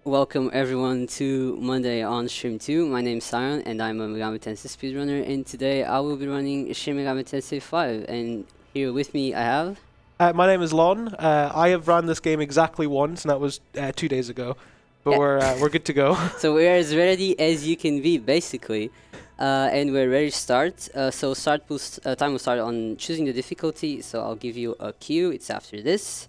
Welcome everyone to Monday on Stream 2. My name's Sion and I'm a Megami Tensei speedrunner, and today I will be running Shin Megami Tensei 5, and here with me I have... My name is Lon. I have run this game exactly once, and that was 2 days ago. But Yeah. we're good to go. So we're as ready as you can be, basically. And we're ready to start. So time will start on choosing the difficulty, so I'll give you a cue. It's after this.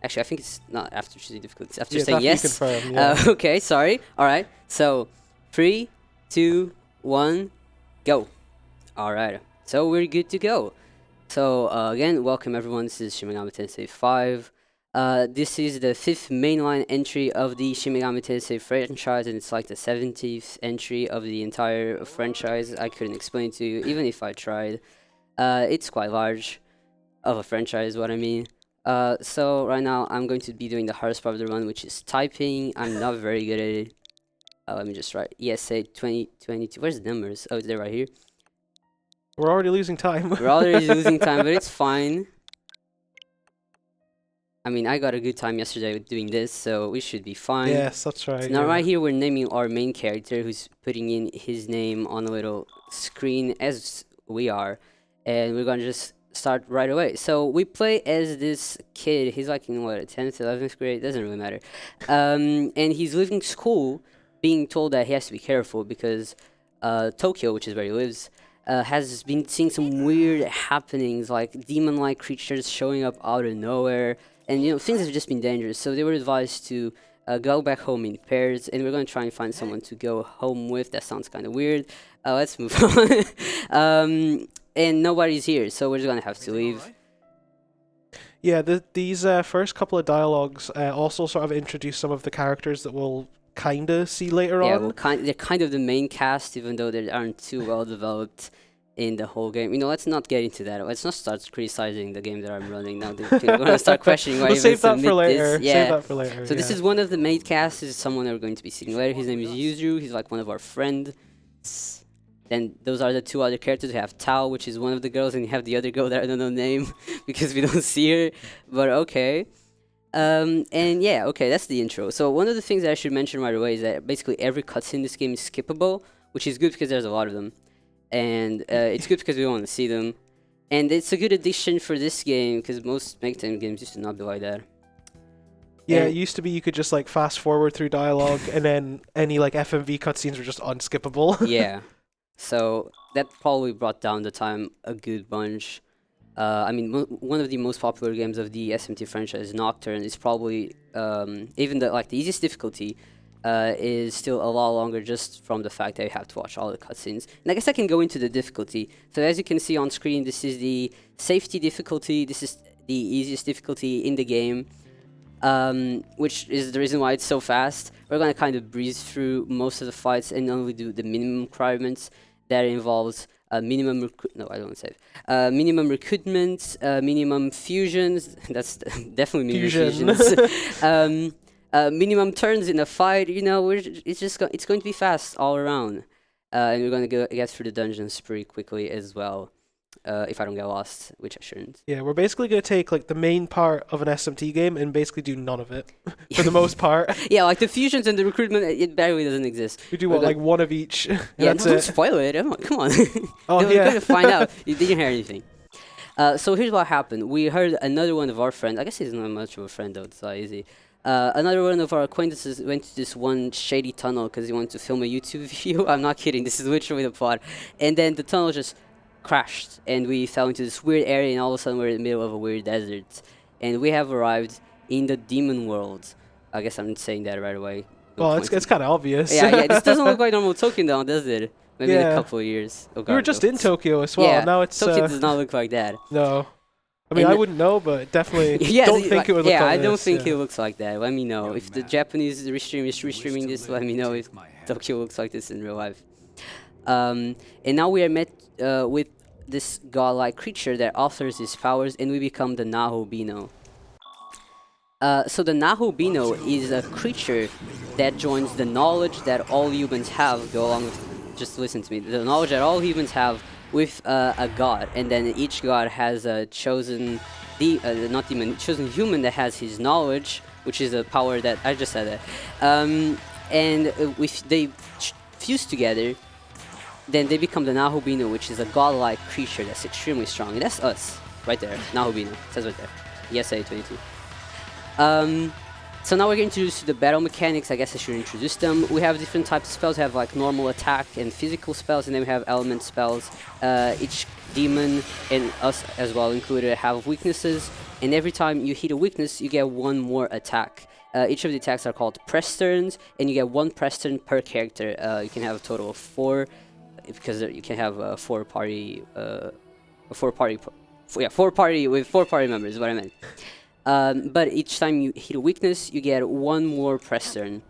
Actually, I think it's not after choosing difficulty, it's after Yeah, saying it's yes. after you confirm, yeah. Okay, sorry. Alright, so 3, 2, 1, go. Alright, so we're good to go. So again, welcome everyone, this is Shin Megami Tensei 5. This is the 5th mainline entry of the Shin Megami Tensei franchise, and it's like the 70th entry of the entire franchise. I couldn't explain to you, even if I tried. It's quite large of a franchise, what I mean. So right now I'm going to be doing the hardest part of the run, which is typing. I'm not very good at it. Let me just write ESA 2022. Where's the numbers? Oh, they're right here. We're already losing time. We're already losing time, but it's fine. I mean, I got a good time yesterday with doing this, so we should be fine. Yes, that's right. So now yeah. right here we're naming our main character, who's putting in his name on a little screen as we are, and we're gonna just start right away. So we play as this kid. He's like in what, 10th, 11th grade, doesn't really matter. And he's leaving school being told that he has to be careful because Tokyo, which is where he lives, has been seeing some weird happenings, like demon-like creatures showing up out of nowhere, and things have just been dangerous. So they were advised to go back home in pairs, and we're going to try and find someone to go home with. That sounds kind of weird. Let's move on. And nobody's here, so we're just going to have to leave. Yeah, these first couple of dialogues also sort of introduce some of the characters that we'll kind of see later Yeah, on. well, they're kind of the main cast, even though they aren't too well developed in the whole game. Let's not get into that. Let's not start criticizing the game that I'm running now. We're going to start questioning why We'll I even save that for submit later. this. Yeah. Save that for later. So this is one of the main cast. This is someone that we're going to be seeing later. His name is Yuzu. He's like one of our friends. Then those are the two other characters. We have Tao, which is one of the girls, and you have the other girl that I don't know name because we don't see her. But okay. And yeah, okay, that's the intro. So one of the things that I should mention right away is that basically every cutscene in this game is skippable, which is good because there's a lot of them. And it's good because we want to see them. And it's a good addition for this game because most Megaten games used to not be like that. Yeah, And it used to be you could just like fast forward through dialogue, and then any like FMV cutscenes were just unskippable. yeah. So that probably brought down the time a good bunch. I mean, one of the most popular games of the SMT franchise, Nocturne, is probably even the easiest difficulty is still a lot longer just from the fact that you have to watch all the cutscenes. And I guess I can go into the difficulty. So as you can see on screen, this is the safety difficulty. This is the easiest difficulty in the game, which is the reason why it's so fast. We're gonna kind of breeze through most of the fights and only do the minimum requirements. That involves minimum minimum recruitment, minimum fusions. That's definitely minimum Fusion. fusions. Minimum turns in a fight. It's going to be fast all around, and we're going to get through the dungeons pretty quickly as well. If I don't get lost, which I shouldn't. Yeah, we're basically going to take like the main part of an SMT game and basically do none of it for the most part. Yeah, like the fusions and the recruitment, it barely doesn't exist. We do like one of each. Yeah, that's don't it. spoil it. Come on. Oh, We're yeah. going to find out. You didn't hear anything. So here's what happened. We heard another one of our friends. I guess he's not much of a friend, though. It's not easy. Another one of our acquaintances went to this one shady tunnel because he wanted to film a YouTube video. I'm not kidding. This is literally the plot. And then the tunnel just crashed, and we fell into this weird area, and all of a sudden we're in the middle of a weird desert. And we have arrived in the demon world. I guess I'm saying that right away. Well, it's kind of obvious. Yeah, this doesn't look like normal Tokyo now, does it? Maybe in a Yeah. couple of years. Oh, We were God, just no. in Tokyo as well. Yeah, Now it's Tokyo does not look like that. no. I mean, And I wouldn't know, but definitely Yeah, don't think it would look yeah, like I don't this, think yeah. it looks like that. Let me know if the Japanese restream is restreaming this. Let me know if Tokyo looks like this in real life. And now we are met with this godlike creature that offers his powers, and we become the Naho Bino. So the Naho Bino is a creature that joins the knowledge that all humans have. Go along with, just listen to me. The knowledge that all humans have with a god, and then each god has a chosen chosen human that has his knowledge, which is a power that I just said that. And if they fuse together, then they become the Nahubino, which is a godlike creature that's extremely strong. And that's us, right there. Nahubino, it says right there. ESA 22. So now we're getting introduced to the battle mechanics. I guess I should introduce them. We have different types of spells. We have like normal attack and physical spells, and then we have element spells. Each demon, and us as well included, have weaknesses. And every time you hit a weakness, you get one more attack. Each of the attacks are called press turns, and you get one press turn per character. You can have a total of 4, because you can have a 4-party, four party with 4 party members is what I meant. But each time you hit a weakness, you get one more press turn.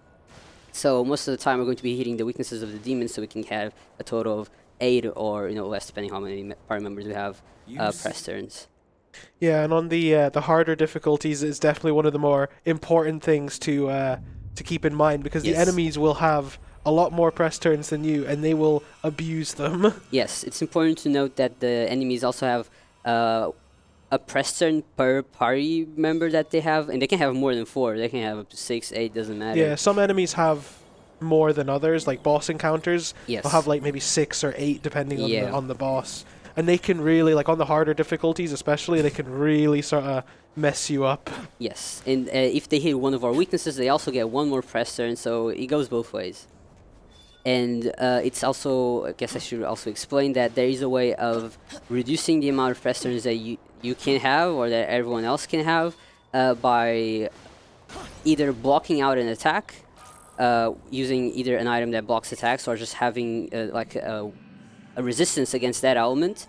So most of the time, we're going to be hitting the weaknesses of the demons, so we can have a total of 8 or less, depending how many party members we have. Press turns. Yeah, and on the harder difficulties, it's definitely one of the more important things to keep in mind, because the enemies will have a lot more press turns than you, and they will abuse them. Yes, it's important to note that the enemies also have a press turn per party member that they have, and they can have more than 4. They can have up to 6, 8, doesn't matter. Yeah, some enemies have more than others, like boss encounters. Yes. They'll have like maybe 6 or 8 depending on the boss. And they can really, like on the harder difficulties especially, they can really sort of mess you up. Yes, and if they hit one of our weaknesses, they also get one more press turn, so it goes both ways. And it's also, I guess I should also explain that there is a way of reducing the amount of press turns that you can have, or that everyone else can have, by either blocking out an attack, using either an item that blocks attacks, or just having like a resistance against that element,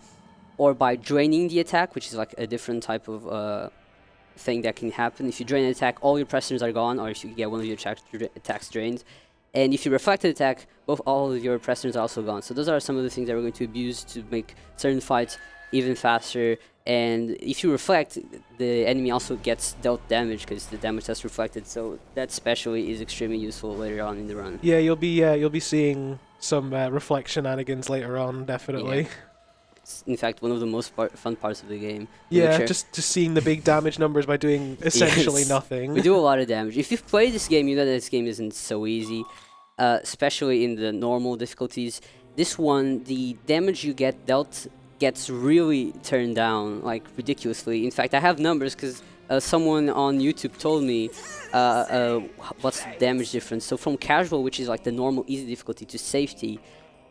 or by draining the attack, which is like a different type of thing that can happen. If you drain an attack, all your press turns are gone, or if you get one of your attacks drained. And if you reflect an attack, all of your press turns are also gone. So those are some of the things that we're going to abuse to make certain fights even faster. And if you reflect, the enemy also gets dealt damage because the damage that's reflected. So that specially is extremely useful later on in the run. Yeah, you'll be seeing some reflect shenanigans later on, definitely. Yeah. It's in fact one of the most fun parts of the game. Yeah, just seeing the big damage numbers by doing essentially nothing. We do a lot of damage. If you've played this game, you know that this game isn't so easy, especially in the normal difficulties. This one, the damage you get dealt gets really turned down, like ridiculously. In fact, I have numbers because someone on YouTube told me what's the damage difference. So from casual, which is like the normal easy difficulty, to safety,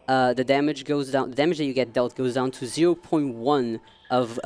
the damage goes down. The damage that you get dealt goes down to 0.1 of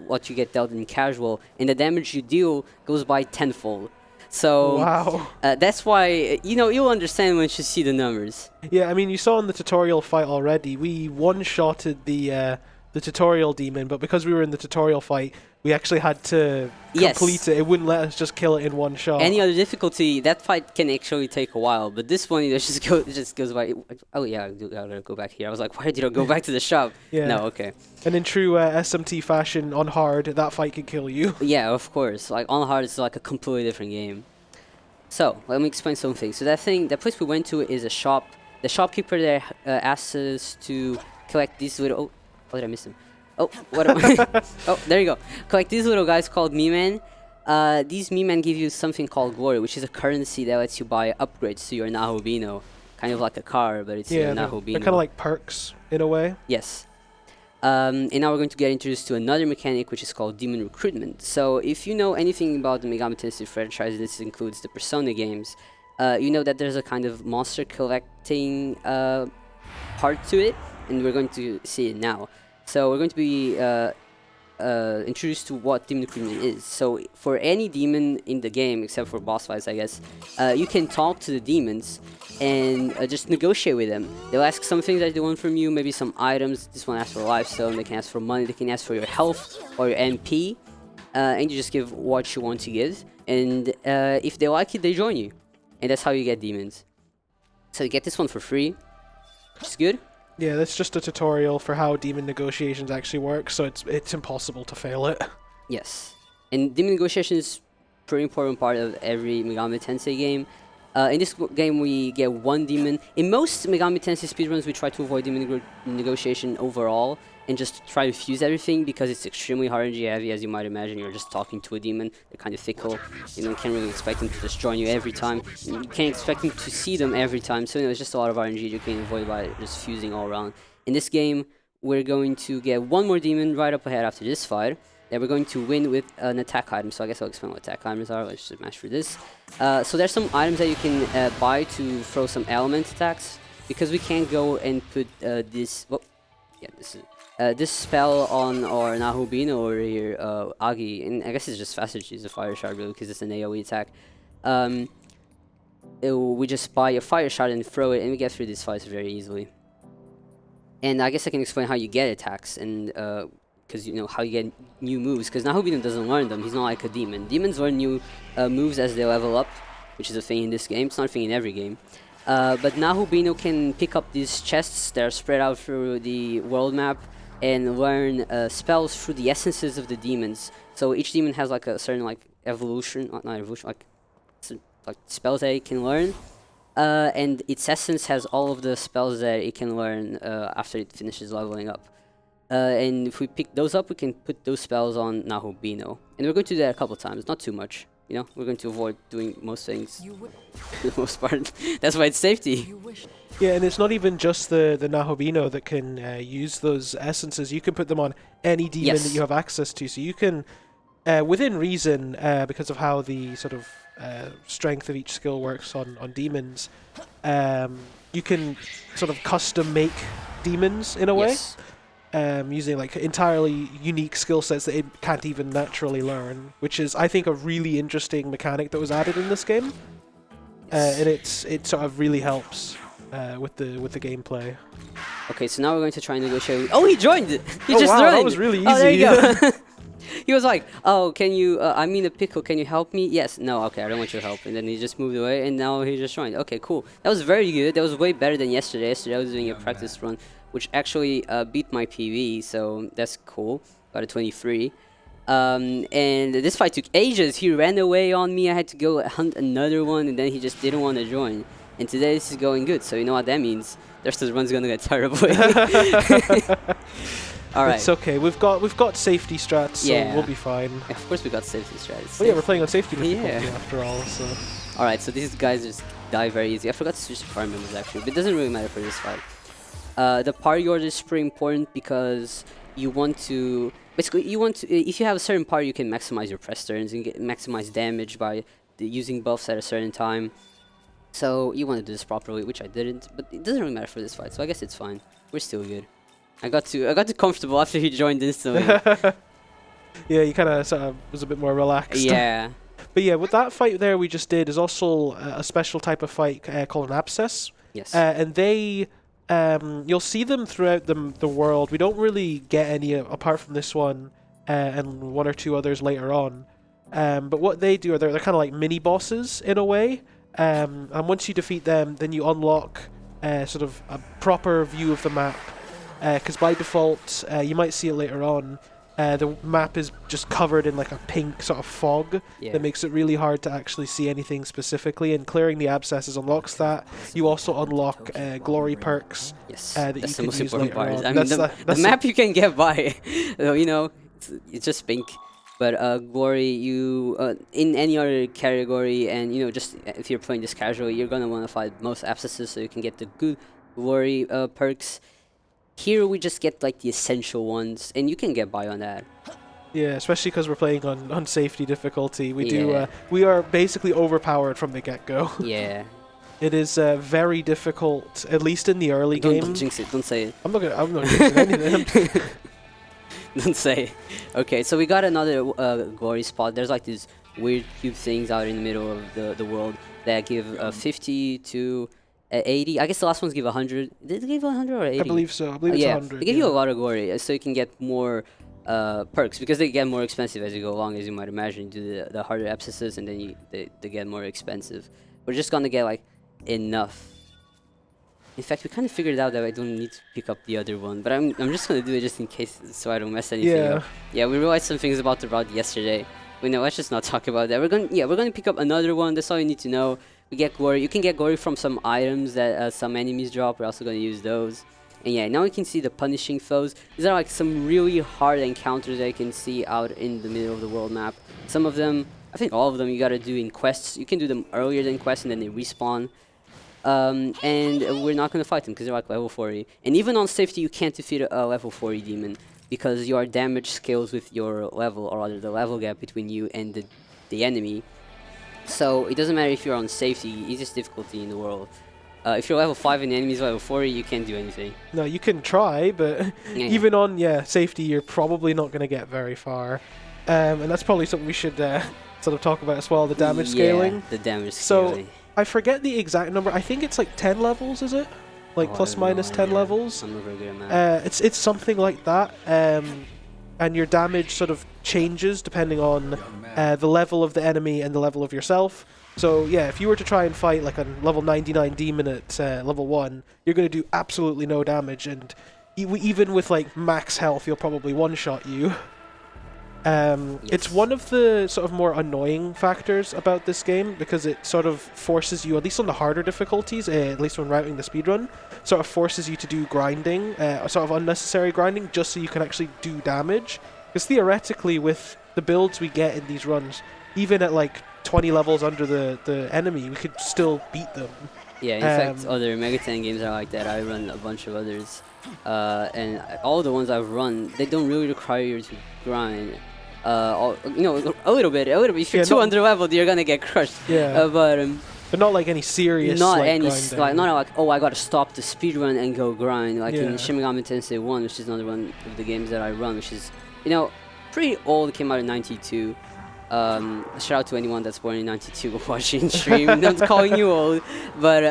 what you get dealt in casual, and the damage you deal goes by tenfold. So wow. That's why you'll understand once you see the numbers. Yeah, I mean, you saw in the tutorial fight already. We one-shotted the tutorial demon, but because we were in the tutorial fight, we actually had to complete it. It wouldn't let us just kill it in one shot. Any other difficulty, that fight can actually take a while, but this one it just goes by. Oh yeah, I gotta go back here. I was like, why did I go back to the shop? Yeah. No, okay. And in true SMT fashion, on hard, that fight can kill you. Yeah, of course. Like on hard, it's like a completely different game. So let me explain something. So that place we went to is a shop. The shopkeeper there asked us to collect these little. Oh, did I miss him? Oh, what am I? Oh, there you go. Collect these little guys called Mii-Men. These Mii-Men give you something called glory, which is a currency that lets you buy upgrades to your Nahubino. Kind of like a car, but it's your Nahubino. They're kind of like perks, in a way. Yes. And now we're going to get introduced to another mechanic, which is called demon recruitment. So if you know anything about the Megami Tensei franchise, this includes the Persona games, you know that there's a kind of monster collecting part to it, and we're going to see it now. So we're going to be introduced to what demon recruitment is. So for any demon in the game, except for boss fights, I guess, you can talk to the demons and just negotiate with them. They'll ask some things that they want from you, maybe some items. This one asks for lifestone, they can ask for money, they can ask for your health or your MP, and you just give what you want to give. And if they like it, they join you. And that's how you get demons. So you get this one for free, which is good. Yeah, that's just a tutorial for how demon negotiations actually work, so it's impossible to fail it. Yes. And demon negotiation is a pretty important part of every Megami Tensei game. In this game, we get one demon. In most Megami Tensei speedruns, we try to avoid demon negotiation overall and just try to fuse everything because it's extremely RNG heavy, as you might imagine. You're just talking to a demon. They're kind of fickle. You know, you can't really expect them to just join you every time. You can't expect them to see them every time. So, you know, it's just a lot of RNG you can avoid by just fusing all around. In this game, we're going to get one more demon right up ahead after this fight. Then we're going to win with an attack item. So I guess I'll explain what attack items are. Let's just mash through this. So there's some items that you can buy to throw some element attacks. Because we can't go and put this... Well, yeah, this spell on our Nahubino over here, Agi. And I guess it's just faster to use a fire shard really because it's an AoE attack. We just buy a fire shard and throw it and we get through these fights very easily. And I guess I can explain how you get attacks and... because you know how you get new moves, because Nahubino doesn't learn them. He's not like a demon. Demons learn new moves as they level up, which is a thing in this game. It's not a thing in every game. But Nahubino can pick up these chests that are spread out through the world map and learn spells through the essences of the demons. So each demon has like a certain like evolution, not evolution, like spells that it can learn. And its essence has all of the spells that it can learn after it finishes leveling up. And if we pick those up, we can put those spells on Nahubino. And we're going to do that a couple times, not too much. You know, we're going to avoid doing most things for the most part. That's why it's safety. Yeah, and it's not even just the Nahubino that can use those essences. You can put them on any demon that you have access to. So you can, within reason, because of how the sort of strength of each skill works on demons, you can sort of custom make demons in a way. Using like entirely unique skill sets that it can't even naturally learn, which is, I think, a really interesting mechanic that was added in this game, and it sort of really helps with the gameplay. Okay, so now we're going to try and negotiate. Oh, he joined! He just wow, joined! That was really easy. Oh, there you go. He was like, "Oh, can you? I'm in a pickle. Can you help me?" Yes. No. Okay, I don't want your help. And then he just moved away, and now he just joined. Okay, cool. That was very good. That was way better than yesterday. Yesterday I was doing a practice run, which actually beat my PV, so that's cool. Got a 23. And this fight took ages. He ran away on me. I had to go hunt another one, and then he just didn't want to join. And today this is going good, so you know what that means. The rest of the run's gonna get terrible. All right. It's okay. We've got safety strats, so we'll be fine. Of course we got safety strats. Well, yeah, we're playing on safety difficulty after all, so... Alright, so these guys just die very easy. I forgot to switch to farm members actually, but it doesn't really matter for this fight. The party order is pretty important because you want to... Basically, if you have a certain party, you can maximize your press turns and maximize damage by using buffs at a certain time. So you want to do this properly, which I didn't, but it doesn't really matter for this fight, so I guess it's fine. We're still good. I got too comfortable after he joined instantly. Yeah, you kind of sort of was a bit more relaxed. Yeah. But yeah, with that fight there we just did is also a special type of fight called an abscess. Yes. And they, you'll see them throughout the world. We don't really get any apart from this one and one or two others later on. But what they do are they're kind of like mini bosses in a way. And once you defeat them, then you unlock sort of a proper view of the map. Because by default, you might see it later on, the map is just covered in like a pink sort of fog that makes it really hard to actually see anything specifically, and clearing the abscesses unlocks that. You also unlock glory perks that you can use later on. I mean, the map you can get by, you know, it's just pink. But glory, you in any other category, and you know, just if you're playing this casually, you're gonna want to find most abscesses so you can get the good glory perks. Here we just get like the essential ones, and you can get by on that. Yeah, especially because we're playing on safety difficulty. We are basically overpowered from the get-go. Yeah. It is very difficult, at least in the early game. Don't jinx it. Don't say it. I'm not jinxing anything. Don't say. Okay, so we got another glory spot. There's like these weird cube things out in the middle of the world that give 50 to 80. I guess the last ones give 100. Did they give 100 or 80? I believe so. I believe it's 100. They give you a lot of glory, so you can get more perks, because they get more expensive as you go along, as you might imagine. You do the harder abscesses, and then they get more expensive. We're just gonna get like enough. In fact, we kind of figured out that I don't need to pick up the other one, but I'm just gonna do it just in case, so I don't mess anything up. Yeah, we realized some things about the route yesterday. But no, let's just not talk about that. We're gonna pick up another one. That's all you need to know. We get glory. You can get glory from some items that some enemies drop. We're also going to use those. And yeah, now you can see the punishing foes. These are like some really hard encounters that you can see out in the middle of the world map. Some of them, I think all of them, you gotta do in quests. You can do them earlier than quests and then they respawn. And we're not gonna fight them because they're like level 40. And even on safety, you can't defeat a level 40 demon because your damage scales with your level, or rather the level gap between you and the enemy. So it doesn't matter if you're on safety, easiest difficulty in the world. If you're level 5 and the enemy's level 40, you can't do anything. No, you can try, but even on safety, you're probably not going to get very far. And that's probably something we should sort of talk about as well, the damage scaling. The damage scaling. So, I forget the exact number. I think it's like 10 levels, is it? Like plus minus 10 levels? I'm not very good at math. It's something like that. And your damage sort of changes depending on the level of the enemy and the level of yourself. So yeah, if you were to try and fight like a level 99 demon at level 1, you're going to do absolutely no damage, and even with like max health, you'll probably one-shot you. It's one of the sort of more annoying factors about this game, because it sort of forces you, at least on the harder difficulties, at least when routing the speedrun, sort of forces you to do grinding, sort of unnecessary grinding, just so you can actually do damage. Because theoretically, with the builds we get in these runs, even at like 20 levels under the enemy, we could still beat them. Yeah, in fact, other Mega 10 games are like that. I run a bunch of others. And all the ones I've run, they don't really require you to grind. You know, a little bit. If you're too under leveled, you're gonna get crushed. Yeah. But not like any serious. Not like, any. grinding. Not like, oh, I gotta stop the speedrun and go grind. Like in Shin Megami Tensei 1, which is another one of the games that I run, which is, you know, pretty old. It came out in '92. Shout out to anyone that's born in '92 watching stream. Not calling you old, but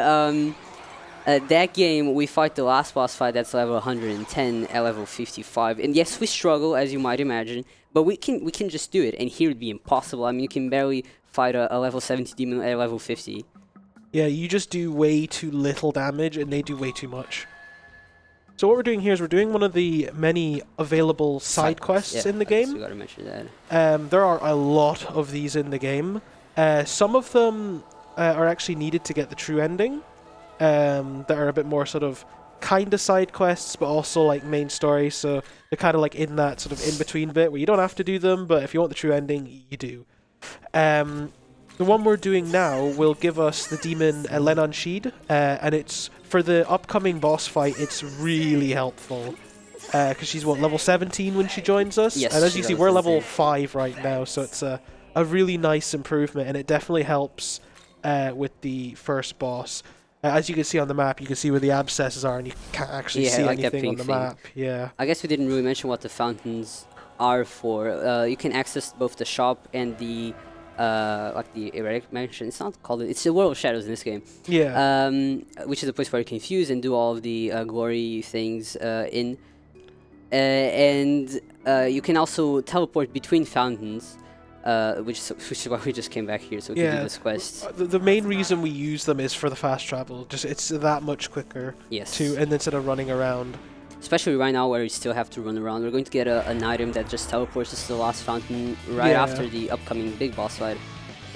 that game we fight the last boss fight that's level 110 at level 55, and yes, we struggle, as you might imagine, but we can just do it. And here it'd be impossible. I mean, you can barely fight a level 70 demon at level 50. Yeah, you just do way too little damage, and they do way too much. So what we're doing here is we're doing one of the many available side quests in the game. We gotta mention that. There are a lot of these in the game. Some of them are actually needed to get the true ending. That are a bit more sort of kind of side quests, but also like main story. So they're kind of like in that sort of in-between bit where you don't have to do them, but if you want the true ending, you do. The one we're doing now will give us the demon Lenon Sheed, and it's for the upcoming boss fight. It's really helpful because she's level 17 when she joins us, yes, and as you see, we're level 5 right now, so it's a really nice improvement, and it definitely helps with the first boss. As you can see on the map, you can see where the abscesses are, and you can't actually see like anything on the map. Yeah. I guess we didn't really mention what the fountains are for. You can access both the shop and the like the Arioch mansion. It's not called it. It's the World of Shadows in this game. Yeah. Which is a place where you can fuse and do all of the glory things in. And you can also teleport between fountains. Which is why we just came back here, so we can do this quest. The main reason we use them is for the fast travel. Just it's that much quicker. Yes. And instead of running around. Especially right now, where we still have to run around. We're going to get an item that just teleports us to the last fountain right after the upcoming big boss fight.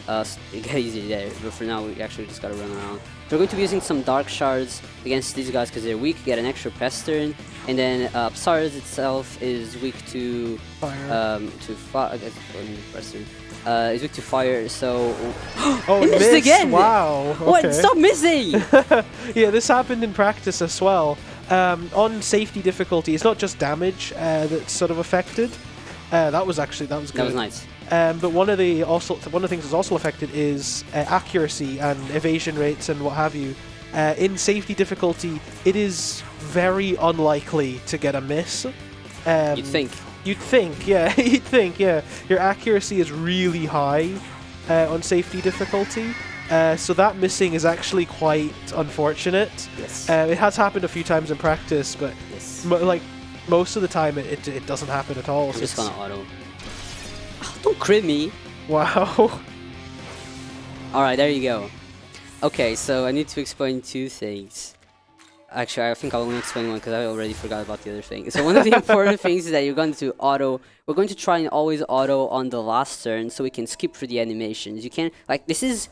It gets easier there, but for now we actually just gotta run around. We're going to be using some dark shards against these guys because they're weak. Get an extra press turn, and then Psars itself is weak to fire. Is weak to fire. So oh, it missed again! Wow! Okay. What? Stop missing! Yeah, this happened in practice as well. On safety difficulty, it's not just damage that's sort of affected. That was good. That was nice. But one of the things that's also affected is accuracy and evasion rates and what have you. In safety difficulty, it is very unlikely to get a miss. You'd think. You'd think, yeah. You'd think, yeah. Your accuracy is really high on safety difficulty. So that missing is actually quite unfortunate. Yes. It has happened a few times in practice, but like most of the time it doesn't happen at all. I'm just gonna auto. Don't crit me. Wow. Alright, there you go. Okay, so I need to explain two things. Actually, I think I'll only explain one because I already forgot about the other thing. So one of the important things is that you're going to auto. We're going to try and always auto on the last turn so we can skip through the animations. You can't, like, this is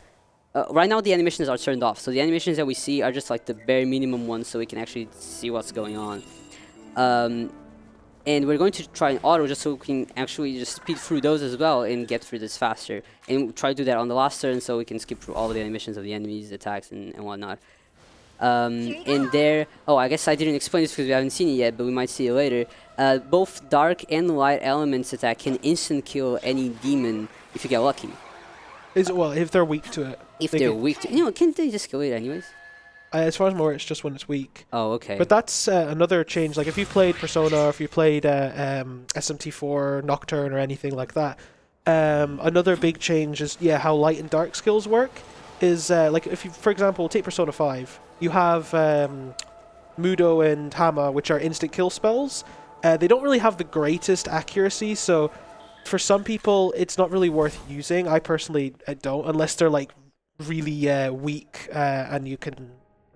right now the animations are turned off, so the animations that we see are just like the bare minimum ones, so we can actually see what's going on. And we're going to try an auto just so we can actually just speed through those as well and get through this faster. And try to do that on the last turn so we can skip through all the animations of the enemies, attacks, and whatnot. And there, oh, I guess I didn't explain this because we haven't seen it yet, but we might see it later. Both dark and light elements attack can instant kill any demon if you get lucky. Well, if they're weak to it. If they're weak to it. Can't they just kill it anyways? As far as I'm aware, it's just when it's weak. Oh, okay. But that's another change. Like if you played Persona, or if you played SMT4, Nocturne, or anything like that, another big change is how light and dark skills work. Is like if you, for example, take Persona 5, you have Mudo and Hama, which are instant kill spells. They don't really have the greatest accuracy, so for some people, it's not really worth using. I personally don't, unless they're like really weak and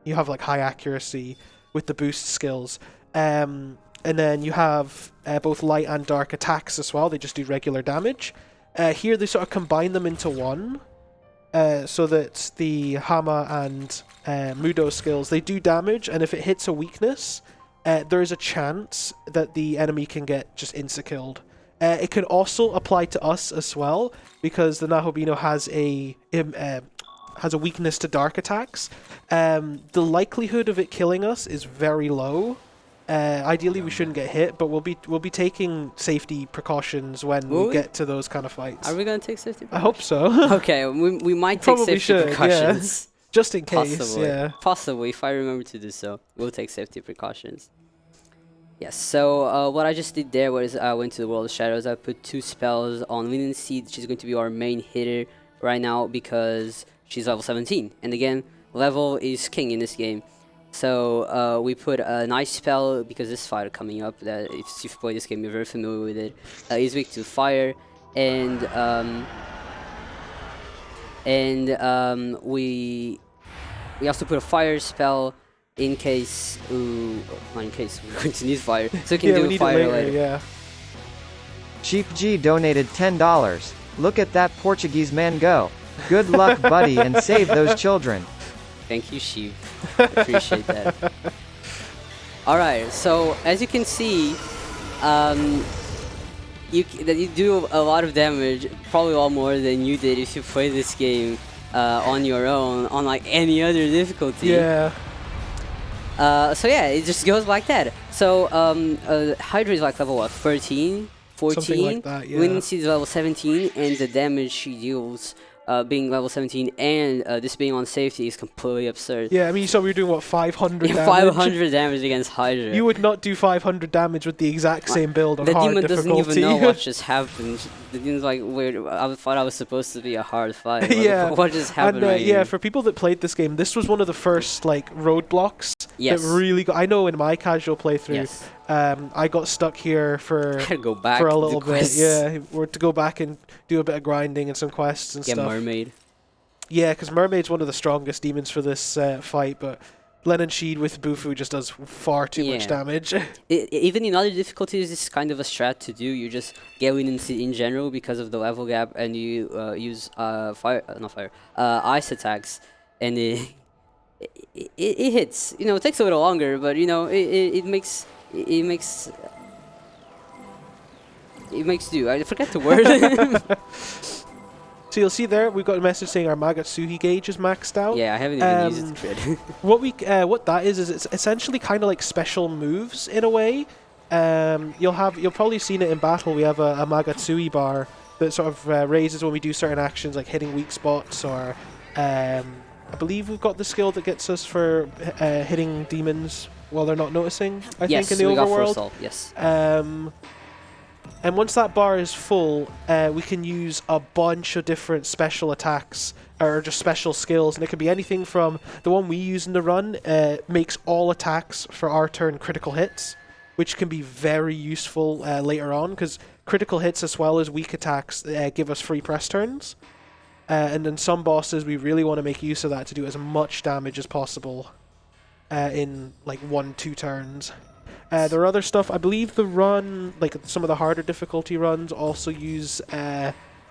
you have like high accuracy with the boost skills. And then you have both light and dark attacks as well. They just do regular damage. Here they sort of combine them into one, so that the Hama and Mudo skills, they do damage, and if it hits a weakness, there is a chance that the enemy can get just insta-killed. It can also apply to us as well, because the Nahobino has a weakness to dark attacks. The likelihood of it killing us is very low. Ideally, we shouldn't get hit, but we'll be taking safety precautions when we get to those kind of fights. Are we gonna take safety precautions? I hope so. Okay, we might take safety precautions. Yeah. Just in case, Possibly. Possibly, if I remember to do so. We'll take safety precautions. Yes, so what I just did there was I went to the World of Shadows. I put 2 spells on Linen Seed. She's going to be our main hitter right now because she's level 17. And again, level is king in this game. So we put a nice spell because this fighter coming up, that if you've played this game, you're very familiar with it. Is weak to fire, and we also put a fire spell in case, not in case we're going to need fire, so we can do fire later. Yeah. Chief G donated $10. Look at that Portuguese man go. Good luck, buddy, and save those children. Thank you, Sheep. Appreciate that. Alright, so as you can see, you do a lot of damage, probably a lot more than you did if you play this game on your own, on like any other difficulty. Yeah. So yeah, it just goes like that. So Hydra is like level what, 13, 14? Something like that, yeah. Linen Seed is level 17, and the damage she deals being level 17 and this being on safety is completely absurd. Yeah, I mean, you saw we were doing, what, 500 damage? 500 damage against Hydra. You would not do 500 damage with the exact same build on hard difficulty. The demon doesn't even know what just happened. The demon's like, wait, I thought I was supposed to be a hard fight. Yeah. What just happened and, right here? for people that played this game, this was one of the first, like, roadblocks that really got... I know in my casual playthrough, I got stuck here for a little bit. Yeah, or to go back and do a bit of grinding and some quests and stuff. Get Mermaid. Yeah, because Mermaid's one of the strongest demons for this fight, but Lennon Sheed with Bufu just does far too much damage. Even in other difficulties, it's kind of a strat to do. You just get Linen Seed in general because of the level gap, and you use ice attacks, and it hits. You know, it takes a little longer, but you know, it makes do. I forget the word. So you'll see there, we've got a message saying our Magatsuhi gauge is maxed out. Yeah, I haven't even used it. What that is it's essentially kind of like special moves in a way. You'll probably seen it in battle. We have a Magatsuhi bar that sort of raises when we do certain actions, like hitting weak spots, or I believe we've got the skill that gets us for hitting demons while they're not noticing. I think in the overworld. Yes. And once that bar is full, we can use a bunch of different special attacks, or just special skills, and it could be anything from the one we use in the run, makes all attacks for our turn critical hits, which can be very useful later on, because critical hits as well as weak attacks give us free press turns. And then some bosses, we really want to make use of that to do as much damage as possible in like 1-2 turns. There are other stuff. I believe the run, like some of the harder difficulty runs, also use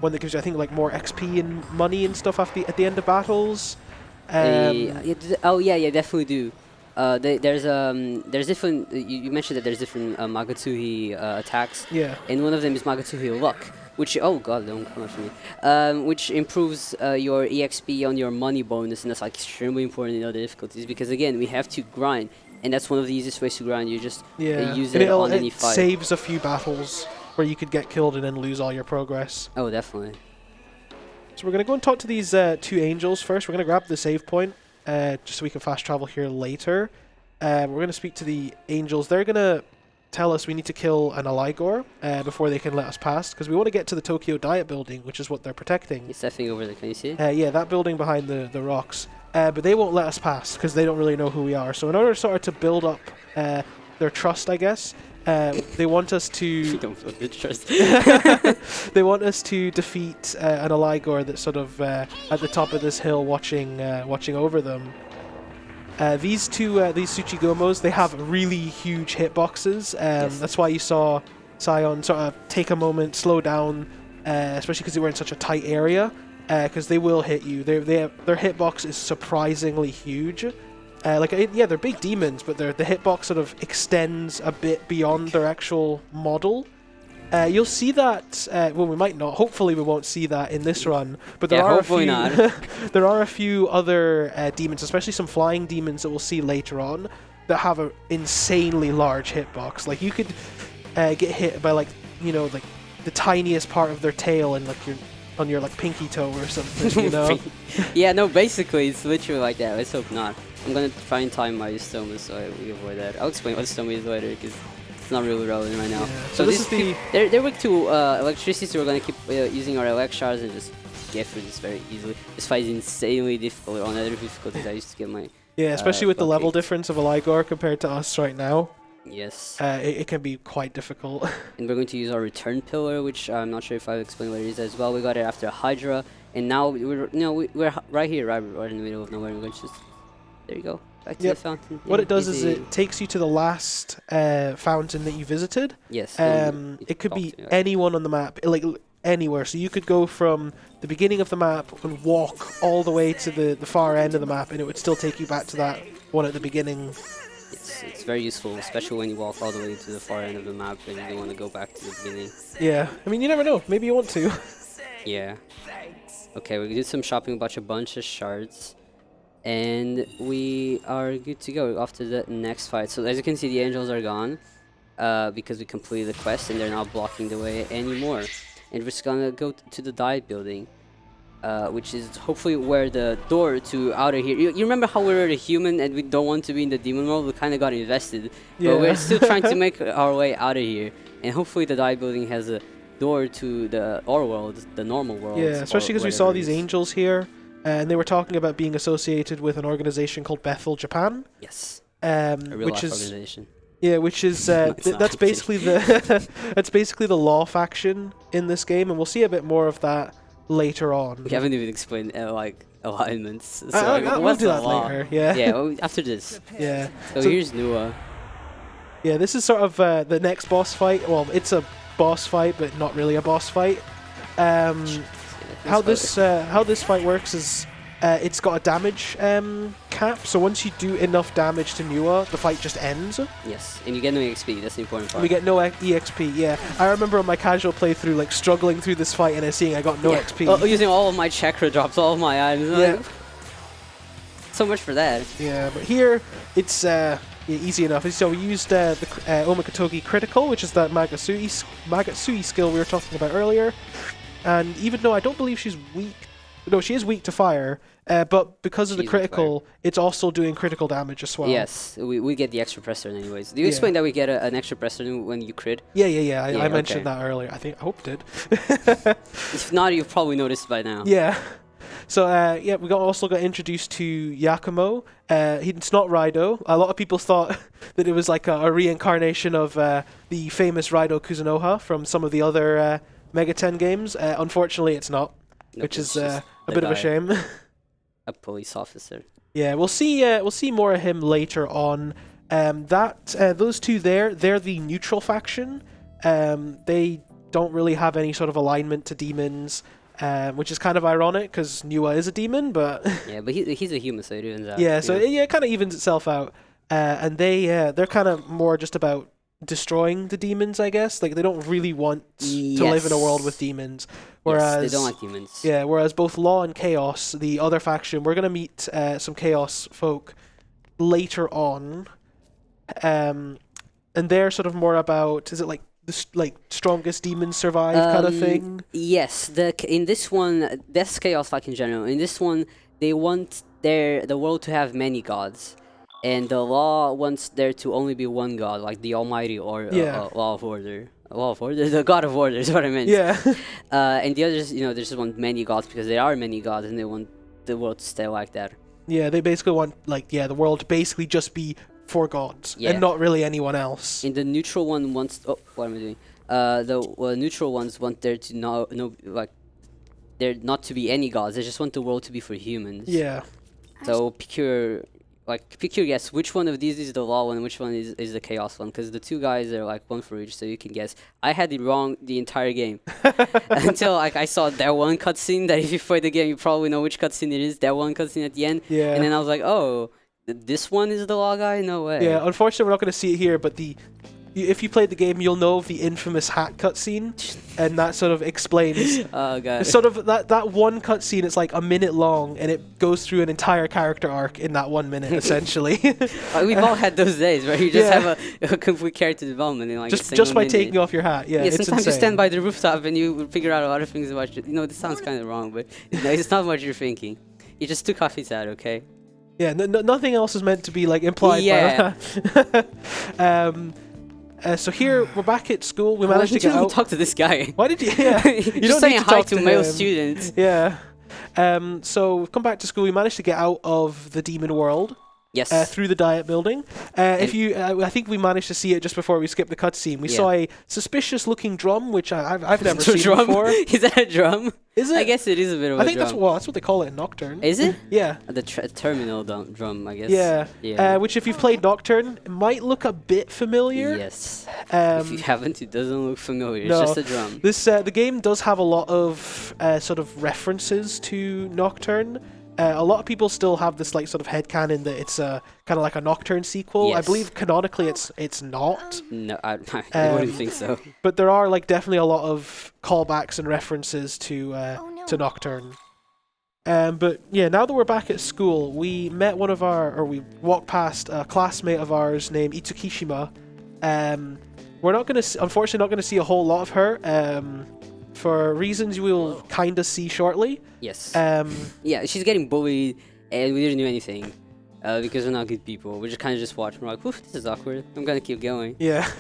one that gives you, I think, like more XP and money and stuff at the end of battles. Oh yeah, definitely do. There's different. You mentioned that there's different Magatsuhi attacks. Yeah. And one of them is Magatsuhi Luck, which god, don't come after me. Which improves your EXP on your money bonus, and that's like extremely important in other difficulties because again we have to grind, and that's one of the easiest ways to grind. You just use it on any fight. It saves a few battles where you could get killed and then lose all your progress. Oh, definitely. So we're gonna go and talk to these 2 angels first. We're gonna grab the save point. Just so we can fast travel here later. We're going to speak to the angels. They're going to tell us we need to kill an Aligor before they can let us pass, because we want to get to the Tokyo Diet building, which is what they're protecting. It's that thing over there, can you see? Yeah, that building behind the rocks. But they won't let us pass, because they don't really know who we are. So in order sort of to build up their trust, I guess, they want us to... don't build the trust. They want us to defeat an Aligor that's sort of at the top of this hill watching over them. These Tsuchigomos, they have really huge hitboxes. That's why you saw Sion sort of take a moment, slow down, especially because they were in such a tight area, because they will hit you. Their hitbox is surprisingly huge. They're big demons, but the hitbox sort of extends a bit beyond their actual model. You'll see that, well, we might not. Hopefully we won't see that in this run. But there are hopefully not. There are a few other demons, especially some flying demons that we'll see later on, that have an insanely large hitbox. Like, you could get hit by, like, you know, like, the tiniest part of their tail and, like, on your, like, pinky toe or something, you know? Yeah, no, basically, it's literally like that. Let's hope not. I'm gonna try and time my stoma so we avoid that. I'll explain what stoma is later, because it's not really relevant right now. Yeah. So this is the... They're weak to electricity, so we're gonna keep using our elect shards and just get through this very easily. This fight is insanely difficult. On other difficulties, I used to get my... Yeah, especially with the level difference of Aligor compared to us right now. Yes. It can be quite difficult. And we're going to use our return pillar, which I'm not sure if I've explained what it is as well. We got it after Hydra, and now we're right here, right in the middle of nowhere. We're going to just... There you go. Back to the fountain. What it does is it takes you to the last fountain that you visited. Yes. It could be anyone on the map, like anywhere. So you could go from the beginning of the map and walk all the way to the far end of the map, and it would still take you back to that one at the beginning. It's very useful, especially when you walk all the way to the far end of the map and you don't want to go back to the beginning. Yeah, I mean, you never know. Maybe you want to. Yeah. Okay, we did some shopping, bought a bunch of shards. And we are good to go after the next fight. So as you can see, the angels are gone because we completed the quest and they're not blocking the way anymore. And we're just gonna go to the diet building, which is hopefully where the door to out of here. You remember how we were a human and we don't want to be in the demon world? We kind of got invested, but we're still trying to make our way out of here. And hopefully the diet building has a door to the our world, the normal world. Yeah, especially because we saw these angels here. And they were talking about being associated with an organization called Bethel, Japan. Yes. A real which is organization. Yeah, which is that's basically the law faction in this game, and we'll see a bit more of that later on. We haven't even explained like alignments. So we'll do that later. Yeah. Yeah. Well, after this. Yeah. So here's Nua. Yeah, this is sort of the next boss fight. Well, it's a boss fight, but not really a boss fight. How this fight works is it's got a damage cap, so once you do enough damage to Nua, the fight just ends. Yes, and you get no EXP, that's the important part. We get no EXP, yeah. I remember on my casual playthrough, like, struggling through this fight and seeing I got no XP. Using all of my chakra drops, all of my items. Yeah. Like, so much for that. Yeah, but here, it's easy enough. So we used the Omikatogi Critical, which is that Magatsuhi skill we were talking about earlier. And even though I don't believe she's weak... No, she is weak to fire, but because of the critical, it's also doing critical damage as well. Yes, we get the extra pressure anyways. Do you explain that we get an extra pressure when you crit? Yeah. I mentioned that earlier. I hope did. If not, you've probably noticed by now. Yeah. So, we also got introduced to Yakumo. It's not Raido. A lot of people thought that it was like a reincarnation of the famous Raido Kuzunoha from some of the other... Mega 10 games. Unfortunately, it's not, which is a bit of a shame. A police officer. Yeah, we'll see more of him later on. Those two they're the neutral faction. They don't really have any sort of alignment to demons, which is kind of ironic because Nua is a demon, but yeah, but he's a human, so it evens out. Yeah, so it kind of evens itself out. And they're kind of more just about destroying the demons, I guess. Like, they don't really want to live in a world with demons. Whereas, yes, they don't like demons. Yeah, whereas both Law and Chaos, the other faction, we're going to meet some Chaos folk later on. And they're sort of more about, is it like the strongest demons survive kind of thing? Yes, in this one, that's Chaos like in general. In this one, they want the world to have many gods. And the Law wants there to only be one god, like the Almighty or Law of Order. Law of Order? The God of Order is what I meant. Yeah. And the others, they just want many gods because there are many gods and they want the world to stay like that. Yeah, they basically want, the world to basically just be for gods and not really anyone else. And the neutral one wants... Oh, what am I doing? The neutral ones want there to there not to be any gods. They just want the world to be for humans. Yeah. So pick your guess which one of these is the Law one and which one is the Chaos one, because the two guys are like one for each, so you can guess. I had it wrong the entire game until I saw that one cutscene that if you play the game you probably know which cutscene it is, that one cutscene at the end. Yeah. And then I was like, oh, this one is the Law guy? No way. Yeah, unfortunately we're not going to see it here, but if you played the game, you'll know of the infamous hat cutscene, and that sort of explains. Oh god. Sort of that one cutscene. It's like a minute long, and it goes through an entire character arc in that 1 minute, essentially. We've all had those days where you just have a complete character development in like just by taking off your hat. Yeah, it's sometimes insane. you stand by the rooftop and you figure out a lot of things about you. This sounds kind of wrong, but it's not what you're thinking. You just took off his hat, okay? Yeah, nothing else is meant to be like implied. Yeah. By that. So here we're back at school. We managed to get out. Talk to this guy. Why did you? Yeah, you just don't saying need to hi talk to to male him. students. Yeah. So we've come back to school. We managed to get out of the demon world. Yes. Through the diet building. I think we managed to see it just before we skipped the cutscene. We saw a suspicious-looking drum, which I've never seen before. Is that a drum? Is it? I guess it is a bit of a drum. I think that's what they call it in Nocturne. Is it? Yeah. The terminal drum, I guess. Yeah. Yeah. Which, if you've played Nocturne, it might look a bit familiar. Yes. If you haven't, it doesn't look familiar. It's just a drum. The game does have a lot of sort of references to Nocturne. A lot of people still have this sort of headcanon that it's kind of like a Nocturne sequel. Yes. I believe canonically it's not. No, I wouldn't think so. But there are definitely a lot of callbacks and references to Nocturne. But yeah, now that we're back at school, we met we walked past a classmate of ours named Itsukishima. We're unfortunately not going to see a whole lot of her. For reasons you will kind of see shortly. Yes. Yeah, she's getting bullied, and we didn't do anything because we're not good people. We just kind of just watched. We're like, "Oof, this is awkward. I'm gonna keep going." Yeah.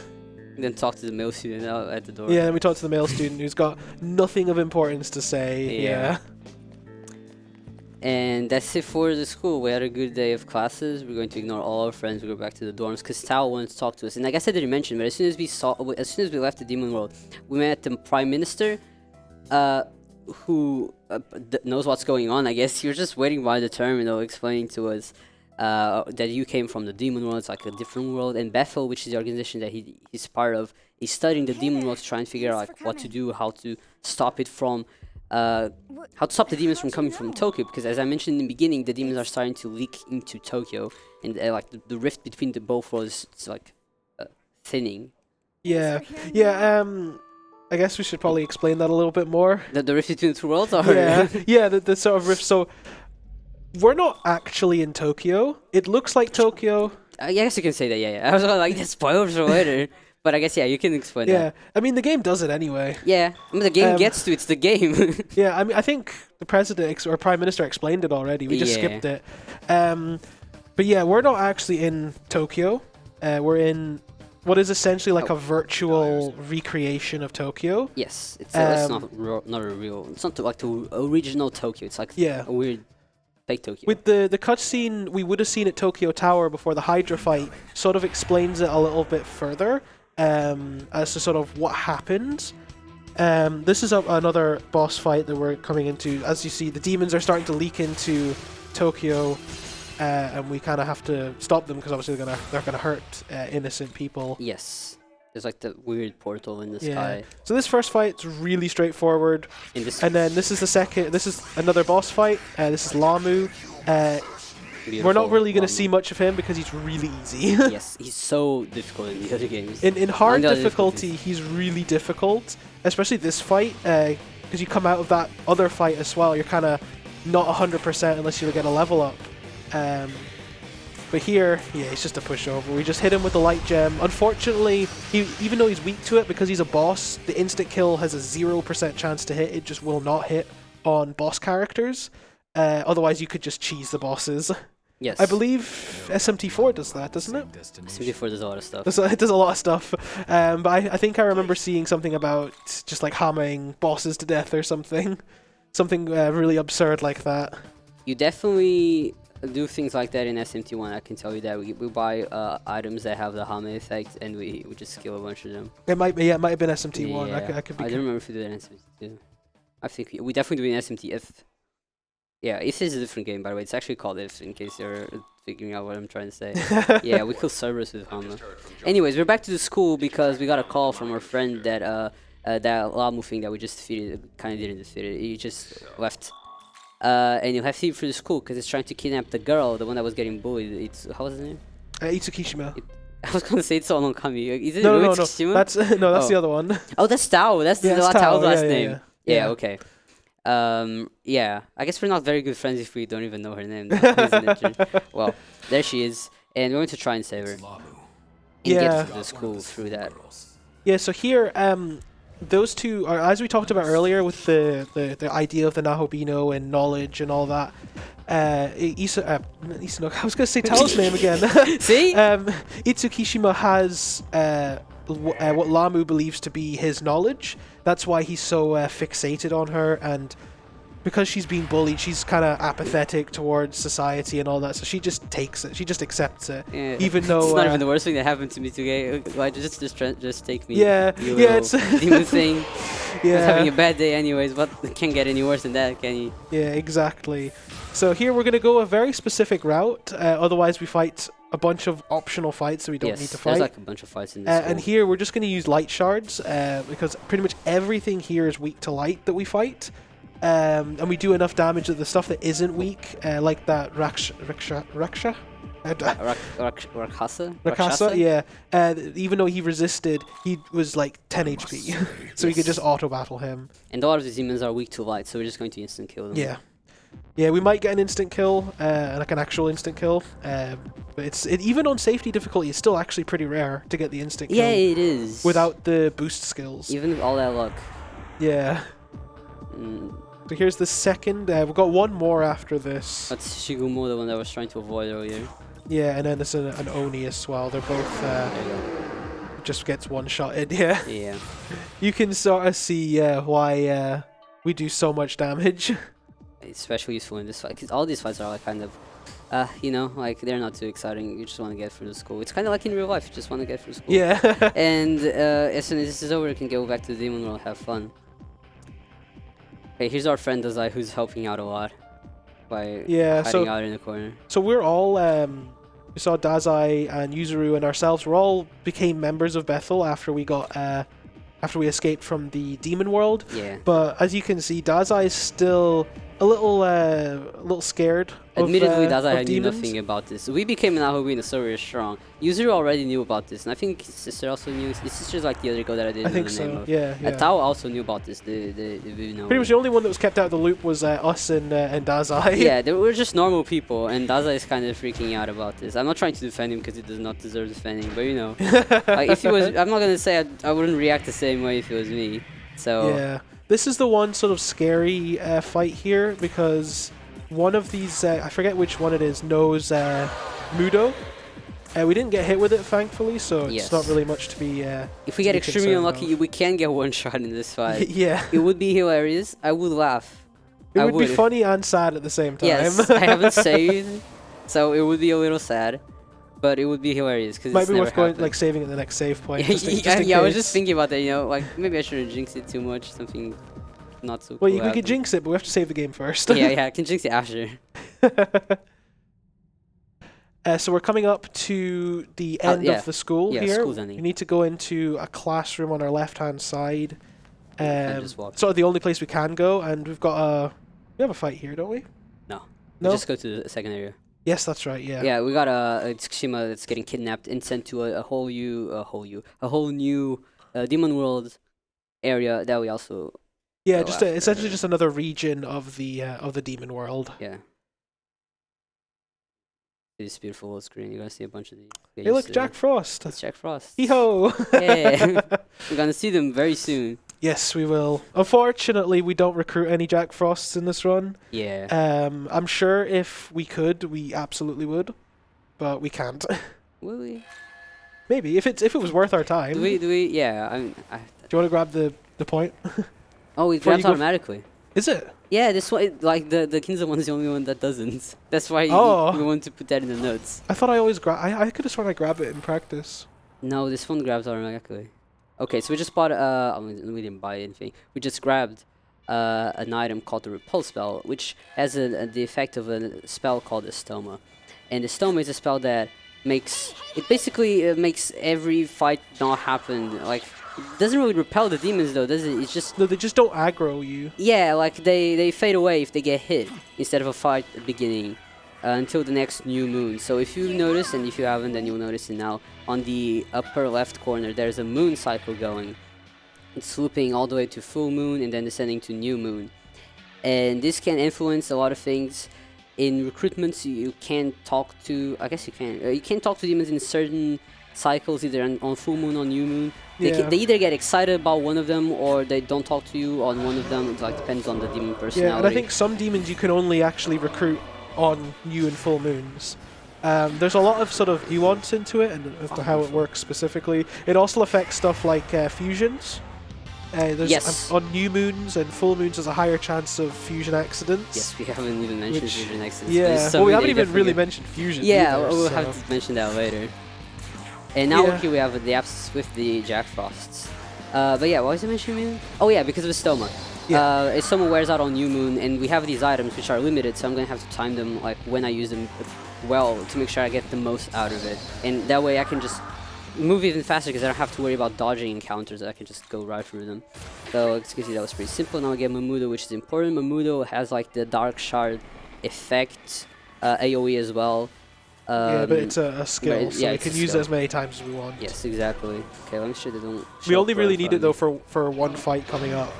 And then talk to the male student out at the door. Yeah, and we talked to the male student who's got nothing of importance to say. Yeah. And that's it for the school. We had a good day of classes. We're going to ignore all our friends. We go back to the dorms because Tao wanted to talk to us. And I guess I didn't mention, but as soon as we left the demon world, we met the prime minister, who knows what's going on. I guess he was just waiting by the terminal, explaining to us that you came from the demon world. It's like a different world. And Bethel, which is the organization that he's part of, is studying the demon world to try and figure out what to do, how to stop it from. How to stop the demons from coming from Tokyo, because as I mentioned in the beginning, the demons are starting to leak into Tokyo, and the rift between the both worlds is thinning. Yeah. I guess we should probably explain that a little bit more. The rift between the two worlds, or the sort of rift. So we're not actually in Tokyo. It looks like Tokyo. I guess you can say that. Yeah. I was like, that's spoilers for later. But I guess, you can explain that. Yeah, I mean, the game does it anyway. Yeah, the game gets to it's the game. Yeah, I mean, I think the president or prime minister explained it already. We just skipped it. But yeah, we're not actually in Tokyo. We're in what is essentially like a virtual recreation of Tokyo. Yes, it's not a real. It's not like the original Tokyo. It's like a weird fake Tokyo. With the cutscene we would have seen at Tokyo Tower before the Hydra fight, sort of explains it a little bit further. As to sort of what happened. This is another boss fight that we're coming into. As you see, the demons are starting to leak into Tokyo, and we kind of have to stop them because obviously they're gonna hurt innocent people. Yes. There's like the weird portal in the sky. So this first fight's really straightforward. And then this is the second. This is another boss fight. This is Lahmu. We're not really going to see much of him because he's really easy. Yes, he's so difficult in the other games. In hard difficulty, he's really difficult. Especially this fight, because you come out of that other fight as well. You're kind of not 100% unless you get a level up. But here, yeah, it's just a pushover. We just hit him with the light gem. Unfortunately, even though he's weak to it, because he's a boss, the instant kill has a 0% chance to hit. It just will not hit on boss characters. Otherwise, you could just cheese the bosses. Yes. I believe SMT4 does that, doesn't it? SMT4 does a lot of stuff. It does a lot of stuff. But I think I remember seeing something about just like hammering bosses to death or something. Something really absurd like that. You definitely do things like that in SMT1, I can tell you that. We buy items that have the Hame effect, and we just kill a bunch of them. It might be, it might have been SMT1. Yeah. I could be. I don't remember if we did it in SMT2. I think we definitely do it in SMT if. Yeah, if is a different game, by the way. It's actually called if, in case you're figuring out what I'm trying to say. Yeah, we kill Cerberus with Hame. Anyways, we're back to the school because we got a call from our friend that that Lahmu thing that we just defeated kind of didn't defeat it. He just left. And you have to leave for the school because it's trying to kidnap the girl, the one that was getting bullied. It's how was his name? Itsukishima. I was gonna say it's on Kami. Is it no, Itsukishima? That's the other one. Oh, that's Tao. That's Tao's last name. Yeah, okay. Yeah, I guess we're not very good friends if we don't even know her name. Well, there she is, and we're going to try and save her. And get to the school through that. Yeah, so here, those two are, as we talked about earlier, with the idea of the Nahobino and knowledge and all that. Isuno, I was going to say Tao's name again. See? Itsukishima has what Lahmu believes to be his knowledge. That's why he's so fixated on her, and because she's being bullied, she's kind of apathetic towards society and all that. So she just takes it. She just accepts it, even though it's not even the worst thing that happened to me today. Like, just take me. Yeah, it's demon thing. Yeah, I was having a bad day, anyways. But it can't get any worse than that, can you? Yeah, exactly. So here we're gonna go a very specific route. Otherwise, we fight a bunch of optional fights that we don't need to fight. There's like a bunch of fights in this and here we're just going to use light shards because pretty much everything here is weak to light that we fight. And we do enough damage to the stuff that isn't weak, like that Rakshasa, yeah. Even though he resisted, he was like 10 HP, so we could just auto battle him. And a lot of the demons are weak to light, so we're just going to instant kill them. Yeah, we might get an instant kill, like an actual instant kill. But even on safety difficulty, it's still actually pretty rare to get the instant kill. Yeah, it is. Without the boost skills. Even with all that luck. Yeah. So here's the second. We've got one more after this. That's Shigumo, the one that I was trying to avoid earlier. Yeah, and then there's an Oni as well. They're both just gets one shot in. Yeah. You can sort of see why we do so much damage. It's especially useful in this fight because all these fights are like kind of, you know, like they're not too exciting. You just want to get through the school. It's kind of like in real life. You just want to get through school. Yeah. And as soon as this is over, you can go back to the demon world, have fun. Okay, here's our friend Dazai, who's helping out a lot by hiding out in the corner. So we're all we saw Dazai and Yuzuru and ourselves. We all became members of Bethel after we got after we escaped from the demon world. Yeah. But as you can see, Dazai is still a little scared. Admittedly, Dazai knew nothing about this. We became an Ahobina so very strong. Yuzuru already knew about this, and I think his sister also knew. His sister's like the other girl that I didn't know the name of. Yeah. Tao also knew about this. Pretty much the only one that was kept out of the loop was us and Dazai. Yeah, they were just normal people, and Dazai is kind of freaking out about this. I'm not trying to defend him because he does not deserve defending, but you know, like, if he was, I'm not gonna say I wouldn't react the same way if it was me. So yeah. This is the one sort of scary fight here because one of these, I forget which one it is, knows Mudo. We didn't get hit with it, thankfully, so it's not really much to be if we get extremely unlucky, we can get one shot in this fight. Yeah. It would be hilarious. I would laugh. It would be funny and sad at the same time. Yes, I haven't saved, so it would be a little sad. But it would be hilarious because might be worth going, like, saving at the next save point. Yeah, I was just thinking about that. You know, like maybe I shouldn't jinx it too much. Something not so. Well, you could jinx it, but we have to save the game first. Yeah, I can jinx it after. So we're coming up to the end of the school here. School's ending. We need to go into a classroom on our left-hand side. Just walk. Sort of the only place we can go, and we have a fight here, don't we? No. No? We just go to the second area. Yes, that's right. Yeah. Yeah, we got a Tsushima that's getting kidnapped and sent to a whole new demon world area that we also. Yeah, just essentially just another region of the demon world. Yeah. This beautiful little screen. You're gonna see a bunch of these. Hey, look, Jack Frost. That's Jack Frost. Hee-ho! Yeah. We're gonna see them very soon. Yes, we will. Unfortunately, we don't recruit any Jack Frosts in this run. Yeah. I'm sure if we could, we absolutely would, but we can't. Will we? Maybe if it was worth our time. Do we? Yeah. Do you want to grab the point? Oh, it grabs automatically. Is it? Yeah, this one, like the Kinza one is the only one that doesn't. That's why we want to put that in the notes. I thought I always I could have sworn I grab it in practice. No, this one grabs automatically. Okay, so we just bought we didn't buy anything. We just grabbed an item called the Repulse spell, which has the effect of a spell called the Stoma. And the Stoma is a spell that makes every fight not happen. Like, it doesn't really repel the demons though, does it? It's just no, they just don't aggro you. Yeah, like they fade away if they get hit instead of a fight beginning until the next new moon. So if you notice, and if you haven't, then you'll notice it now. On the upper left corner, there's a moon cycle going. It's looping all the way to full moon and then descending to new moon. And this can influence a lot of things. In recruitments, you can't talk to. I guess you can. You can't talk to demons in certain cycles, either on full moon or new moon. They either get excited about one of them or they don't talk to you on one of them. It depends on the demon personality. Yeah, and I think some demons you can only actually recruit on new and full moons. There's a lot of sort of nuance into it and as to how it works specifically. It also affects stuff like fusions. Yes. On new moons and full moons, there's a higher chance of fusion accidents. Yes, we haven't even mentioned fusion accidents. Yeah, well, we haven't even really mentioned fusion. Yeah, either, we'll have to mention that later. And now here we have the apps with the Jack Frosts. But yeah, what was I mentioning? Oh yeah, because of the Stoma. Yeah. Stoma wears out on new moon, and we have these items which are limited, so I'm gonna have to time them like when I use them well to make sure I get the most out of it. And that way I can just move even faster because I don't have to worry about dodging encounters. I can just go right through them. So as you can see, that was pretty simple. Now I get Mamudo, which is important. Mamudo has like the Dark Shard effect, AoE as well. Yeah, but it's a skill, so yeah, we can use it as many times as we want. Yes, exactly. Okay, let me sure they don't. We only really need it though for one fight coming up.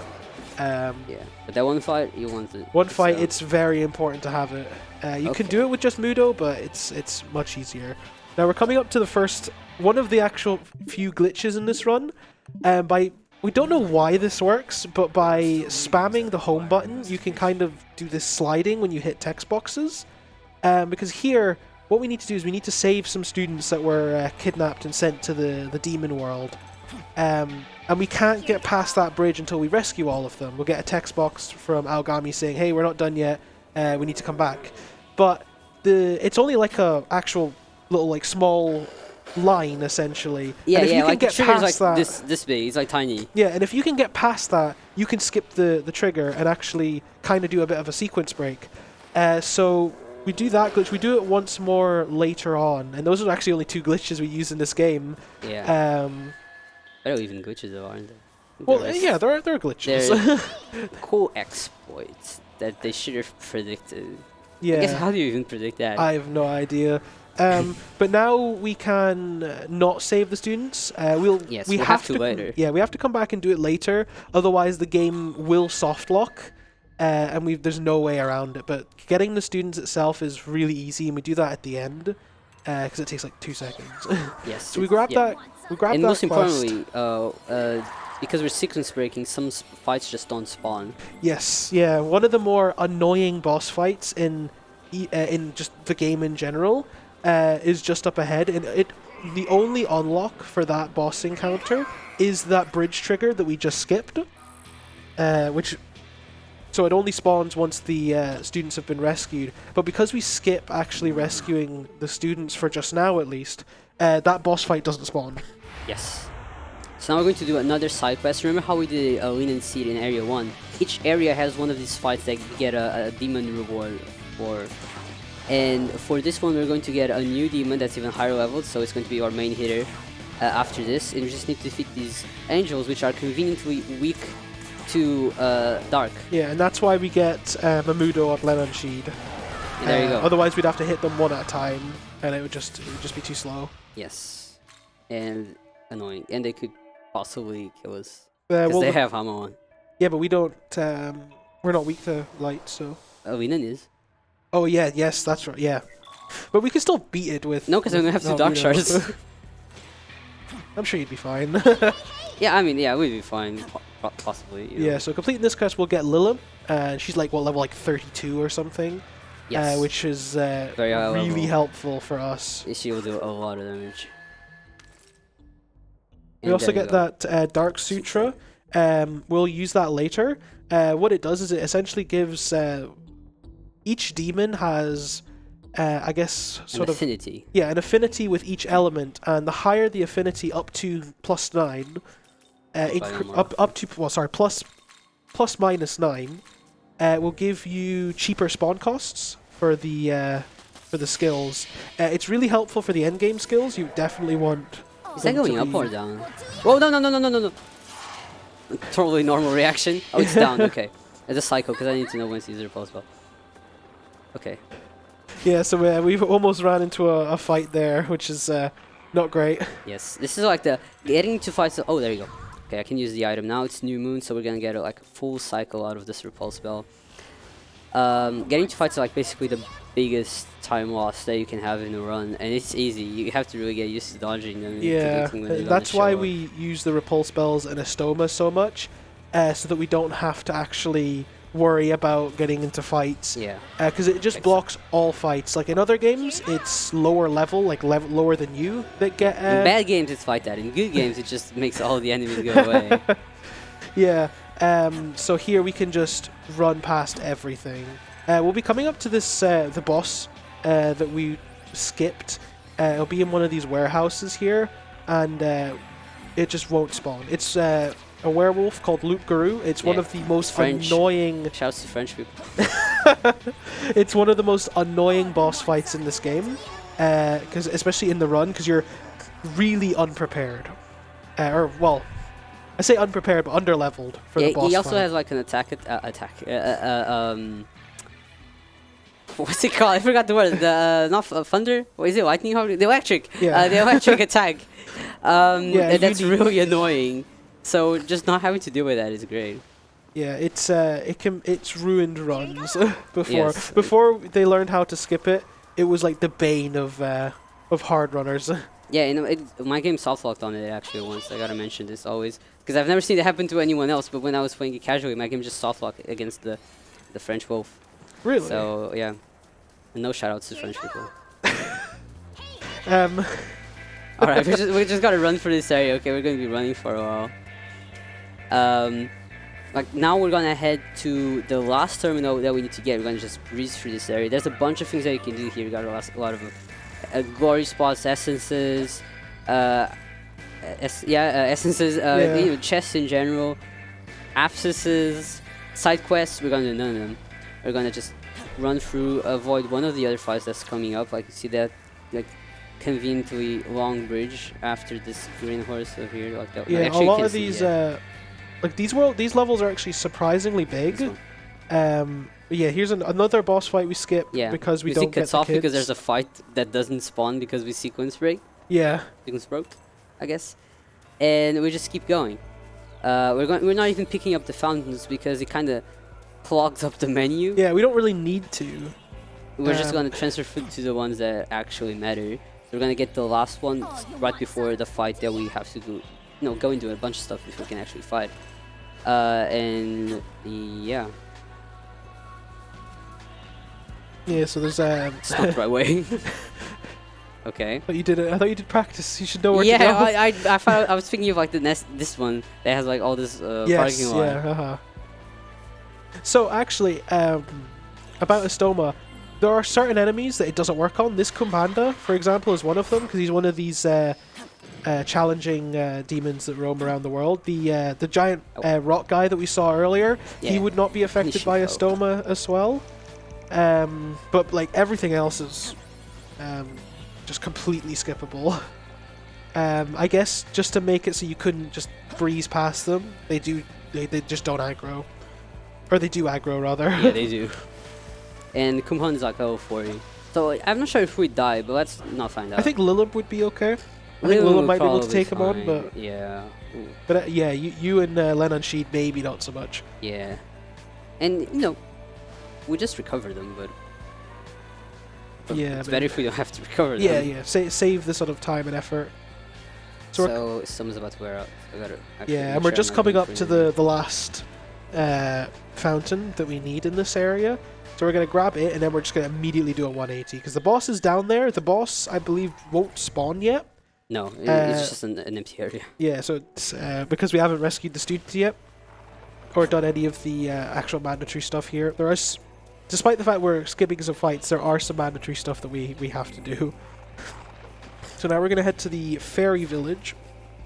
Yeah, but that one fight you want it. One fight, it's very important to have it. You can do it with just Mudo, but it's much easier. Now we're coming up to the first one of the actual few glitches in this run. We don't know why this works, but by spamming the home button, you can kind of do this sliding when you hit text boxes. Because here, what we need to do is we need to save some students that were kidnapped and sent to the demon world. And we can't get past that bridge until we rescue all of them. We'll get a text box from Aogami saying, hey, we're not done yet, we need to come back. But it's only like a actual little like small line essentially. Yeah, and if you can like get the trigger's past like that, this big, it's like tiny. Yeah, and if you can get past that, you can skip the trigger and actually kind of do a bit of a sequence break. So we do that glitch. We do it once more later on, and those are actually only two glitches we use in this game. Yeah. There are even glitches though, aren't there? Well, yeah, there are glitches. They're cool exploits that they should have predicted. Yeah. I guess how do you even predict that? I have no idea. But now we can not save the students. We'll have to later. Yeah, we have to come back and do it later. Otherwise, the game will soft lock, and there's no way around it. But getting the students itself is really easy, and we do that at the end because it takes like 2 seconds. Yes. So we grab that. We grab and that. Most quest. importantly, because we're sequence breaking, some fights just don't spawn. Yes. Yeah. One of the more annoying boss fights in just the game in general. Is just up ahead, and the only unlock for that boss encounter is that bridge trigger that we just skipped, so it only spawns once the students have been rescued. But because we skip actually rescuing the students for just now, at least, that boss fight doesn't spawn. Yes. So now we're going to do another side quest. Remember how we did Lean Seed in Area 1? Each area has one of these fights that you get a demon reward for. And for this one, we're going to get a new demon that's even higher leveled, so it's going to be our main hitter after this. And we just need to defeat these angels, which are conveniently weak to dark. Yeah, and that's why we get Mamudo on Len and Sheed. There you go. Otherwise, we'd have to hit them one at a time, and it would just be too slow. Yes, and annoying, and they could possibly kill us because they have Hama on. Yeah, but we don't. We're not weak to light, so. Lilim is. Oh yeah, yes, that's right. Yeah, but we can still beat it with. No, because I'm gonna have two dark shards. I'm sure you'd be fine. Yeah, I mean, yeah, we'd be fine, possibly. You know. Yeah, so completing this quest, we'll get Lilim. She's like what level, like 32 or something. Yes. Which is really helpful for us. She will do a lot of damage. We also get that Dark Sutra. We'll use that later. What it does is it essentially gives each demon has, I guess, sort of affinity. Yeah, an affinity with each element, and the higher the affinity, up to +9, plus minus 9, will give you cheaper spawn costs for the skills. It's really helpful for the end game skills. You definitely want. Is that going up or down? Whoa! No! Totally normal reaction. Oh, it's down. Okay, it's a cycle because I need to know when to use the repulse spell. Okay. Yeah, so we've almost ran into a fight there, which is not great. Yes, this is like the getting to fight. Oh, there you go. Okay, I can use the item now. It's new moon, so we're gonna get like a full cycle out of this repulse spell. Getting to fights are like basically the biggest time loss that you can have in a run, and it's easy. You have to really get used to dodging them. Yeah, that's why we use the repulse spells in Astoma so much, so that we don't have to actually worry about getting into fights. Yeah. Because it just blocks all fights. Like in other games, it's lower level, like lower than you that get. In bad games, it's fight that. In good games, it just makes all the enemies go away. Yeah. So here we can just run past everything. We'll be coming up to this the boss that we skipped. It'll be in one of these warehouses here, and it just won't spawn. It's a werewolf called Loup Garou. It's one of the most annoying. Shouts to French people. It's one of the most annoying boss fights in this game, because especially in the run, because you're really unprepared, or well. I say unprepared, but underleveled for the boss fight. He also has like an attack. What's it called? I forgot the word. Not thunder. What is it? Lightning? The electric. Yeah. The electric attack. That's really annoying. So just not having to deal with that is great. Yeah, it's ruined runs before. Yes. Before they learned how to skip it, it was like the bane of hard runners. Yeah, you know, my game soft-locked on it actually once. I gotta mention this always. Because I've never seen it happen to anyone else, but when I was playing it casually, my game just soft-locked against the French wolf. Really? So, yeah. And no shout-outs to French people. Alright, we just gotta run for this area. Okay, we're gonna be running for a while. Like, now we're gonna head to the last terminal that we need to get. We're gonna just breeze through this area. There's a bunch of things that you can do here. We got a lot of glory spots, essences, essences, you know, chests in general, abscesses, side quests. We're gonna do none of them. We're gonna just run through, avoid one of the other fights that's coming up. Like you see that, like conveniently long bridge after this green horse over here. Like that. Yeah, a lot of these, like these levels are actually surprisingly big. Yeah, here's another boss fight we skip because we don't get the kids. Because there's a fight that doesn't spawn because we sequence break. Yeah. Sequence broke, I guess. And we just keep going. We're not even picking up the fountains because it kind of clogs up the menu. Yeah, we don't really need to. We're just going to transfer food to the ones that actually matter. So we're going to get the last one right before the fight that we have to do. Go and do a bunch of stuff before we can actually fight. And yeah. Yeah, so there's It's not the right way. Okay. But you did it. I thought you did practice. You should know where to go. Yeah, I thought I was thinking of like this one that has like all this parking lot. Yeah. So actually, about Astoma, there are certain enemies that it doesn't work on. This Kumbanda, for example, is one of them because he's one of these challenging demons that roam around the world. The giant rock guy that we saw earlier, he would not be affected by Astoma as well. But like everything else is just completely skippable. I guess just to make it so you couldn't just breeze past them, they just don't aggro. Or they do aggro, rather. Yeah, they do. And Kumhan is like level 40. So I'm not sure if we die, but let's not find out. I think Lilim would be okay. I think Lilim might be able to take him on, but... Yeah. Ooh. But yeah, you and Lennon Sheed maybe not so much. Yeah. And, you know, we just recover them, but yeah, it's better if we don't have to recover them. Yeah. Save the sort of time and effort. So someone's about to wear out. Yeah, and we're just coming up to the last fountain that we need in this area. So we're going to grab it, and then we're just going to immediately do a 180. Because the boss is down there. The boss, I believe, won't spawn yet. No, it's just an empty area. Yeah, so it's, because we haven't rescued the students yet, or done any of the actual mandatory stuff here, there is, despite the fact we're skipping some fights, there are some mandatory stuff that we have to do. So now we're going to head to the fairy village,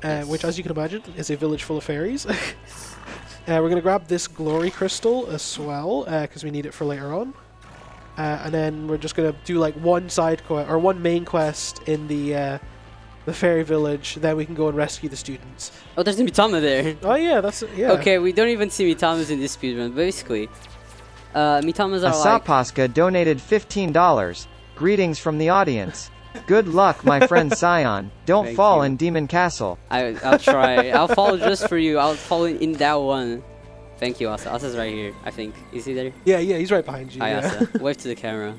Yes. which, as you can imagine, is a village full of fairies. We're going to grab this glory crystal as well, because we need it for later on. And then we're just going to do like one side quest, or one main quest in the fairy village, then we can go and rescue the students. Oh, there's a Mitama there. Oh yeah, that's yeah. Okay, we don't even see Mitamas in this speedrun. Basically, Mitamas are Asapaska donated $15. Greetings from the audience. Good luck, my friend Sion. Don't Thank fall you. in Demon Castle. I'll try. I'll follow just for you. I'll follow in that one. Thank you, Asa. Asa's right here, I think. Is he there? Yeah, he's right behind you. Hi, yeah. Asa. Wave to the camera.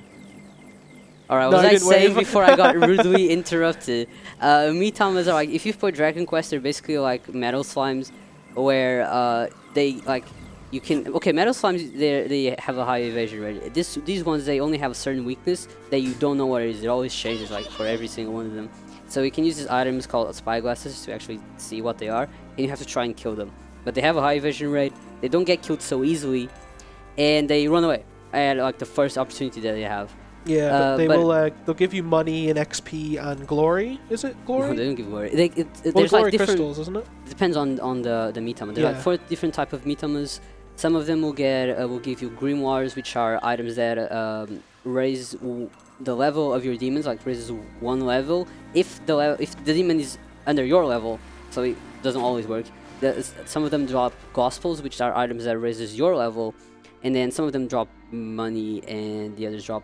Alright, No, what I was I didn't saying wave. before I got rudely interrupted? Mitamas are like, if you've played Dragon Quest, they're basically like metal slimes where they like, you can, okay, metal slimes, they have a high evasion rate. These ones, they only have a certain weakness that you don't know what it is. It always changes like for every single one of them. So you can use these items called spyglasses to actually see what they are, and you have to try and kill them. But they have a high evasion rate, they don't get killed so easily, and they run away at like the first opportunity that they have. Yeah, but they'll give you money and XP and glory. Is it glory? No, they don't give glory. Well, there's glory like different crystals, isn't it? depends on the Mitama. There's like 4 different type of Mitamas. Some of them will give you grimoires, which are items that raise the level of your demons, like raises 1 level. If the demon is under your level, so it doesn't always work. Some of them drop gospels, which are items that raises your level, and then some of them drop money, and the others drop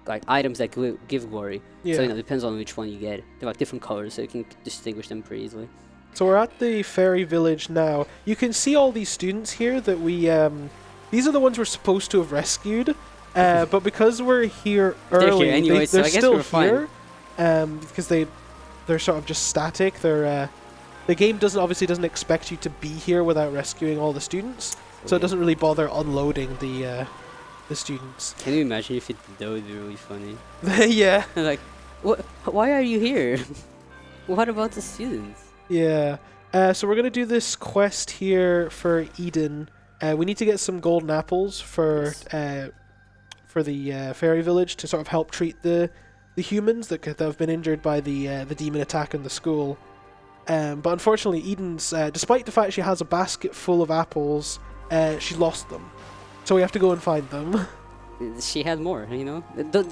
like items that give glory. Yeah. So it depends on which one you get. They're like different colors, so you can distinguish them pretty easily. So we're at the fairy village now. You can see all these students here that we these are the ones we're supposed to have rescued, but because we're here early, here anyway, so they're I guess still we're here, because they're sort of just static. They're the game obviously doesn't expect you to be here without rescuing all the students, so it doesn't really bother unloading the students. Can you imagine if it did? That would be really funny. Yeah. Like, what? Why are you here? What about the students? Yeah. So we're gonna do this quest here for Eden. We need to get some golden apples for the fairy village to sort of help treat the humans that have been injured by the demon attack in the school. But unfortunately, Eden's, despite the fact she has a basket full of apples, she lost them. So we have to go and find them. She had more, you know?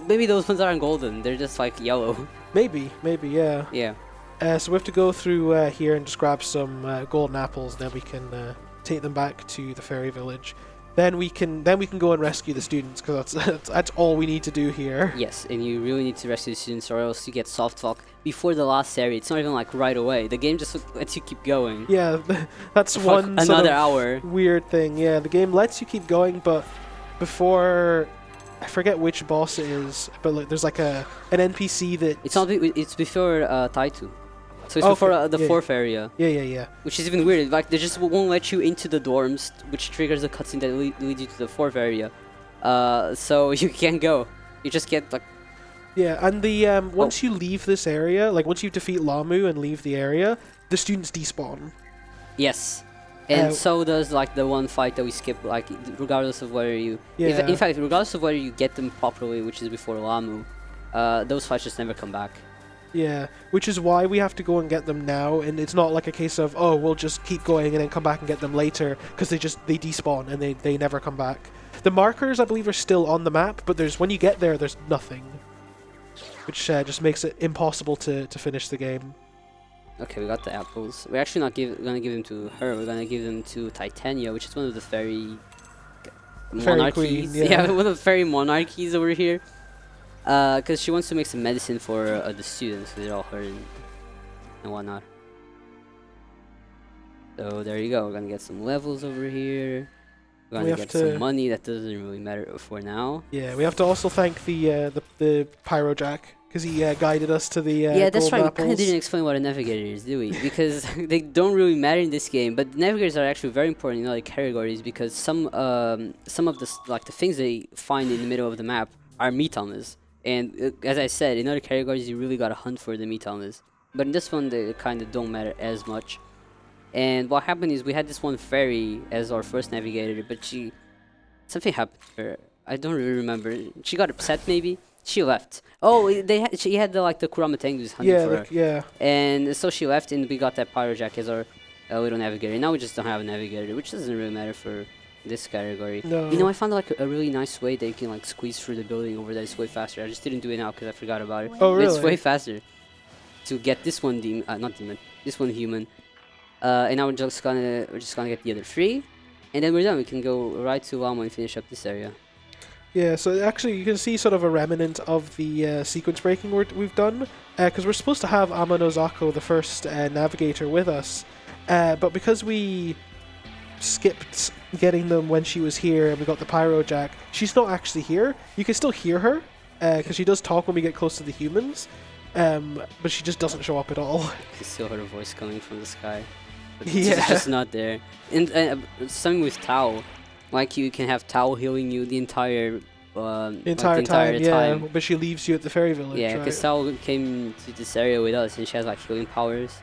Maybe those ones aren't golden, they're just like yellow. Maybe, yeah. Yeah. So we have to go through here and just grab some golden apples, and then we can take them back to the fairy village. Then we can go and rescue the students, because that's all we need to do here. Yes, and you really need to rescue the students, or else you get soft lock before the last area. It's not even like right away. The game just lets you keep going. Yeah, that's For one like another hour. Weird thing. Yeah, the game lets you keep going, but before, I forget which boss it is, but like, there's like an NPC that it's before Taitu. So it's before the 4th area. Yeah. Which is even weird. Like, they just won't let you into the dorms, which triggers a cutscene that leads you to the 4th area. So you can't go. You just get like... Yeah, and the once you leave this area, like once you defeat Lahmu and leave the area, the students despawn. Yes. And so does like the one fight that we skip, like regardless of whether you... Yeah. In fact, regardless of whether you get them properly, which is before Lahmu, those fights just never come back. Yeah, which is why we have to go and get them now, and it's not like a case of, oh, we'll just keep going and then come back and get them later, because they despawn and they never come back. The markers, I believe, are still on the map, but when you get there, there's nothing, which just makes it impossible to finish the game. Okay, we got the apples. We're actually not gonna give them to her. We're gonna give them to Titania, which is one of the fairy monarchies. Queen, yeah. One of the fairy monarchies over here. Because she wants to make some medicine for the students, because they're all hurt and whatnot. So there you go. We're gonna get some levels over here. We're gonna get some money. That doesn't really matter for now. Yeah, we have to also thank the Pyrojack, because he guided us to the yeah, that's right. apples. We kind of didn't explain what a navigator is, do we? Because they don't really matter in this game, but navigators are actually very important in other categories, because some of the things they find in the middle of the map are Mitamas. And as I said, in other categories, you really gotta hunt for the Mitamas. But in this one, they kind of don't matter as much. And what happened is we had this one fairy as our first navigator, but something happened to her. I don't really remember. She got upset, maybe. She left. Oh, she had the Kurama Tengu's hunting for her. Yeah. And so she left, and we got that Pyrojack as our little navigator. Now we just don't have a navigator, which doesn't really matter for this category. No. You know, I found a really nice way that you can squeeze through the building over there. It's way faster. I just didn't do it now because I forgot about it. Oh, really? But it's way faster to get this one this one human. And now we're just gonna get the other 3, and then we're done. We can go right to Lahmu and finish up this area. Yeah, so actually you can see sort of a remnant of the sequence breaking we've done, because we're supposed to have Amanozako, the first navigator, with us, but because we skipped getting them when she was here and we got the Pyrojack, she's not actually here. You can still hear her, because she does talk when we get close to the humans, but she just doesn't show up at all. You can still hear her voice coming from the sky, but yeah. It's just not there. And something with Tao, you can have Tao healing you the entire time, yeah, but she leaves you at the fairy village. Yeah, because Tao came to this area with us, and she has healing powers.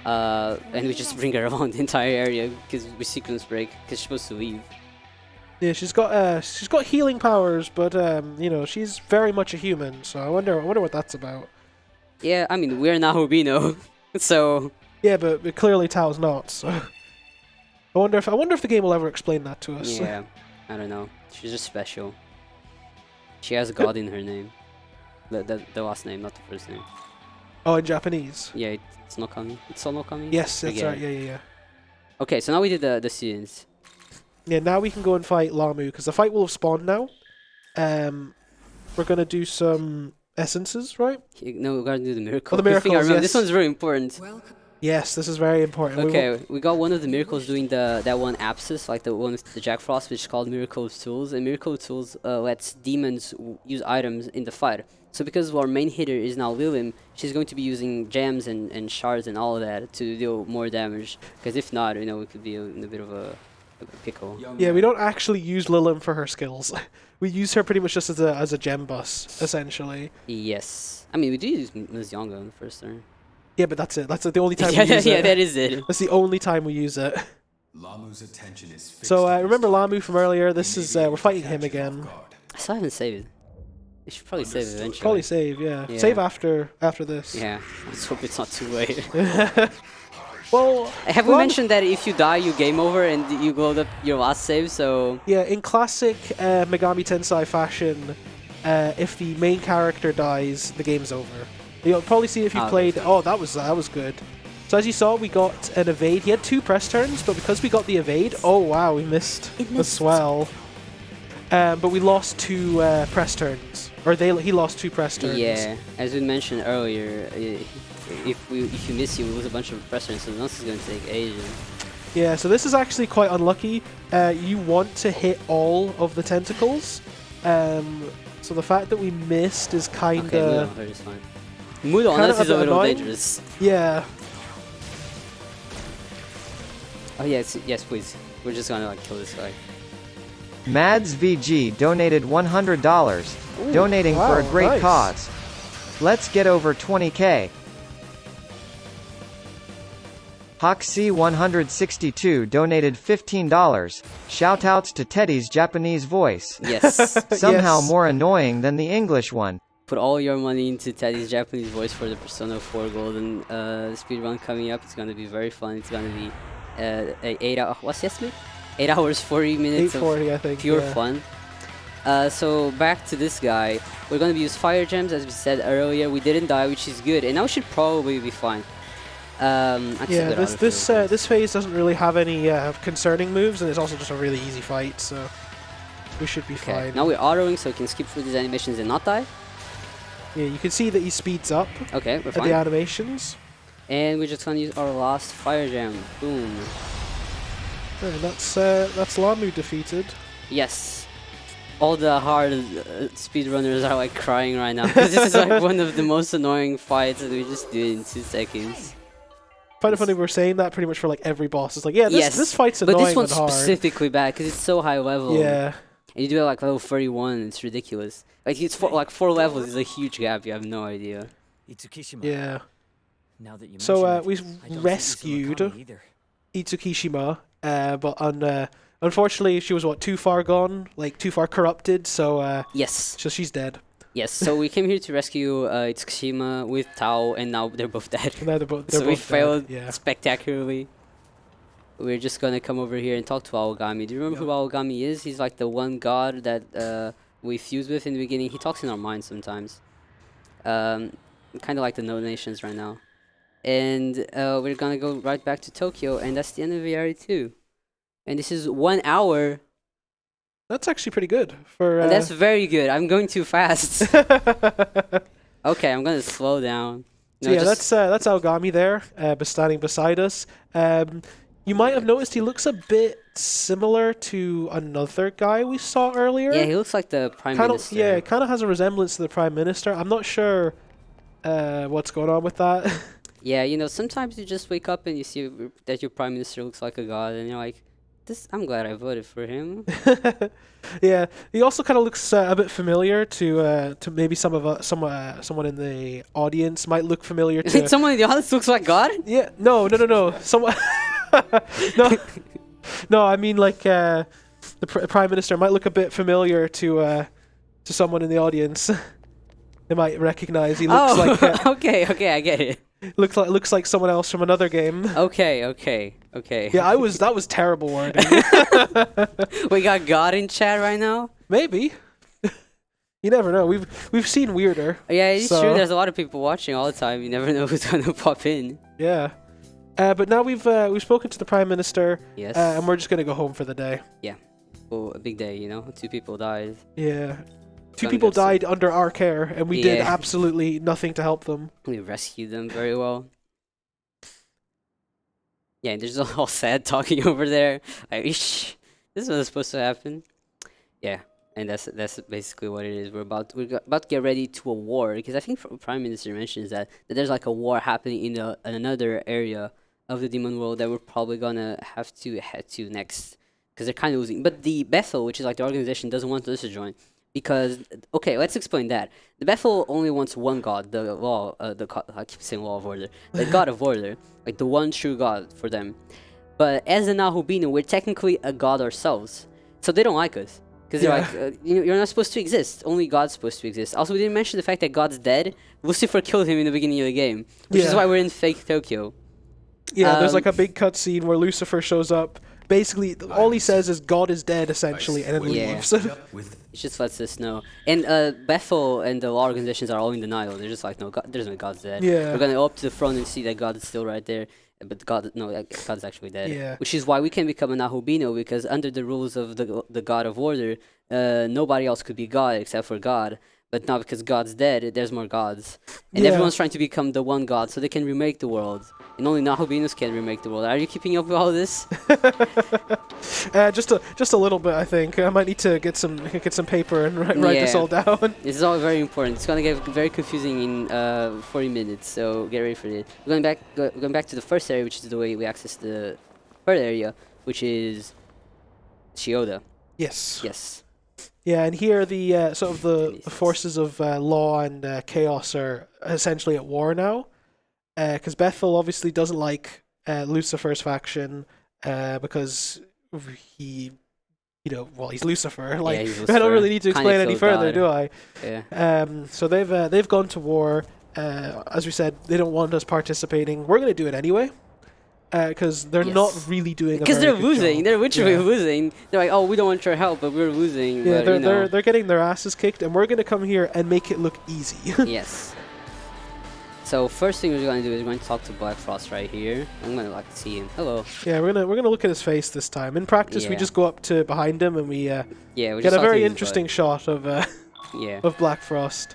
And we just bring her around the entire area because we sequence break because she's supposed to leave. Yeah, she's got healing powers, but she's very much a human. So I wonder what that's about. Yeah, I mean we're not Rubino, so. Yeah, but clearly Tao's not. So I wonder if the game will ever explain that to us. Yeah, I don't know. She's just special. She has God in her name. The last name, not the first name. Oh, in Japanese. Yeah, it's Nokami. It's all Nokami. Yes, that's right. Yeah. Okay, so now we did the students. Yeah, now we can go and fight Lahmu, because the fight will have spawned now. We're gonna do some essences, right? No, we're gonna do the miracle. Oh, the miracles, yes. This one's very important. Yes, this is very important. Okay, we got one of the miracles doing that one abscess, the one with the Jack Frost, which is called Miracle of Tools. And Miracle of Tools lets demons use items in the fight. So because our main hitter is now Lilim, she's going to be using gems and shards and all of that to deal more damage. Because if not, we could be in a bit of a pickle. Yeah, we don't actually use Lilim for her skills. We use her pretty much just as a gem bus, essentially. Yes. I mean, we do use Ms. Yonga in the first turn. Yeah, but that's it. That's the only time we use it. Yeah, that is it. That's the only time we use it. Lahmu's attention is fixed. So remember Lahmu from earlier? This is we're fighting him again. I still haven't saved. I should probably save eventually. Probably save, yeah. Save after this. Yeah, let's hope it's not too late. Well, have we mentioned that if you die, you game over and you load up your last save? So yeah, in classic Megami Tensei fashion, if the main character dies, the game's over. You'll probably see if you played. Oh, that was good. So as you saw, we got an evade. He had 2 press turns, but because we got the evade, oh wow, we missed the swell. But we lost 2 press turns, or he lost 2 press turns. Yeah, as we mentioned earlier, if you miss, you lose a bunch of press turns, so this is going to take ages. Yeah, so this is actually quite unlucky. You want to hit all of the tentacles. So the fact that we missed is kind of. Okay, Mudo is fine. Mudo on us is a little dangerous. Yeah. Oh yes, please. We're just gonna kill this guy. Mads VG donated $100, donating for a great cause. Let's get over 20k. Hoxie162 donated $15. Shoutouts to Teddy's Japanese voice. Yes. Somehow more annoying than the English one. put all your money into Teddy's Japanese voice for the Persona 4 Golden speedrun coming up. It's gonna be very fun. It's gonna be 8 hours. What's yes, mate? 8 hours 40 minutes 840, of I think, pure yeah. fun. So back to this guy. We're gonna use fire gems as we said earlier. We didn't die, which is good, and now we should probably be fine. Yeah, this phase doesn't really have any concerning moves, and it's also just a really easy fight, so we should be fine. Now we're autoing, so we can skip through these animations and not die. Yeah, you can see that he speeds up. Okay, we're fine. The animations. And we're just gonna use our last fire gem. Boom. And that's Lahmu defeated. Yes. All the hard speedrunners are like crying right now because this is like one of the most annoying fights that we just did in 2 seconds. Kind of funny we're saying that pretty much for like every boss. It's like, yeah, this fight's annoying but this one's hard. specifically bad because it's so high level. Yeah. And you do it like level 31, it's ridiculous. Like it's like 4 levels is a huge gap. You have no idea. Yeah. Now that you so we rescued Itsukishima, but unfortunately she was too far gone, like too far corrupted. So yes. So she's dead. Yes, so we came here to rescue Itsushima with Tao, and now they're both dead. Now they're both we failed dead. spectacularly. We're just gonna come over here and talk to Aogami. Do you remember who Aogami is? He's like the one god that we fuse with in the beginning. He talks in our minds sometimes. Kind of like the No Nations right now. And we're gonna go right back to Tokyo, and that's the end of the area 2. And this is 1 hour. That's actually pretty good for. That's very good. I'm going too fast. Okay, I'm gonna slow down. No, so yeah, that's Aogami there, standing beside us. You might have noticed he looks a bit similar to another guy we saw earlier. Yeah, he looks like the Prime Minister. Yeah, it kind of has a resemblance to the Prime Minister. I'm not sure what's going on with that. Yeah, you know, sometimes you just wake up and you see that your Prime Minister looks like a god, and you're like, I'm glad I voted for him. Yeah, he also kind of looks a bit familiar to maybe someone in the audience might look familiar to. Someone in the audience looks like God? Yeah, no. Someone. No. I mean like the Prime Minister might look a bit familiar to someone in the audience. They might recognize. He looks like. Okay, I get it. Looks like someone else from another game. Okay. Yeah, that was terrible wording. We got God in chat right now? Maybe. You never know. We've seen weirder. Yeah, it's true. There's a lot of people watching all the time. You never know who's gonna pop in. Yeah. But now we've spoken to the Prime Minister. Yes. And we're just gonna go home for the day. Yeah. Well, a big day, you know. 2 people died. Yeah. 2 people died under our care, and we did absolutely nothing to help them. We rescued them very well. Yeah, and there's all sad talking over there. This was supposed to happen. Yeah, and that's basically what it is. We're about to get ready to a war, because I think Prime Minister mentions that there's like a war happening in another area of the demon world that we're probably gonna have to head to next, because they're kind of losing. But the Bethel, which is like the organization, doesn't want us to join. Because, okay, let's explain that. The Bethel only wants one god, the law, I keep saying law of order, the god of order, like the one true god for them. But as an Ahubino, we're technically a god ourselves. So they don't like us. Because they're like, you're not supposed to exist. Only God's supposed to exist. Also, we didn't mention the fact that God's dead. Lucifer killed him in the beginning of the game. Which is why we're in fake Tokyo. Yeah, there's like a big cutscene where Lucifer shows up. Basically, all he says is God is dead, essentially, and then leaves. It just lets us know. And Bethel and the law organizations are all in denial. They're just like, no, God, there's no God's dead. Yeah. We're going to go up to the front and see that God is still right there. But God's actually dead. Yeah. Which is why we can become an Ahubino, because under the rules of the God of Order, nobody else could be God except for God. But now because God's dead, there's more gods. And everyone's trying to become the one God so they can remake the world. And only Nahubinos can remake the world. Are you keeping up with all this? Just a little bit, I think. I might need to get some paper and write this all down. This is all very important. It's gonna get very confusing in 40 minutes, so get ready for it. We're going back to the first area, which is the way we access the third area, which is Shioda. Yes. Yeah, and here the sort of the forces of law and chaos are essentially at war now. Because Bethel obviously doesn't like Lucifer's faction because he well, he's Lucifer. Like, yeah, he's I Lucifer. don't really need to explain any further, God. do I? Yeah. So they've gone to war. As we said, they don't want us participating. We're going to do it anyway. Because they're not really doing a very Because they're good losing. job. They're literally losing. They're like, oh, we don't want your help, but we're losing. Yeah, but, they're getting their asses kicked, and we're going to come here and make it look easy. Yes. So first thing we're going to do is we're going to talk to Black Frost right here. I'm going to like see him. Hello. Yeah, we're gonna look at his face this time. In practice, we just go up to behind him and we get a very interesting shot of of Black Frost.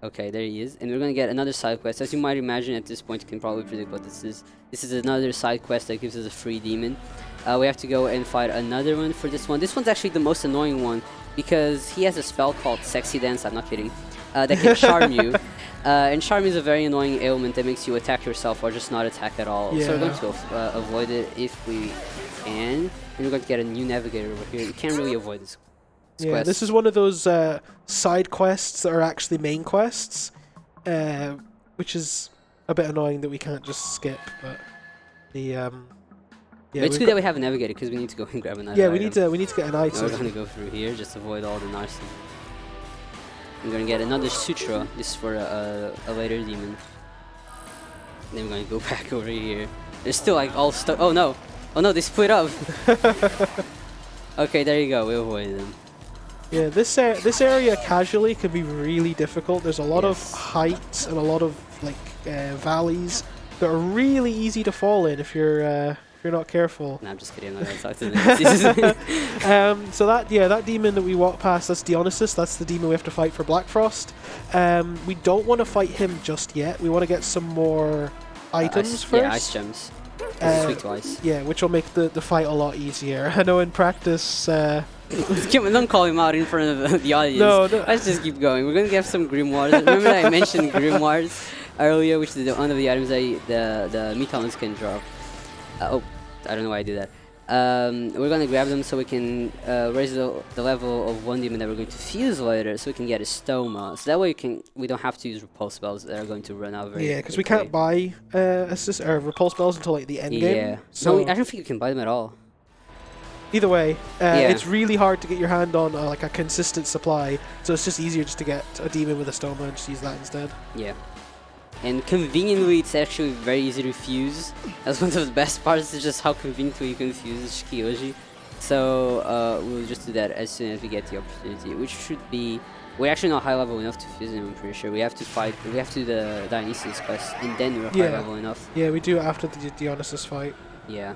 Okay, there he is, and we're gonna get another side quest. As you might imagine, at this point, you can probably predict what this is. This is another side quest that gives us a free demon. We have to go and fight another one for this one. This one's actually the most annoying one because he has a spell called Sexy Dance. I'm not kidding. That can charm you. And charm is a very annoying ailment that makes you attack yourself or just not attack at all. Yeah. So we're going to avoid it if we can. And we're going to get a new navigator over here. You can't really avoid this. Yeah, this is one of those side quests that are actually main quests, which is a bit annoying that we can't just skip. But the but it's good that we have a navigator because we need to go and grab another. Yeah, item. we need to get an item. We're gonna go through here, just avoid all the narcissism. We're gonna get another sutra. This is for a later demon. Then we're gonna go back over here. There's still like all stuff. Oh no! Oh no! They split up. Okay, there you go. We avoided them. Yeah, this area casually can be really difficult. There's a lot of heights and a lot of like valleys that are really easy to fall in if you're not careful. No, I'm just kidding. I'm not gonna talk to them. So that demon that we walk past, that's Dionysus. That's the demon we have to fight for Black Frost. We don't want to fight him just yet. We want to get some more items first. Yeah, ice gems. Sweet to ice. Yeah, which will make the fight a lot easier. I know in practice. Don't call him out in front of the audience. No. Let's just keep going. We're gonna get some grimoires. Remember that I mentioned grimoires earlier, which is one of the items the Metamas can drop. Oh, I don't know why I do that. We're gonna grab them so we can raise the level of one demon that we're going to fuse later, so we can get a stoma. So that way we don't have to use repulse spells that are going to run out very quickly. Yeah, because we can't buy assist or repulse spells until like the end game. Yeah. So No, I don't think you can buy them at all. Either way, it's really hard to get your hand on like a consistent supply. So it's just easier just to get a demon with a stoma and just use that instead. Yeah. And conveniently, it's actually very easy to fuse. That's one of the best parts, is just how conveniently you can fuse Shikioji. So we'll just do that as soon as we get the opportunity, which should be... We're actually not high level enough to fuse him, I'm pretty sure. We have to do the Dionysus quest, and then we're high level enough. Yeah, we do it after the Dionysus fight. Yeah.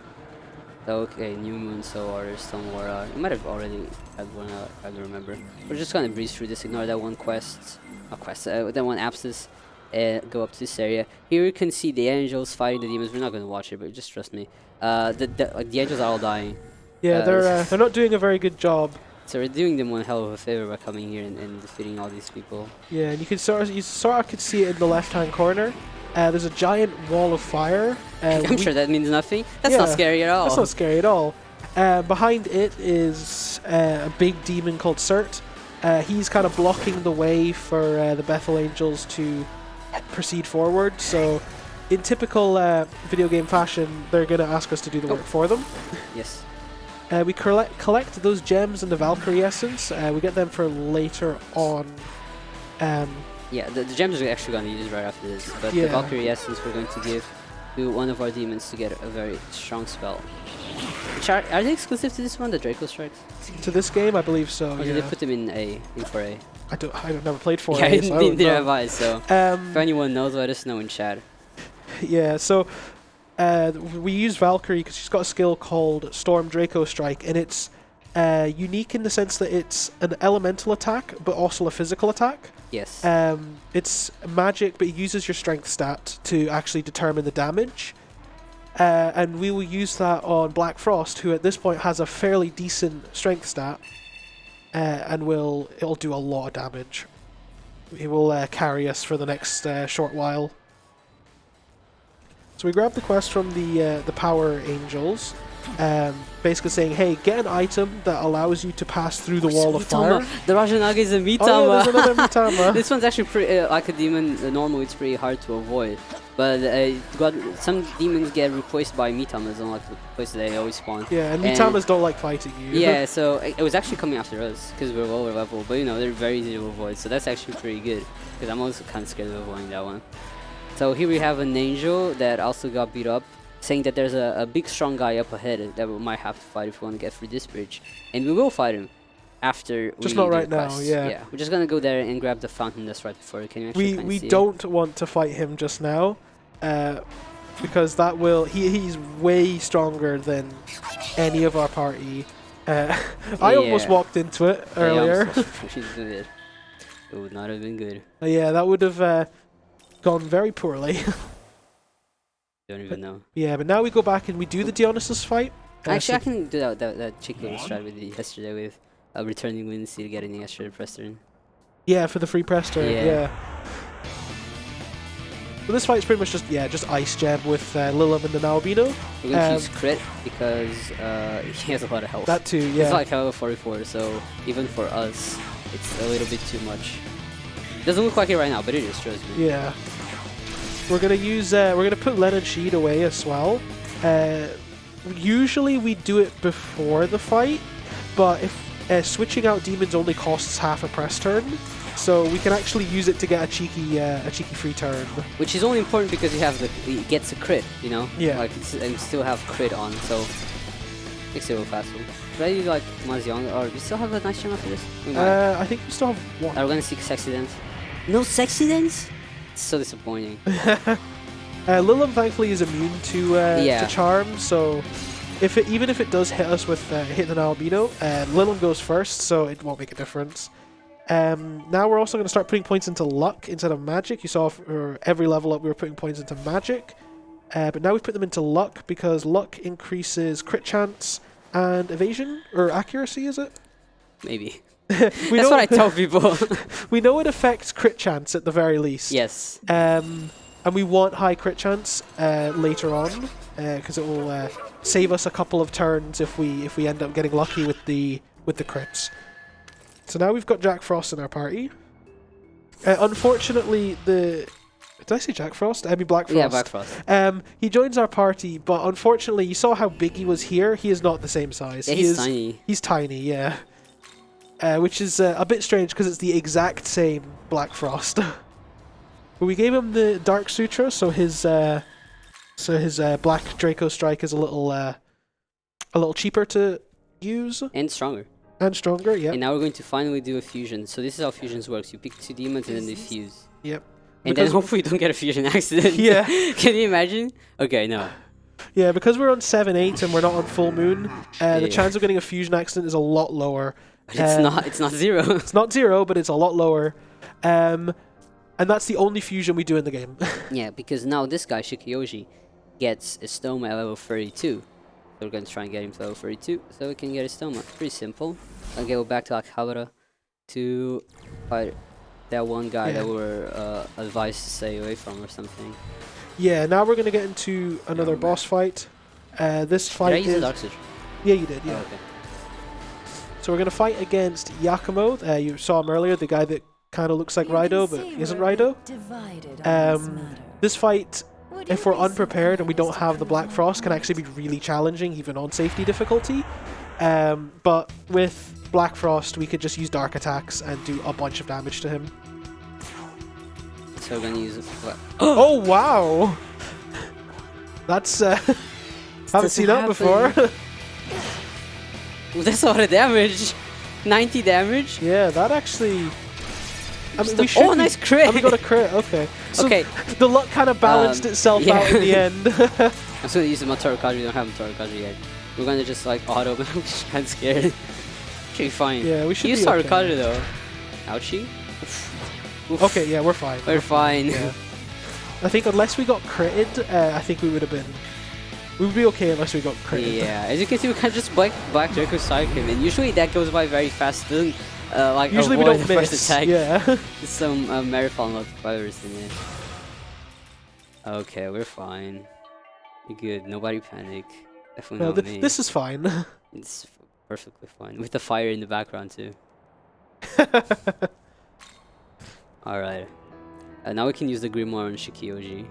Okay, New Moon, Solar, Stone War. You might have already had one, I don't remember. We're just gonna breeze through this, ignore that one quest. Not quest, that one abscess. Go up to this area. Here you can see the angels fighting the demons. We're not going to watch it, but just trust me. The angels are all dying. Yeah, they're not doing a very good job. So we're doing them one hell of a favor by coming here and defeating all these people. Yeah, and you sort of could see it in the left-hand corner. There's a giant wall of fire. I'm sure that means nothing. That's not scary at all. That's not scary at all. Behind it is a big demon called Cert. He's kind of blocking the way for the Bethel Angels to proceed forward. So in typical video game fashion, they're going to ask us to do the work for them. Yes. We collect those gems in the Valkyrie Essence. We get them for later on. Yeah, the gems are actually going to use right after this. But the Valkyrie Essence we're going to give to one of our demons to get a very strong spell. Are they exclusive to this one, the Draco Strikes? To this game, I believe so. Or did they put them in 4A? I've never played 4A. Yeah, so neither have I, so if anyone knows, let us know in chat. Yeah, so we use Valkyrie because she's got a skill called Storm Draco Strike, and it's unique in the sense that it's an elemental attack, but also a physical attack. Yes. It's magic, but it uses your strength stat to actually determine the damage. And we will use that on Black Frost, who at this point has a fairly decent strength stat. And it'll do a lot of damage. He will carry us for the next short while. So we grab the quest from the Power Angels. basically saying, hey, get an item that allows you to pass through the wall of fire. The Rajanaga is a Mitama. Oh, yeah, there's another Mitama. This one's actually pretty, like a demon, normally it's pretty hard to avoid. But some demons get replaced by Mitamas, unlike the place they always spawn. Yeah, and Mitamas don't like fighting you. Yeah, so it was actually coming after us, because we're lower level. But you know, they're very easy to avoid, so that's actually pretty good. Because I'm also kind of scared of avoiding that one. So here we have an angel that also got beat up, saying that there's a big strong guy up ahead that we might have to fight if we want to get through this bridge. And we will fight him after just we not do right the now, quest. yeah. We're just gonna go there and grab the fountain that's right before. Can you actually We see don't want to fight him just now, because that will he's way stronger than any of our party. I almost walked into it earlier. It would not have been good. Yeah, that would have gone very poorly. Don't even know. Yeah, but now we go back and we do the Dionysus fight. Actually, I can do that cheeky little strat we did yesterday with returning Wincy to get any extra press turn. Yeah, for the free press turn. Yeah. So this fight's pretty much just Ice Gem with Lilim and the Albino. We're going to use crit because he has a lot of health. That too, yeah. It's like level 44, so even for us, it's a little bit too much. Doesn't look like it right now, but it is, trust me. Yeah. We're gonna use we're gonna put Len and Sheed away as well. Usually we do it before the fight, but if switching out demons only costs half a press turn, so we can actually use it to get a cheeky free turn. Which is only important because it gets a crit, you know? Yeah. Like and still have crit on, so makes it a little faster. Should I use like Mazion, or do you still have a nice gem after this? I think we still have one. Are we gonna seek Sexy Dance? No Sexy Dance? It's so disappointing. Lilim thankfully is immune to charm, so even if it does hit us with hit an albino, Lilim goes first, so it won't make a difference. Now we're also going to start putting points into luck instead of magic. You saw for every level up we were putting points into magic, but now we put them into luck because luck increases crit chance and evasion, or accuracy, is it? Maybe. That's what I tell people. We know it affects crit chance at the very least. Yes. And we want high crit chance later on because it will save us a couple of turns if we end up getting lucky with the crits. So now we've got Jack Frost in our party. Unfortunately, did I say Jack Frost? I mean Black Frost. Yeah, Black Frost. He joins our party, but unfortunately, you saw how big he was here. He is not the same size. Yeah, he's tiny. He's tiny, yeah. Which is a bit strange because it's the exact same Black Frost. But we gave him the Dark Sutra, so his Black Draco Strike is a little cheaper to use and stronger. And stronger, yeah. And now we're going to finally do a fusion. So this is how fusions works. You pick two demons and then they fuse. Yep. And then hopefully you don't get a fusion accident. Yeah. Can you imagine? Okay, no. Yeah, because we're on 7/8 and we're not on full moon, the chance of getting a fusion accident is a lot lower. But it's not zero. It's not zero, but it's a lot lower. And that's the only fusion we do in the game. Yeah, because now this guy, Shikiyoshi, gets a stoma at level 32. So we're going to try and get him to level 32 so we can get a stoma. It's pretty simple. I'll go back to Akihabara to fight that one guy that we're advised to stay away from or something. Yeah, now we're going to get into another boss fight. This fight did I use the Dark Sutra? Yeah, you did, yeah. Oh, okay. So we're going to fight against Yakumo. You saw him earlier, the guy that kind of looks like Raido, but isn't Raido. This fight, if we're unprepared and we don't have the Black Frost, can actually be really challenging, even on safety difficulty. But with Black Frost, we could just use Dark Attacks and do a bunch of damage to him. So we're going to use it. Oh, wow! That's... haven't seen that before. That's a lot of damage. 90 damage? Yeah, that actually... I mean, we should nice crit! And we got a crit, okay. So okay. The luck kind of balanced itself out in the end. I'm just going to use the Motaro Kaji. We don't have Motaro Kaji yet. We're going to just like auto, but I'm just kind of scared. Should be fine. Yeah, we should use be okay. Kaji though. Ouchie? Oof. Okay, yeah, we're fine. We're fine. Yeah. I think unless we got critted, I think we would have been... We would be okay unless we got critted. Yeah, as you can see, we can just Black Draco Strike him, and usually that goes by very fast. Doesn't like usually we avoid don't the miss. first attack. Yeah. Some marathon luck virus in it. Okay, we're fine. We're good. Nobody panic. Definitely No, not me. this is fine. It's perfectly fine with the fire in the background too. All right. Now we can use the Grimoire on Shikioji.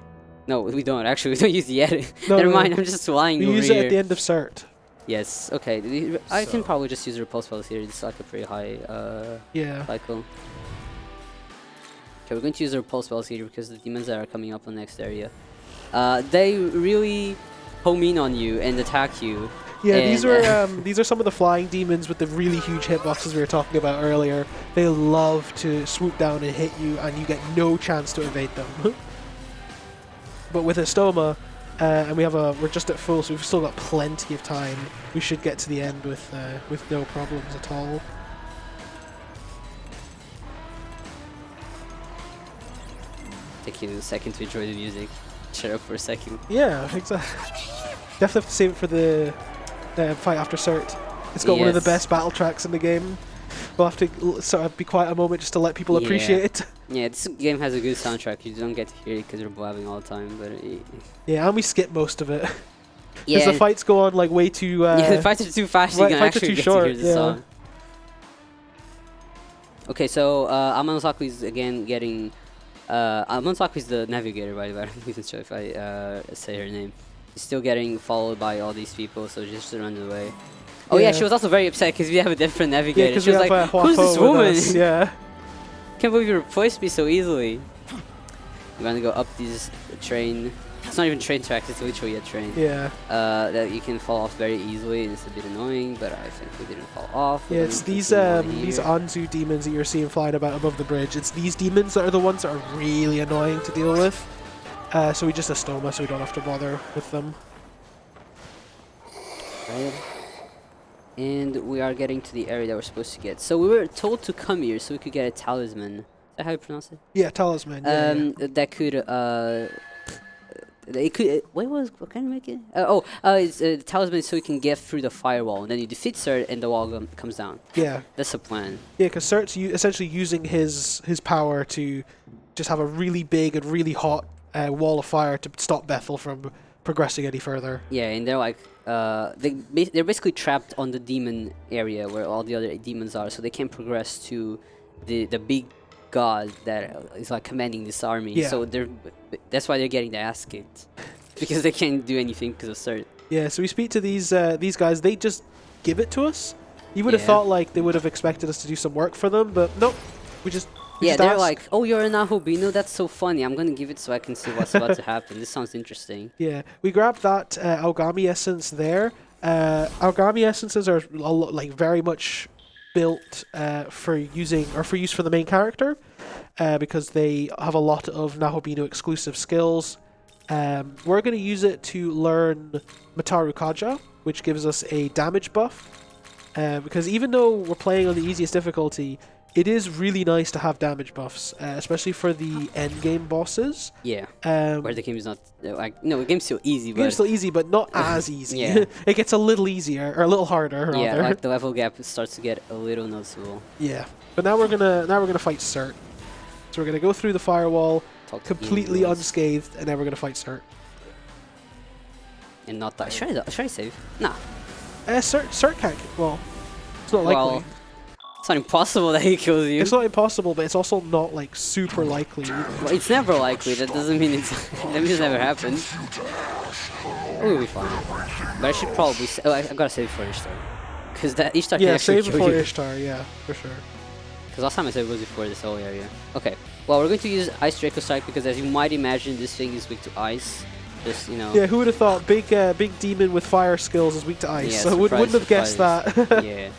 No, we don't. Actually, we don't use the edit. No, Never no, mind. I'm just lying we over use here. it at the end of cert. Yes. Okay. I can So- probably just use Repulse spells here. It's like a pretty high Yeah. cycle. Okay, we're going to use the Repulse spells here because the demons that are coming up on the next area, they really home in on you and attack you. Yeah, And, these are some of the flying demons with the really huge hitboxes we were talking about earlier. They love to swoop down and hit you, and you get no chance to evade them. But with Estoma, and we're just at full, so we've still got plenty of time. We should get to the end with no problems at all. Taking a second to enjoy the music. Shut up for a second. Yeah, exactly. Definitely have to save it for the fight after cert. It's got one of the best battle tracks in the game. We'll have to sort of be quiet a moment just to let people appreciate it. Yeah, this game has a good soundtrack. You don't get to hear it because they're blabbing all the time, but Yeah, and we skip most of it. Because yeah, the fights go on like way too... yeah, the fights are too fast. You can fights are actually too get short, to hear the song. Okay, so Amanosaku is again getting... Amanosaku is the navigator, by the way. I don't even sure if I say her name. She's still getting followed by all these people, so just run away. Oh yeah, she was also very upset because we have a different navigator. She was like, who's this woman? Yeah. Can't believe you replaced me so easily. We're gonna go up this train. It's not even train tracks, it's literally a train. Yeah. That you can fall off very easily, and it's a bit annoying, but I think we didn't fall off. Yeah, it's these Anzu demons that you're seeing flying about above the bridge. It's these demons that are the ones that are really annoying to deal with. So we just Estoma, so we don't have to bother with them. Right. And we are getting to the area that we're supposed to get. So we were told to come here so we could get a talisman. Is that how you pronounce it? Yeah, talisman. Yeah, That could it could. What can you make it? It's a talisman so you can get through the firewall, and then you defeat Cert, and the wall comes down. Yeah. That's the plan. Yeah, because Cert's essentially using his power to just have a really big and really hot wall of fire to stop Bethel from progressing any further. Yeah, and they're like they're basically trapped on the demon area where all the other demons are, so they can't progress to the big god that is like commanding this army. Yeah. So that's why they're getting their ass kicked because they can't do anything because of Cert. Yeah, so we speak to these guys. They just give it to us. You would have thought like they would have expected us to do some work for them, but nope. We just they're like, oh, you're an Ahobino? That's so funny. I'm gonna give it so I can see what's about to happen. This sounds interesting. Yeah, we grabbed that Aogami essence there. Aogami essences are like very much built for use for the main character because they have a lot of Nahobino exclusive skills. We're going to use it to learn Mataru Kaja, which gives us a damage buff. Because even though we're playing on the easiest difficulty, it is really nice to have damage buffs, especially for the end game bosses. Yeah. Where the game is not the game's still easy. The game's still easy, but not as easy. Yeah. It gets a little easier or a little harder. Rather. Yeah, like the level gap starts to get a little noticeable. Yeah, but now we're gonna fight Cert. So we're gonna go through the firewall completely unscathed, and then we're gonna fight Cert. And not die. Should I save? Nah. Cert can't. Well, it's not likely. Well, it's not impossible that he kills you. It's not impossible, but it's also not like super likely. Well, it's never likely. That doesn't mean that means never happened. We'll be fine. But I should probably. I gotta save for Ishtar, because that Ishtar can actually save kill before you. Ishtar. Yeah, for sure. Because last time I saved was before this whole area. Okay. Well, we're going to use Ice Draco Strike because, as you might imagine, this thing is weak to ice. Just Yeah, who would have thought big demon with fire skills is weak to ice? Yeah, so wouldn't have guessed that. Yeah.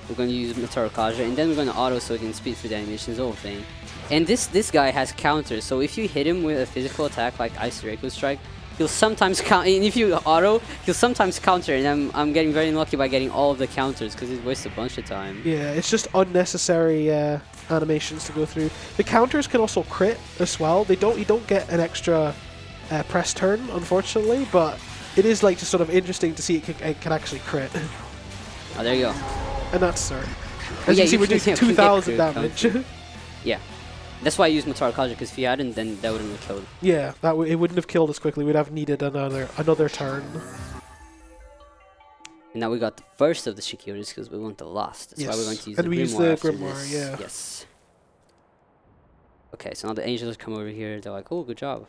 We're going to use Mataru Kaja, and then we're going to auto so it can speed through the animations, the whole thing. And this guy has counters, so if you hit him with a physical attack like Ice Draco Strike, he'll sometimes counter. And if you auto, he'll sometimes counter. And I'm getting very unlucky by getting all of the counters because it wastes a bunch of time. Yeah, it's just unnecessary animations to go through. The counters can also crit as well. You don't get an extra press turn, unfortunately, but it is like just sort of interesting to see it can actually crit. Oh, there you go. And that's Cert. As you see, we're doing 2,000 damage. Yeah. That's why I used Mataru Kaja, because if he hadn't, then that wouldn't have killed. Yeah, it wouldn't have killed us quickly. We'd have needed another turn. And now we got the first of the Shikiris because we want the last. That's why we're going to use the Grimoire. And we use the after Grimoire, this. yeah. Yes. Okay, so now the angels come over here. They're like, oh, good job.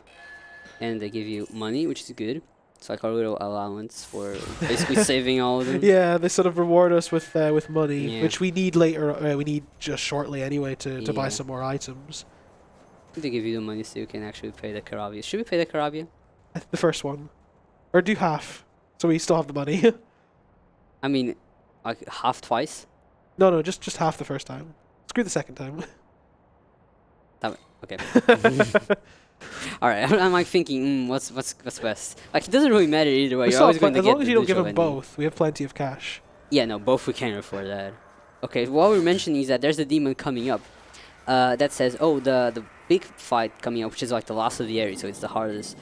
And they give you money, which is good. It's like our little allowance for basically saving all of them. Yeah, they sort of reward us with money, which we need later. We need just shortly anyway to buy some more items. They give you the money so you can actually pay the Karabia. Should we pay the Karabia? The first one. Or do half, so we still have the money. I mean, like half twice? No, just half the first time. Screw the second time. That way. Okay. Alright, I'm like thinking, what's best? Like, it doesn't really matter either way. You're always going to as get long as you don't give them both, we have plenty of cash. Yeah, no, both we can't afford that. Okay, what we're mentioning is that there's a demon coming up that says, oh, the big fight coming up, which is like the last of the area, so it's the hardest,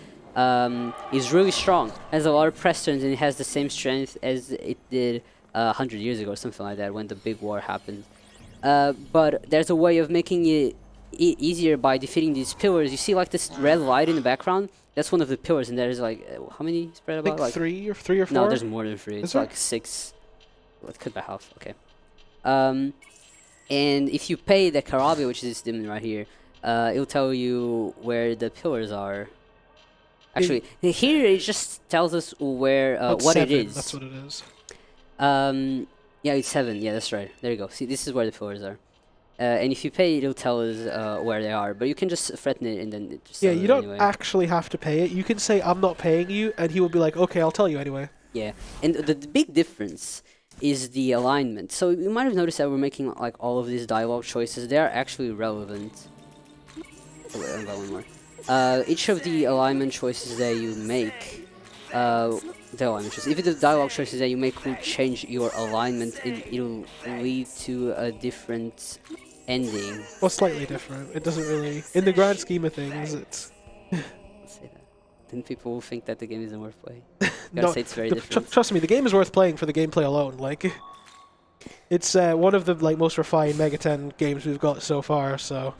is really strong. Has a lot of press turns and it has the same strength as it did 100 years ago or something like that when the big war happened. But there's a way of making it easier by defeating these pillars. You see like this red light in the background? That's one of the pillars, and there's like how many spread about? Like three or four? No, there's more than 3. It's like 6. Well, it could be half. Okay. And if you pay the Karabia, which is this demon right here, it'll tell you where the pillars are. Actually, here it just tells us where what 7, it is. That's what it is. Yeah, it's 7. Yeah, that's right. There you go. See, this is where the pillars are. And if you pay, it'll tell us where they are. But you can just threaten it and then it just you don't anyway. actually have to pay it. You can say, I'm not paying you, and he will be like, okay, I'll tell you anyway. Yeah, and the big difference is the alignment. So you might have noticed that we're making like all of these dialogue choices. They are actually relevant. Oh, wait, I've got one more. Each of the alignment choices that you make, even the dialogue choices that you make will change your alignment. It'll lead to a different ending. Well, slightly different. It doesn't really, in the grand scheme of things, it's... Let's say that. Then people will think that the game isn't worth playing. No, say it's very different. Trust me, the game is worth playing for the gameplay alone. Like, it's one of the most refined Mega 10 games we've got so far. So,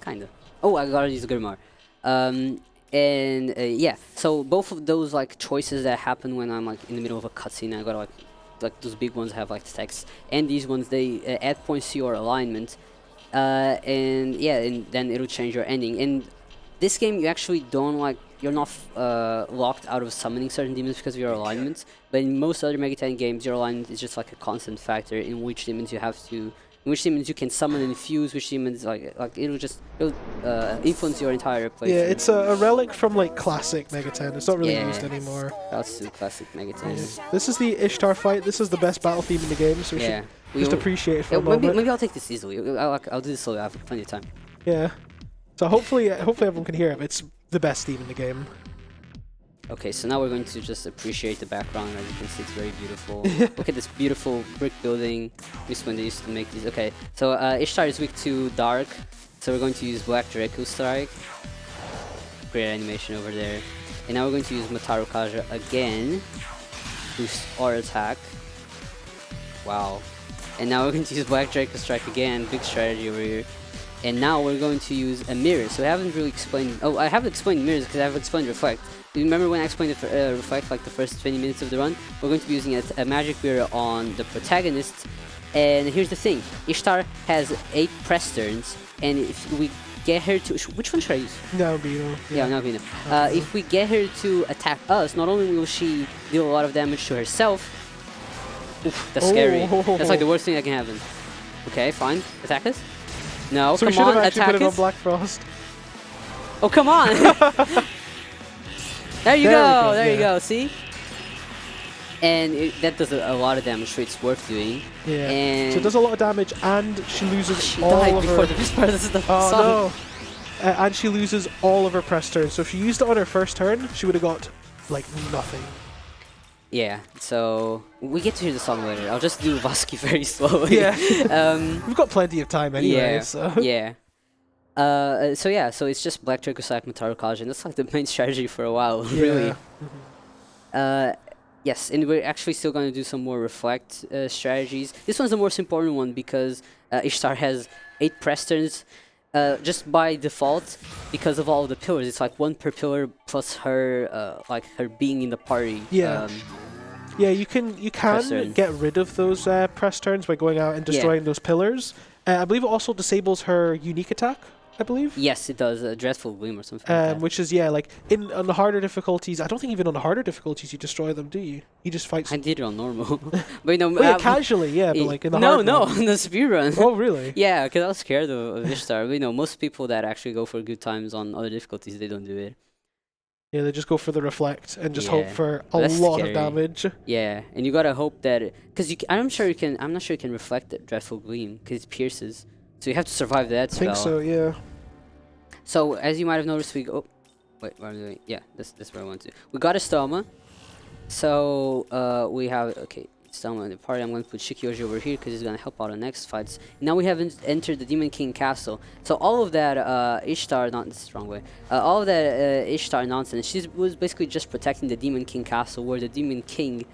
kinda. Oh, I gotta use Grimoire. Yeah, so both of those like choices that happen when I'm like in the middle of a cutscene, I gotta like those big ones have like text, and these ones they add points to your alignment, and then it'll change your ending. In this game, you actually don't you're not locked out of summoning certain demons because of your alignment. But in most other Mega 10 games, your alignment is just like a constant factor in which demons you have to. Which demons you can summon and fuse, which demons it'll influence your entire playthrough. Yeah, it's a relic from like classic Mega 10. It's not really used anymore. That's the classic Mega 10. Yeah. This is the Ishtar fight. This is the best battle theme in the game, so we should just appreciate it for a moment. Maybe I'll take this easily. I'll do this slowly. I have plenty of time. Yeah. So hopefully everyone can hear it. It's the best theme in the game. Okay, so now we're going to just appreciate the background. As you can see, it's very beautiful. Look at this beautiful brick building. This is when they used to make these. Okay, so Ishtar is weak to dark, so we're going to use Black Draco Strike. Great animation over there. And now we're going to use Mataru Kaja again. Boost our attack. Wow. And now we're going to use Black Draco Strike again. Big strategy over here. And now we're going to use a mirror. So I haven't really explained... Oh, I have explained mirrors because I have explained Reflect. Do you remember when I explained Reflect, like the first 20 minutes of the run? We're going to be using a magic mirror on the protagonist. And here's the thing. Ishtar has 8 press turns. And if we get her to... Which one should I use? Nalbino. Yeah, Nalbino. If we get her to attack us, not only will she deal a lot of damage to herself... Oof, that's scary. That's like the worst thing that can happen. Okay, fine. Attack us? No, so come on, attack us. So we should have actually put it on Black Frost. Oh, come on! There you go, there you go, see? And that does a lot of damage, so it's worth doing. Yeah, and so it does a lot of damage, and she loses she all died of before her... the best part of the song. No! And she loses all of her press turns, so if she used it on her first turn, she would have got, like, nothing. Yeah, so we get to hear the song later. I'll just do Vasky very slowly. Yeah. We've got plenty of time anyway, so... Yeah. So it's just Black Draco Strike, Mataru Kaja, and that's like the main strategy for a while, really. Yes, and we're actually still going to do some more Reflect strategies. This one's the most important one because Ishtar has 8 press turns just by default because of all the pillars. It's like 1 per pillar plus her, her being in the party. Yeah. Yeah, you can get rid of those press turns by going out and destroying those pillars. I believe it also disables her unique attack. I believe. Yes, it does. A dreadful gleam or something. Like that. Which is like on the harder difficulties. I don't think even on the harder difficulties you destroy them, do you? You just fight. I did it on normal, but casually, yeah. But like in the hard on the speedrun. Oh really? Yeah, because I was scared of Ishtar. But most people that actually go for good times on other difficulties, they don't do it. Yeah, they just go for the reflect and just hope for a lot of damage. Yeah, and you gotta hope that because I'm not sure you can reflect that dreadful gleam because it pierces. So you have to survive that spell. I think so, yeah. So as you might have noticed, we go. Wait, what am I doing? Yeah, that's where I want to. We got a stoma. So we have stoma in the party. I'm going to put Shikyoji over here because he's going to help out on next fights. Now we have entered the Demon King Castle. So all of that Ishtar, not this is the wrong way. All of that Ishtar nonsense. She was basically just protecting the Demon King Castle where the Demon King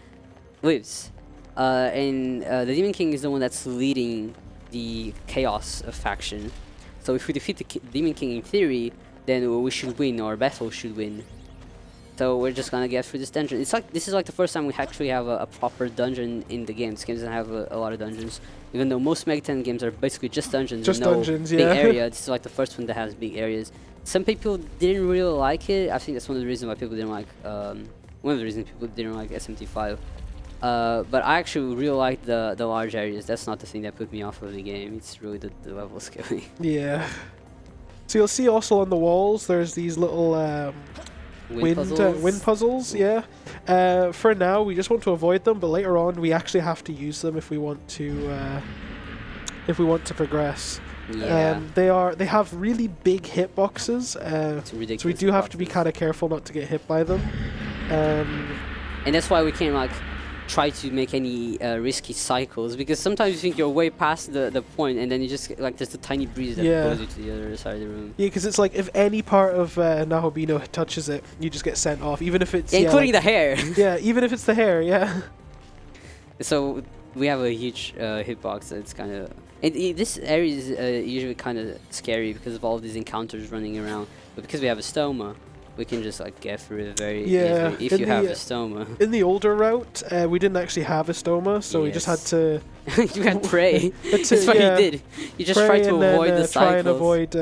lives. And the Demon King is the one that's leading the Chaos faction. So if we defeat the Demon King in theory, then we should win, or Bethel should win. So we're just gonna get through this dungeon. This is like the first time we actually have a proper dungeon in the game. This game doesn't have a lot of dungeons, even though most Mega 10 games are basicly just dungeons. Just dungeons, big area. This is like the first one that has big areas. Some people didn't really like it. I think that's one of the reasons why people didn't like. One of the reasons people didn't like SMT5. But I actually really like the large areas. That's not the thing that put me off of the game. It's really the level scaling. Yeah. So you'll see also on the walls there's these little wind puzzles. Yeah. For now we just want to avoid them, but later on we actually have to use them if we want to progress. Yeah. They have really big hitboxes. So we do have to be kind of careful not to get hit by them. And that's why we can't like try to make any risky cycles, because sometimes you think you're way past the point and then you just like there's a tiny breeze that pulls you to the other side of the room. Yeah, because it's like if any part of Nahobino touches it, you just get sent off, even if it's including the hair. Yeah, even if it's the hair. Yeah. So we have a huge hitbox. It's kind of this area is usually kind of scary because of all these encounters running around, but because we have a stoma, we can just like get through it very easily if you have a stoma. In the older route, we didn't actually have a stoma, so we just had to. You had to pray. That's what you did. You just tried to avoid the cycles. Try and avoid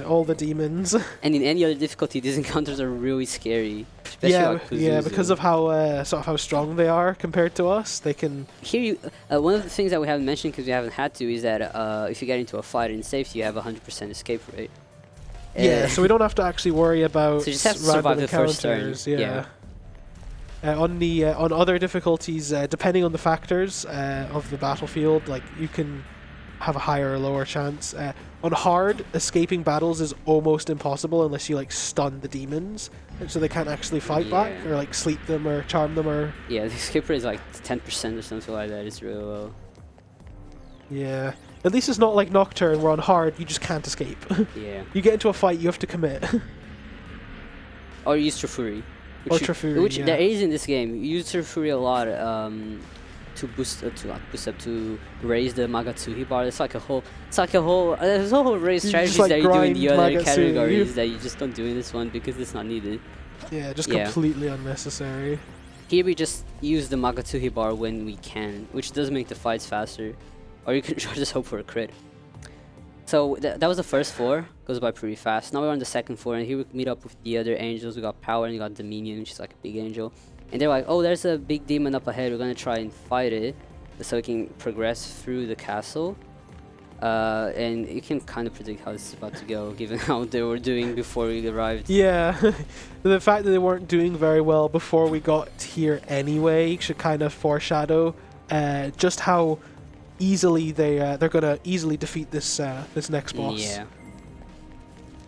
all the demons. And in any other difficulty, these encounters are really scary. Especially because of how sort of how strong they are compared to us. They can. Here, one of the things that we haven't mentioned because we haven't had to is that if you get into a fight in safety, you have 100% escape rate. Yeah, so we don't have to actually worry about so you just have to survive the first turn. Yeah. On other difficulties, depending on the factors of the battlefield, like you can have a higher or lower chance. On hard, escaping battles is almost impossible unless you like stun the demons, so they can't actually fight back or like sleep them or charm them or. Yeah, the escape rate is like 10% or something like that. It's really low. Yeah. At least it's not like Nocturne, where on hard you just can't escape. Yeah. You get into a fight, you have to commit. Or use Trifuri. Which there is in this game. You use Trifuri a lot to raise the Magatsuhi bar. There's a whole raise strategies that you do in the other categories that you just don't do in this one because it's not needed. Yeah, just completely unnecessary. Here we just use the Magatsuhi bar when we can, which does make the fights faster. Or you can just hope for a crit. So that was the first floor. Goes by pretty fast. Now we're on the second floor, and here we meet up with the other angels. We got Power and we got Dominion, which is like a big angel. And they're like, oh, there's a big demon up ahead. We're gonna try and fight it, so we can progress through the castle. And you can kind of predict how this is about to go, given how they were doing before we arrived. Yeah, the fact that they weren't doing very well before we got here anyway should kind of foreshadow just how easily they're gonna easily defeat this next boss. Yeah.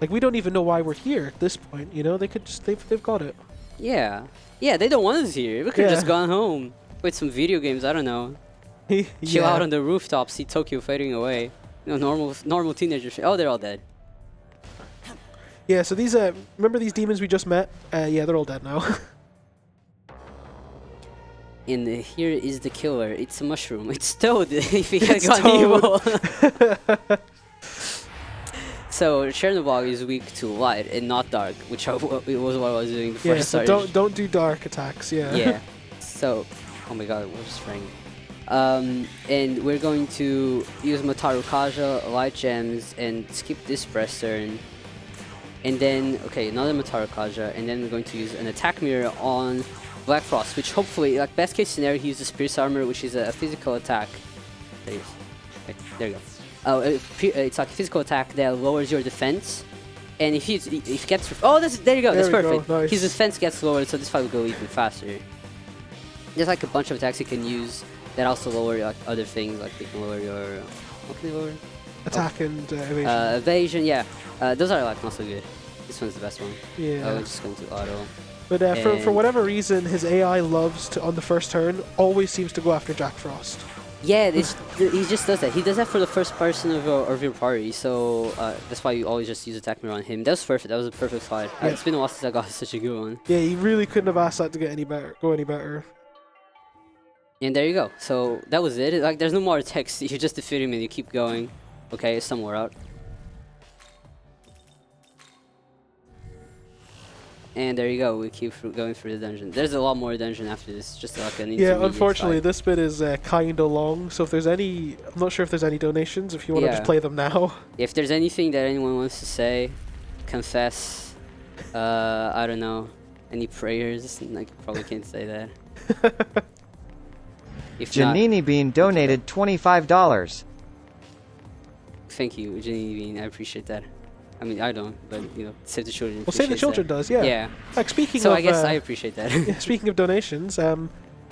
Like we don't even know why we're here at this point. You know, they could just they've got it. Yeah. Yeah, they don't want us here. We could have just gone home with some video games. I don't know. Chill out on the rooftop, see Tokyo fading away. You know, normal teenagers. Oh, they're all dead. Yeah. So these remember these demons we just met? Yeah, they're all dead now. And here is the killer. It's a mushroom. It's Toad if he had gone evil. So Chernobog is weak to light and not dark, which was what I was doing before I started. So don't do dark attacks. Yeah. Yeah. So Oh my god, we're spraying. And we're going to use Mataru Kaja, Light Gems, and skip this press turn. And then, okay, another Mataru Kaja, and then we're going to use an attack mirror on Black Frost, which hopefully, like best case scenario, he uses Pierce Armor, which is a physical attack. There, okay, there you go. It's like a physical attack that lowers your defense. And if he gets... Oh, there you go, that's perfect. Nice. His defense gets lowered, so this fight will go even faster. There's like a bunch of attacks you can use that also lower like other things, like they can lower your... What can they lower? Attack and evasion. Evasion, yeah. Those are like not so good. This one's the best one. Yeah. Oh, we're just going to auto. But for whatever reason, his AI loves to, on the first turn, always seems to go after Jack Frost. Yeah, he just does that. He does that for the first person of your party, so that's why you always just use attack mirror on him. That was perfect. That was a perfect fight. Yeah. It's been a while since I got such a good one. Yeah, you really couldn't have asked that to get any better. Go any better. And there you go. So that was it. Like, there's no more text. You just defeat him and you keep going. Okay, somewhere out. And there you go. We keep going through the dungeon. There's a lot more dungeon after this. Just like an Yeah, unfortunately, fight. this bit is kind of long. So if there's any, I'm not sure if there's any donations. If you want to just play them now. If there's anything that anyone wants to say, confess, I don't know, any prayers, I probably can't say that. If Janini Bean donated $25. Thank you, Janini Bean. I appreciate that. I mean, I don't, but you know, Save the Children. Well, Save the Children does, yeah. Yeah. Like speaking so of, I guess I appreciate that. Yeah, speaking of donations,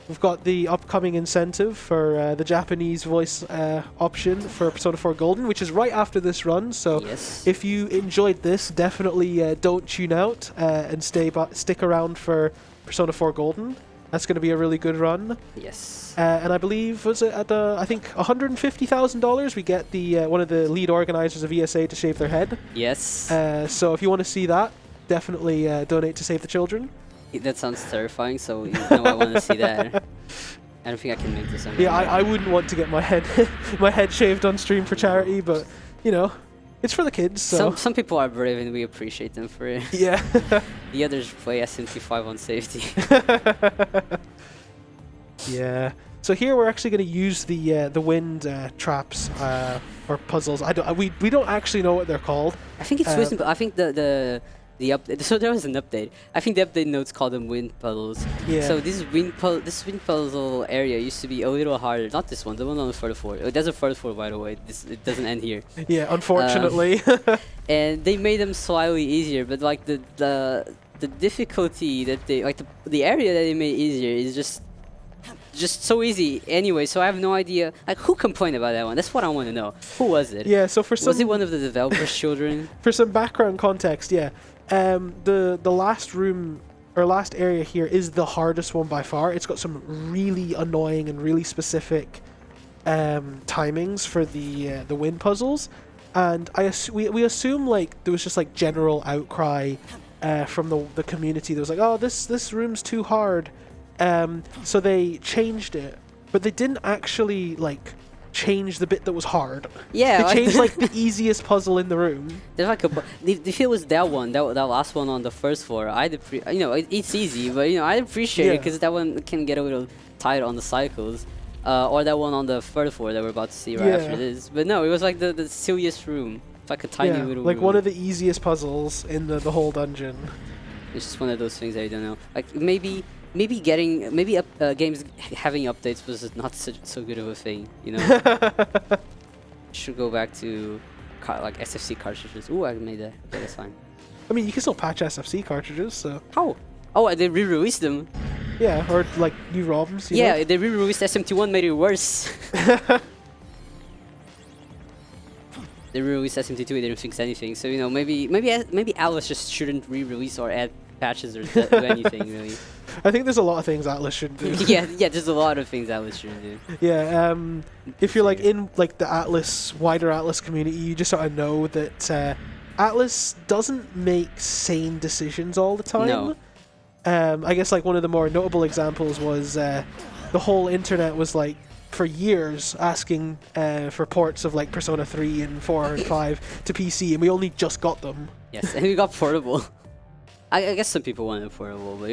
we've got the upcoming incentive for the Japanese voice option for Persona 4 Golden, which is right after this run. So yes. If you enjoyed this, definitely don't tune out and stick around for Persona 4 Golden. That's going to be a really good run. Yes. And I believe, was it at I think $150,000, we get the one of the lead organizers of ESA to shave their head. Yes. So if you want to see that, definitely donate to Save the Children. That sounds terrifying, so you know I want to see that. I don't think I can make this on Yeah, I wouldn't want to get my head shaved on stream for charity, but you know, it's for the kids. So some people are brave and we appreciate them for it. Yeah. The others play SMT5 on safety. Yeah. So here we're actually going to use the wind traps or puzzles. We don't actually know what they're called. I think it's wisdom. I think the update. So there was an update. I think the update notes called them wind puzzles. Yeah. So this wind puzzle area used to be a little harder. Not this one. The one on the further floor. There's a further floor, by the way. It doesn't end here. Yeah, unfortunately. And they made them slightly easier, but like the difficulty that they like the area that they made easier is just so easy anyway. So I have no idea like who complained about that one. That's what I want to know. Who was it? Yeah. So was it one of the developers' children? For some background context, yeah. The last room or last area here is the hardest one by far. It's got some really annoying and really specific timings for the wind puzzles, and we assume like there was just like general outcry from the community. There was like, oh, this room's too hard, so they changed it, but they didn't actually like change the bit that was hard. Yeah, they changed like the easiest puzzle in the room. There's like if it was that one, that last one on the first floor, it's easy, but I'd appreciate it because that one can get a little tight on the cycles, or that one on the third floor that we're about to see right after this. But no, it was like the silliest room. It's like a tiny little like room. one of the easiest puzzles in the whole dungeon. It's just one of those things that you don't know. Like maybe games having updates was not so good of a thing, Should go back to like SFC cartridges. Ooh, I made that. Okay, that's fine. I mean, you can still patch SFC cartridges, so. How? Oh, they re-released them. Yeah, or like new ROMs. Yeah, they re-released SMT1, made it worse. They re-released SMT2, they didn't fix anything. So maybe Atlas just shouldn't re-release or add patches or do anything really. I think there's a lot of things Atlas shouldn't do. yeah, there's a lot of things Atlas shouldn't do. Yeah, if you're like in like the wider Atlas community, you just sort of know that Atlas doesn't make sane decisions all the time. No. I guess like one of the more notable examples was the whole internet was like for years asking for ports of like Persona 3 and 4 and 5 to PC, and we only just got them. Yes, and we got portable. I guess some people wanted portable, but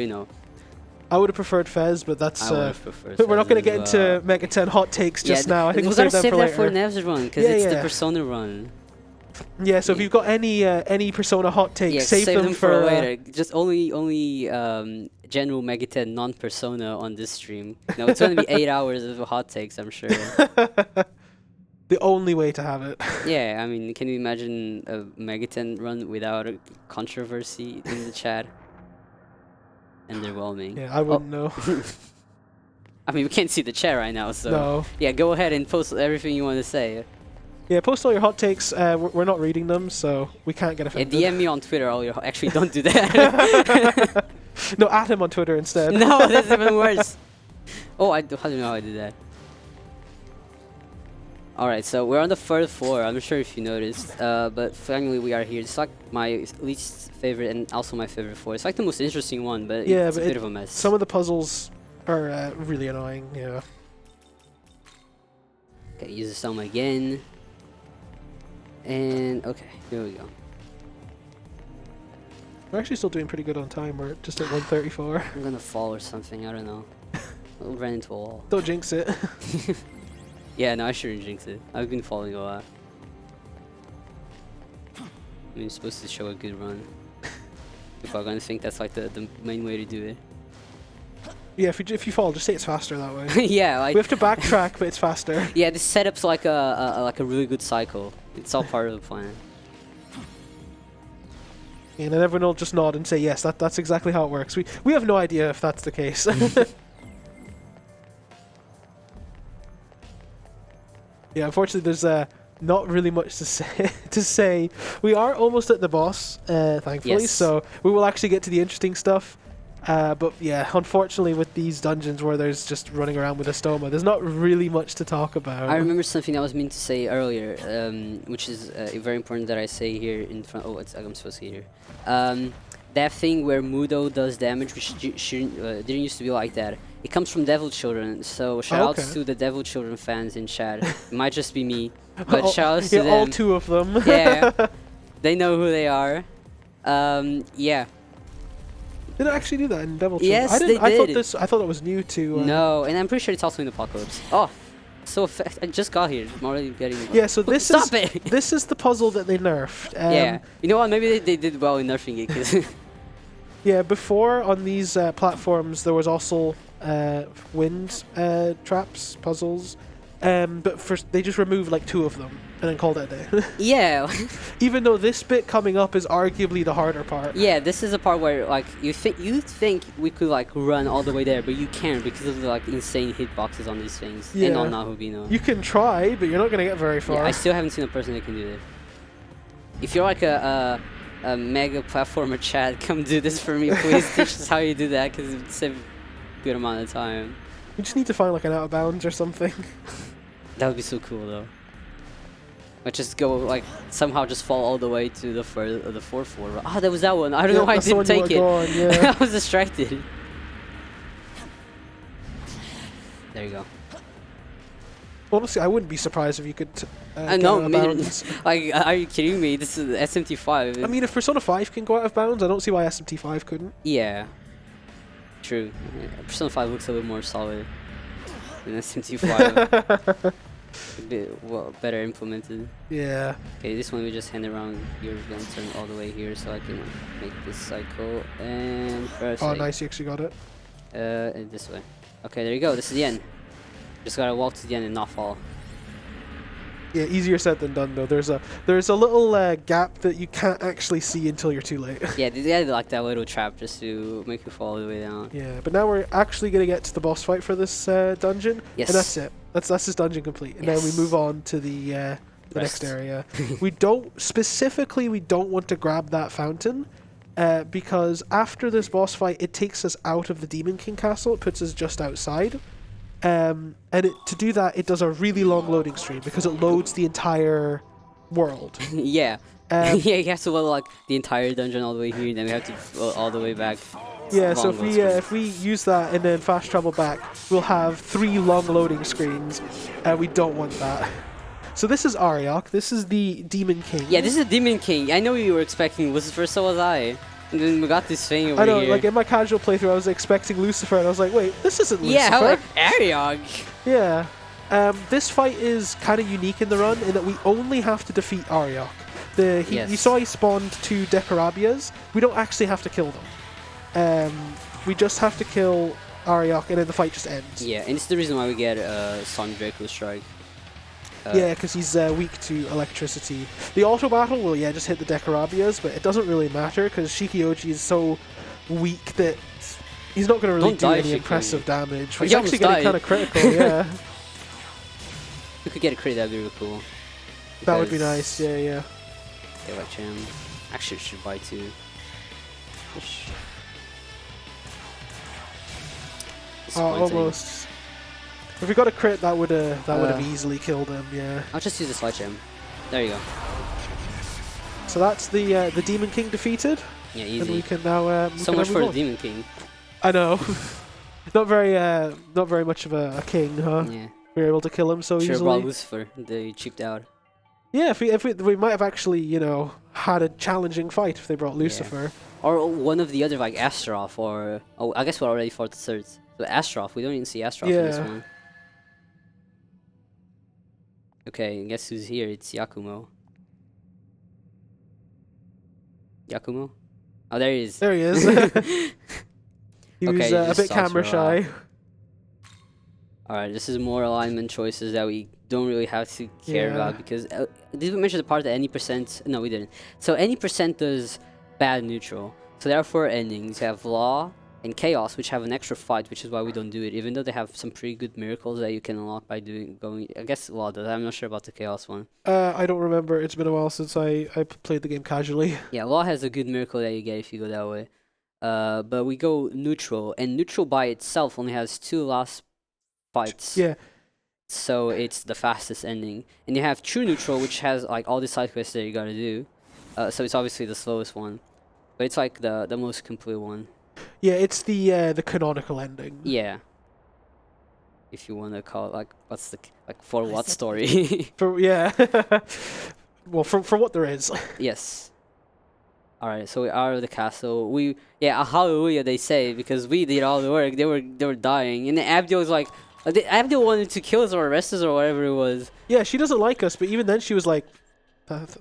I would have preferred Fez, but that's we're not going to get into Mega 10 hot takes just now. I think we'll save them for later. For Nev's run because it's the Persona run. Yeah, so if you've got any Persona hot takes, save them for later. Just only general Mega 10 non-Persona on this stream. No, it's going to be 8 hours of hot takes, I'm sure. The only way to have it. Yeah, I mean, can you imagine a Mega 10 run without a controversy in the chat? Underwhelming. Yeah, I wouldn't know. I mean, we can't see the chat right now, so... No. Yeah, go ahead and post everything you want to say. Yeah, post all your hot takes. We're not reading them, so we can't get offended. Yeah, DM me on Twitter all your... Actually, don't do that. No, at him on Twitter instead. No, that's even worse. Oh, I don't know how I did that. Alright, so we're on the third floor. I'm not sure if you noticed, but finally we are here. It's like my least favorite and also my favorite floor. It's like the most interesting one, but it's a bit of a mess. Some of the puzzles are really annoying, yeah. Okay, use the Selma again. And, okay, here we go. We're actually still doing pretty good on time. We're just at 1:34. I'm gonna fall or something, I don't know. I'll run into a wall. Don't jinx it. Yeah, no, I shouldn't jinx it. I've been falling a lot. I mean, it's supposed to show a good run. People are gonna think that's like the main way to do it. Yeah, if you fall, just say it's faster that way. Yeah, like we have to backtrack, but it's faster. Yeah, this setup's like a really good cycle. It's all part of the plan. And then everyone will just nod and say yes. That's exactly how it works. We have no idea if that's the case. Yeah, unfortunately, there's not really much to say. We are almost at the boss, thankfully, so we will actually get to the interesting stuff. But yeah, unfortunately, with these dungeons where there's just running around with a stoma, there's not really much to talk about. I remember something I was meant to say earlier, which is very important that I say here in front. Oh, I'm supposed to hear. That thing where Mudo does damage, which didn't used to be like that. It comes from Devil Children, so shoutouts to the Devil Children fans in chat. It might just be me, but shoutouts to them. All two of them. Yeah, they know who they are. Yeah. Did it actually do that in Devil Children? Yes, they did. I thought it was new to... No, and I'm pretty sure it's also in Apocalypse. Oh, so I just got here. I'm already getting... Yeah, so this Stop it! This is the puzzle that they nerfed. Yeah. You know what? Maybe they did well in nerfing it. Cause yeah, before on these platforms, there was also wind traps, puzzles. But first they just removed like 2 of them and then called it a day. Yeah. Even though this bit coming up is arguably the harder part. Yeah, this is a part where like you think we could like run all the way there, but you can't because of the like insane hitboxes on these things. Yeah. And on Nahubino. You can try, but you're not gonna get very far. Yeah, I still haven't seen a person that can do it. If you're like a mega platformer chat, come do this for me, please. Teach us how you do that, because it saves a good amount of time. We just need to find like an out of bounds or something. That would be so cool though. But just go like somehow just fall all the way to the 4th floor. Ah, that was that one. I don't know why I didn't take it. On, yeah. I was distracted. There you go. Honestly, I wouldn't be surprised if you could. No, like, are you kidding me? This is SMT5. I mean, if Persona 5 can go out of bounds, I don't see why SMT5 couldn't. Yeah. True. Yeah, Persona 5 looks a little more solid than SMT5. A bit better implemented. Yeah. Okay, this one we just hand around. You're going to turn all the way here so I can make this cycle. And first. Oh, nice. You actually got it. And this way. Okay, there you go. This is the end. Just gotta walk to the end and not fall. Yeah, easier said than done though. There's a little gap that you can't actually see until you're too late. Yeah, they had like that little trap just to make you fall all the way down. Yeah, but now we're actually gonna get to the boss fight for this dungeon. Yes. And that's it. That's this dungeon complete. And then we move on to the next area. we don't want to grab that fountain. Because after this boss fight, it takes us out of the Demon King castle. It puts us just outside. And to do that, it does a really long loading screen because it loads the entire world. Yeah. Yeah, you have to load like the entire dungeon all the way here, and then we have to all the way back. Yeah, so if we use that and then fast travel back, we'll have 3 long loading screens, and we don't want that. So this is Arioch. This is the Demon King. Yeah, this is the Demon King. I know what you were expecting. Was first, so was I. And then we got this thing over I know, here. like in my casual playthrough, I was expecting Lucifer, and I was like, wait, this isn't Lucifer. Yeah, like Arioch. Yeah. This fight is kind of unique in the run in that we only have to defeat Arioch. You saw he spawned 2 Decarabias. We don't actually have to kill them. We just have to kill Arioch, and then the fight just ends. Yeah, and it's the reason why we get Sonic Draco Strike. Yeah, because he's weak to electricity. The auto battle will, just hit the Decarabias, but it doesn't really matter because Shikioji is so weak that he's not going to really do any impressive damage. He's actually getting kind of critical, yeah. If we could get a crit, that'd be really cool. That would be nice, yeah. Okay, watch him. Actually, should buy 2. Push. Almost. If we got a crit, that would have easily killed him. Yeah. I'll just use the Sledge Gem. There you go. So that's the Demon King defeated. Yeah, easy. And we can now. So much for the Demon King. I know. not very much of a king, huh? Yeah. We were able to kill him so easily. Should have brought Lucifer. They cheaped out. Yeah, if we might have actually had a challenging fight if they brought Lucifer. Yeah. Or one of the other like Astaroth or I guess we already fought the third. But Astaroth, we don't even see Astaroth in this one. Okay, guess who's here? It's Yakumo. Yakumo? Oh, there he is. There he is. He was a bit camera shy. Alright, this is more alignment choices that we don't really have to care about because did we mention the part that any percent? No, we didn't. So any percent does bad neutral. So there are 4 endings. You have Law and Chaos, which have an extra fight, which is why we don't do it, even though they have some pretty good miracles that you can unlock by going. I guess Law does. I'm not sure about the Chaos one. I don't remember. It's been a while since I played the game casually. Yeah, Law has a good miracle that you get if you go that way. But we go neutral, and neutral by itself only has 2 last fights. Yeah. So it's the fastest ending. And you have true neutral, which has like all the side quests that you gotta do. So it's obviously the slowest one, but it's like the most complete one. Yeah, it's the canonical ending. Yeah. If you wanna call it like what's the for what story? Well, for what there is. Yes. All right, so we are at the castle. Hallelujah, they say, because we did all the work. They were dying, and then Abdiel was like, Abdiel wanted to kill us or arrest us or whatever it was. Yeah, she doesn't like us, but even then she was like,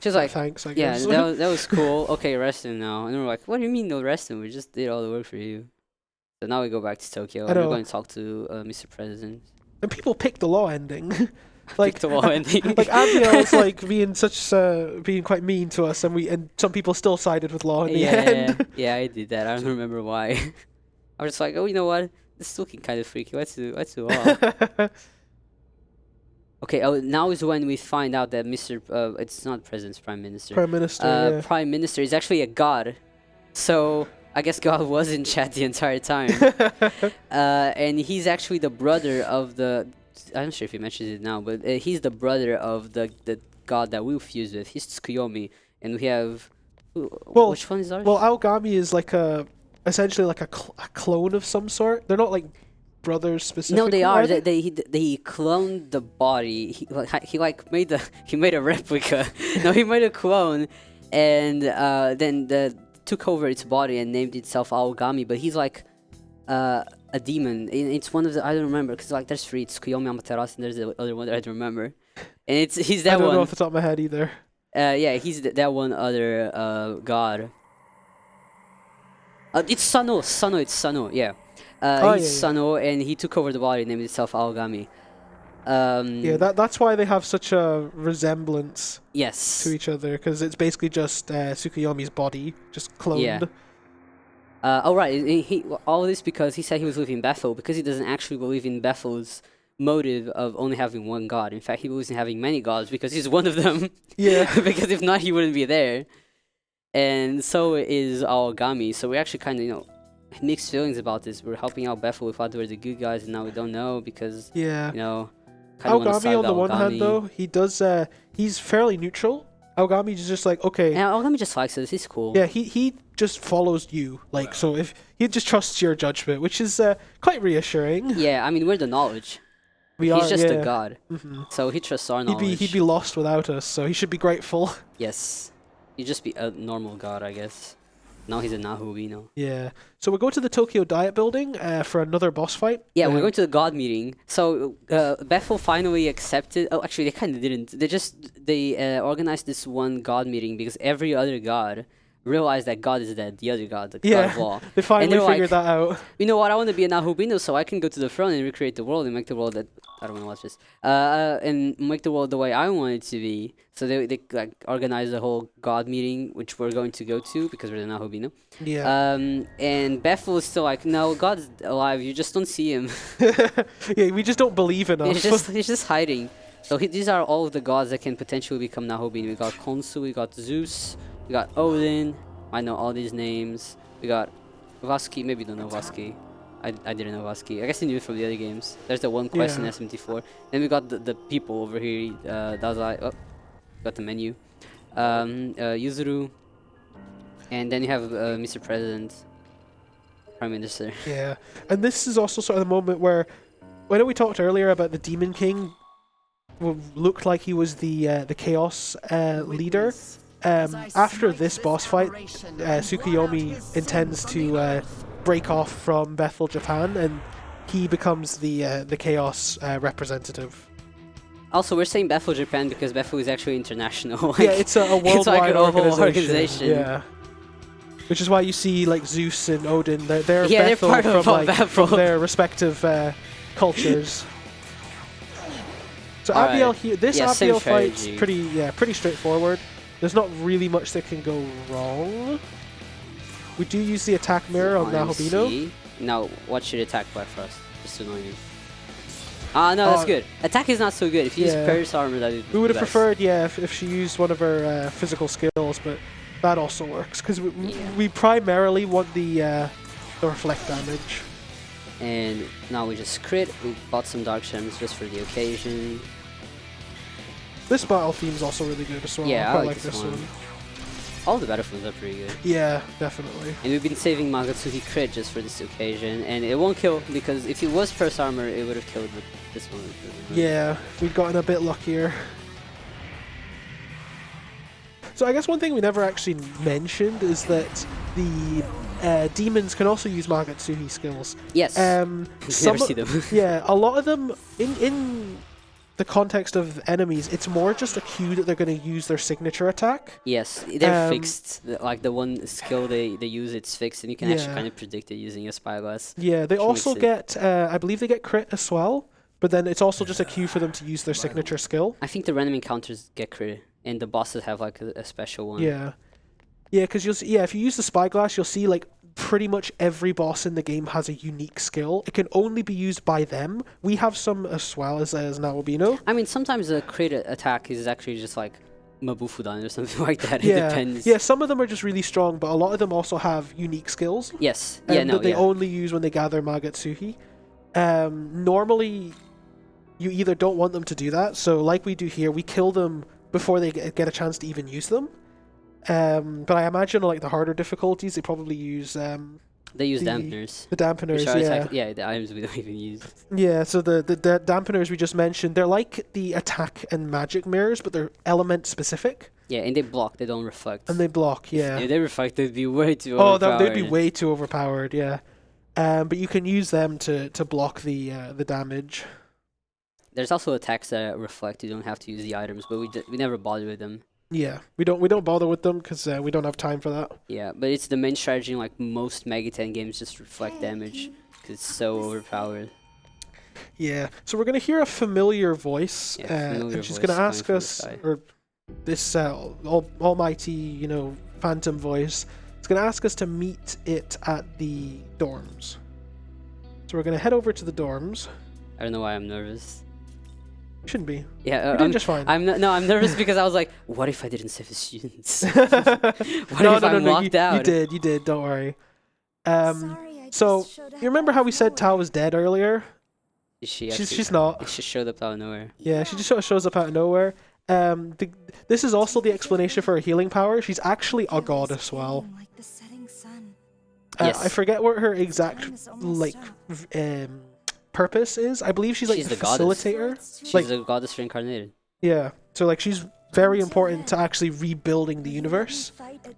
she's like, thanks, I guess. Yeah, that was cool. Okay, arrest him now. And we're like, what do you mean no arrest him? We just did all the work for you. So now we go back to Tokyo, and we're going to talk to Mr. President. And people pick the Law ending. Like the Law ending. Like Abdiel was like being quite mean to us, and some people still sided with Law in the end. Yeah, I did that. I don't remember why. I was just like, oh, you know what? This is looking kind of freaky. Let's do Law. Okay, now is when we find out that Mr. It's not President, it's Prime Minister. Prime Minister, Prime Minister is actually a god. So I guess God was in chat the entire time. And he's actually the brother of the... I'm not sure if he mentions it now, but he's the brother of the god that we fused with. He's Tsukuyomi, and we have... which one is ours? Well, Aogami is like essentially like a clone of some sort. They're not like brothers specifically. No, they are. They cloned the body. He made a replica. No, he made a clone, and then took over its body and named itself Aogami. But he's like a demon. It's one of the, I don't remember, because like there's 3. It's Kuyomi, Amaterasu, and there's the other one that I don't remember. And he's that one. I don't know off the top of my head either. Yeah, he's that one other god. It's Sano. It's Sano. Yeah. He's Sano, and he took over the body, named itself Aogami. That's why they have such a resemblance. Yes. To each other, because it's basically just Tsukuyomi's body, just cloned. Yeah. Right. All this because he said he was leaving Bethel, because he doesn't actually believe in Bethel's motive of only having one god. In fact, he believes in having many gods because he's one of them. Yeah. Because if not, he wouldn't be there. And so is Aogami. So we actually kind of, mixed feelings about this. We're helping out Bethel. We thought they were the good guys, and now we don't know because, Aogami on the one hand, though, he does, he's fairly neutral. Aogami's just like, okay. And Aogami just likes us. He's cool. Yeah, he just follows you. Like, so if he just trusts your judgment, which is quite reassuring. Yeah, I mean, we're the knowledge. He's just a god. Mm-hmm. So he trusts our knowledge. He'd be lost without us, so he should be grateful. Yes. He'd just be a normal god, I guess. Now he's a Nahubino. Yeah. So we go to the Tokyo Diet Building for another boss fight. Yeah, we're going to the god meeting. So Bethel finally accepted. Oh, actually, they kind of didn't. They organized this one god meeting because every other god realized that God is dead. The other god, the god of law. They finally figured that out. You know what? I want to be a Nahubino, so I can go to the throne and recreate the world and make the world that I don't want to watch this. And make the world the way I want it to be. So they like organized a whole god meeting, which we're going to go to because we're the Nahubino. Yeah. And Bethel is still like, no, God's alive. You just don't see him. Yeah, we just don't believe enough. He's just hiding. So these are all of the gods that can potentially become Nahubino. We got Khonsu, we got Zeus, we got Odin. I know all these names. We got Vaski. Maybe you don't know Vaski. I didn't know Vaski. I guess I knew it from the other games. There's the one quest in SM4. Then we got the people over here. Dazai. Oh, got the menu. Yuzuru. And then you have Mr. President, Prime Minister. Yeah, and this is also sort of the moment where, I know we talked earlier about the Demon King. Looked like he was the Chaos leader. After this boss fight, Tsukuyomi intends to break off from Bethel, Japan, and he becomes the Chaos representative. Also, we're saying Bethel, Japan because Bethel is actually international. Yeah, it's a worldwide organization. Yeah. Which is why you see like Zeus and Odin. They're Bethel part from their respective cultures. So Abdiel here. This Abdiel fight's pretty straightforward. There's not really much that can go wrong. We do use the attack mirror on Nahubino. Now, watch your attack bar first, just to annoy me. No, that's good. Attack is not so good. If you use Paris armor, that would be we would have preferred, if she used one of her physical skills, but that also works because we primarily want the reflect damage. And now we just crit. We bought some dark gems just for the occasion. This battle theme is also really good as well. Yeah, I quite like this one. All the battlefields are pretty good. Yeah, definitely. And we've been saving Magatsuhi crit just for this occasion, and it won't kill because if it was Purse armor, it would have killed with this one. Yeah, we've gotten a bit luckier. So I guess one thing we never actually mentioned is that the demons can also use Magatsuhi skills. Yes. Never see them. Yeah, a lot of them in the context of enemies, it's more just a cue that they're going to use their signature attack. Yes, they're fixed. Like the one skill they use, it's fixed, and you can actually kind of predict it using a spyglass. Yeah, they also get, I believe they get crit as well, but then it's also just a cue for them to use their signature skill. I think the random encounters get crit, and the bosses have like a special one. Yeah. Yeah, because if you use the spyglass, you'll see like pretty much every boss in the game has a unique skill. It can only be used by them. We have some as well as Nahubino. I mean, sometimes the crit attack is actually just like Mabufudan or something like that. Yeah. It depends. Yeah, some of them are just really strong, but a lot of them also have unique skills. Yes. That they only use when they gather Magatsuhi. Normally, you either don't want them to do that, so like we do here, we kill them before they get a chance to even use them. But I imagine like the harder difficulties, they probably use they use dampeners. The dampeners, the items we don't even use. Yeah, so the dampeners we just mentioned, they're like the attack and magic mirrors, but they're element specific. Yeah, and they block, they don't reflect. And they block, yeah. If they reflect, they'd be way too overpowered. They'd be way too overpowered, yeah. But you can use them to block the damage. There's also attacks that reflect. You don't have to use the items, but we never bother with them. Yeah, we don't bother with them because we don't have time for that. Yeah, but it's the main strategy in like most Mega 10 games, just reflect damage because it's so overpowered. Yeah, so we're gonna hear a familiar voice, and she's gonna ask us, or this almighty, phantom voice, it's gonna ask us to meet it at the dorms. So we're gonna head over to the dorms. I don't know why I'm nervous. Shouldn't be. Yeah, you're doing just fine. I'm nervous because I was like, what if I didn't save the students? I'm locked out? You did. Don't worry. So you remember how we said Tao was dead earlier? Is she? She's not. She showed up out of nowhere. Yeah, she just sort of shows up out of nowhere. This is also the explanation for her healing power. She's actually a god as well. Yes. I forget what her exact purpose is. I believe she's like the facilitator. She's a goddess reincarnated. Yeah. So like she's very important to actually rebuilding the universe.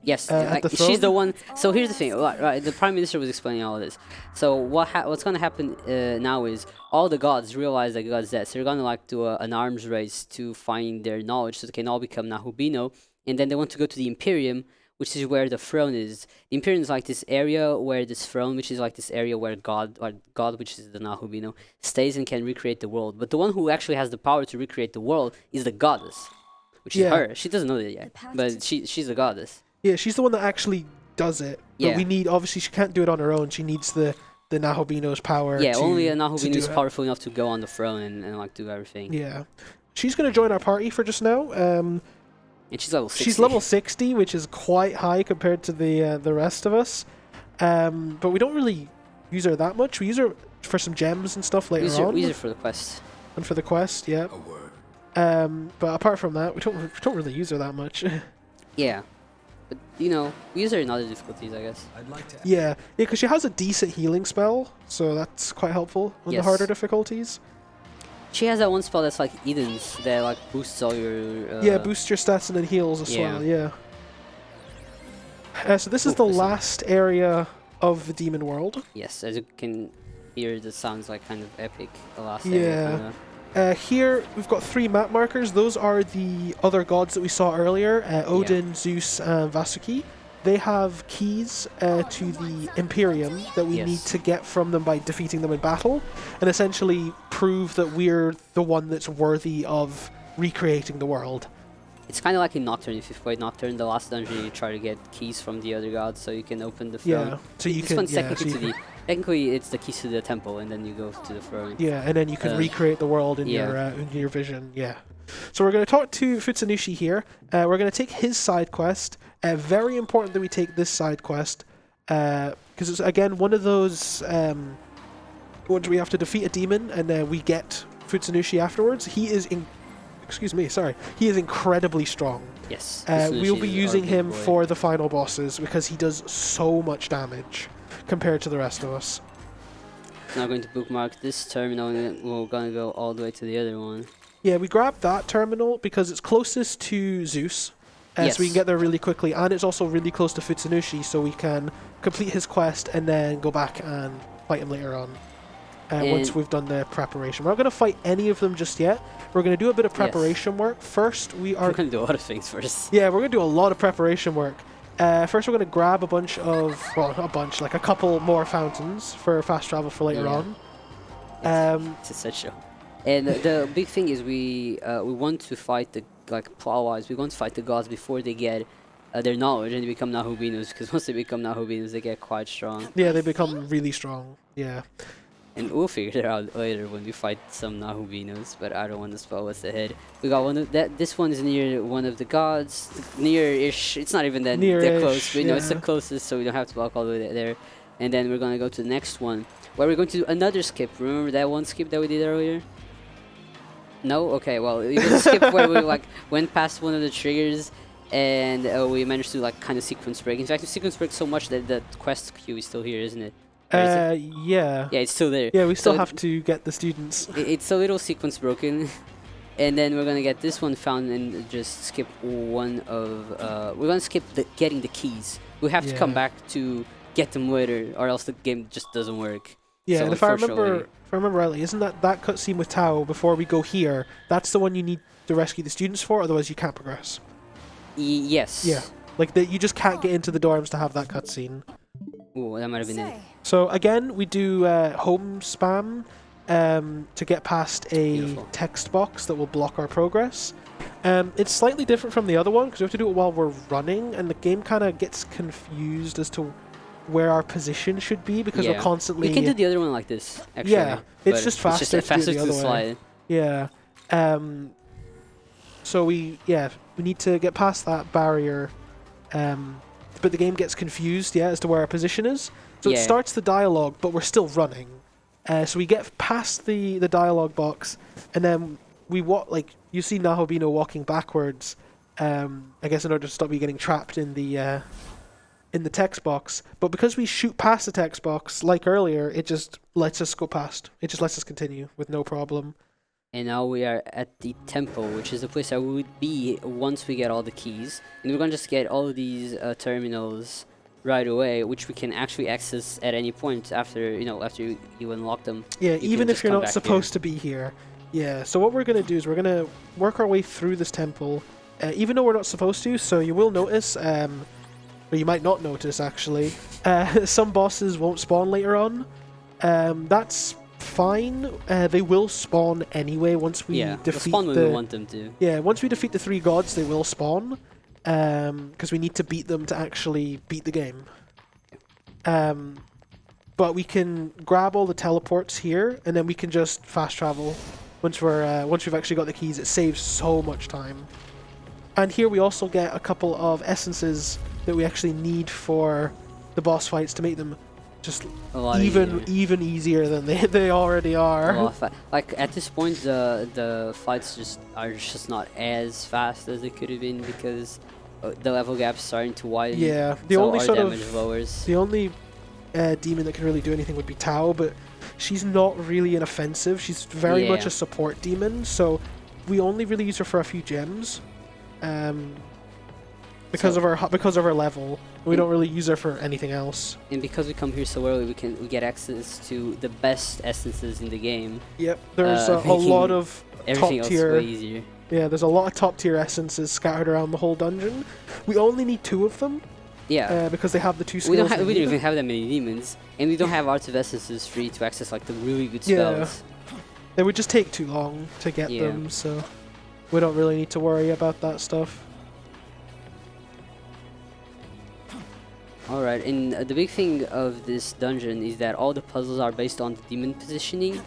Yes, she's the one. So here's the thing, right? The Prime Minister was explaining all of this. So what's gonna happen now is all the gods realize that God's dead, so they're gonna like do an arms race to find their knowledge, so they can all become Nahubino, and then they want to go to the Imperium, which is where the throne is. The Imperium is like this area where this throne, which is like this area where God, which is the Nahubino, stays and can recreate the world. But the one who actually has the power to recreate the world is the goddess, which is her. She doesn't know that yet, but she's the goddess. Yeah, she's the one that actually does it. But we need, obviously, she can't do it on her own. She needs the Nahubino's power. Yeah, only a Nahubino is powerful enough to go on the throne and like do everything. Yeah, she's gonna join our party for just now. And she's level 60. She's level 60, which is quite high compared to the rest of us. But we don't really use her that much. We use her for some gems and stuff later on. We use her for the quest. And for the quest, yeah. A word. But apart from that, we don't really use her that much. Yeah. But, you know, we use her in other difficulties, I guess. I'd like to. Yeah, because she has a decent healing spell, so that's quite helpful on the harder difficulties. She has that one spell that's like Eden's, that like boosts all your... yeah, boosts your stats and then heals as well, yeah. So this is the last area of the demon world. Yes, as you can hear, this sounds like kind of epic, the last area. Here we've got 3 map markers. Those are the other gods that we saw earlier, Odin, Zeus, and Vasuki. They have keys to the Imperium that we need to get from them by defeating them in battle, and essentially prove that we're the one that's worthy of recreating the world. It's kind of like in Nocturne. If you've played Nocturne, the last dungeon you try to get keys from the other gods so you can open the throne. Yeah, so you can. Technically, it's the keys to the temple, and then you go to the throne. Yeah, and then you can recreate the world in your vision. Yeah. So we're going to talk to Futsunushi here. We're going to take his side quest. Very important that we take this side quest because it's again one of those ones we have to defeat a demon and we get Futsunushi afterwards. He is he is incredibly strong. Yes. We'll be using him for the final bosses because he does so much damage compared to the rest of us. Now going to bookmark this terminal and we're going to go all the way to the other one. Yeah, we grabbed that terminal because it's closest to Zeus. So we can get there really quickly, and it's also really close to Futsunushi, so we can complete his quest and then go back and fight him later on. Once we've done the preparation. We're not going to fight any of them just yet. We're going to do a bit of preparation work. First, we're going to do a lot of things first. Yeah, we're going to do a lot of preparation work. First, we're going to grab a bunch of, like a couple more fountains for fast travel for later on. It's such a... And the big thing is we want to fight the plot-wise. We want to fight the gods before they get their knowledge and they become Nahubinos. Because once they become Nahubinos, they get quite strong. Yeah, they become really strong. Yeah. And we'll figure it out later when we fight some Nahubinos. But I don't want to spoil what's ahead. We got one of this one is near one of the gods, near-ish. It's not even that close, but it's the closest, so we don't have to walk all the way there. And then we're gonna go to the next one, where we're going to do another skip. Remember that one skip that we did earlier? No? Okay, well, it was a skip where we went past one of the triggers and we managed to kind of sequence break. In fact, we sequence break so much that the quest queue is still here, isn't it? Yeah. Yeah, it's still there. Yeah, we still have to get the students. It's a little sequence broken. And then we're going to get this one found and just skip one of... we're going to skip getting the keys. We have to come back to get them later or else the game just doesn't work. Yeah, so and if I remember rightly, isn't that cutscene with Tao before we go here, that's the one you need to rescue the students for, otherwise you can't progress? Yes. Yeah, you just can't get into the dorms to have that cutscene. Ooh, that might have been it. So again, we do home spam to get past a text box that will block our progress. It's slightly different from the other one because we have to do it while we're running, and the game kind of gets confused as to where our position should be because we're constantly... We can do the other one like this, actually. Yeah, it's just faster, it's just faster to slide. Yeah. So we need to get past that barrier, but the game gets confused, as to where our position is. So it starts the dialogue, but we're still running. So we get past the dialogue box, and then we you see Nahobino walking backwards, I guess in order to stop you getting trapped in the text box. But because we shoot past the text box, like earlier, it just lets us go past. It just lets us continue with no problem. And now we are at the temple, which is the place that we would be once we get all the keys. And we're gonna just get all of these terminals right away, which we can actually access at any point after, you know, after you unlock them. Yeah, even if you're not supposed to be here. Yeah, so what we're gonna do is we're gonna work our way through this temple, even though we're not supposed to. So you will notice, or you might not notice actually, some bosses won't spawn later on. That's fine. They will spawn anyway once we defeat spawn when we want them to. Yeah, once we defeat the 3 gods, they will spawn. Because we need to beat them to actually beat the game. But we can grab all the teleports here, and then we can just fast travel. Once we've actually got the keys, it saves so much time. And here we also get a couple of essences that we actually need for the boss fights to make them just even easier than they already are. Like at this point, the fights are just not as fast as they could have been because the level gap's starting to widen. Yeah, the only demon that can really do anything would be Tao, but she's not really an offensive. She's very much a support demon, so we only really use her for a few gems. Because of her level, we don't really use her for anything else. And because we come here so early, we get access to the best essences in the game. Yep, there's a lot of everything top tier. else way easier. Yeah, there's a lot of top tier essences scattered around the whole dungeon. We only need 2 of them. Yeah, because they have the 2 skills. We don't even have that many demons, and we don't have Arts of Essences free to access like the really good spells. It would just take too long to get them, so we don't really need to worry about that stuff. Alright, and the big thing of this dungeon is that all the puzzles are based on the demon positioning.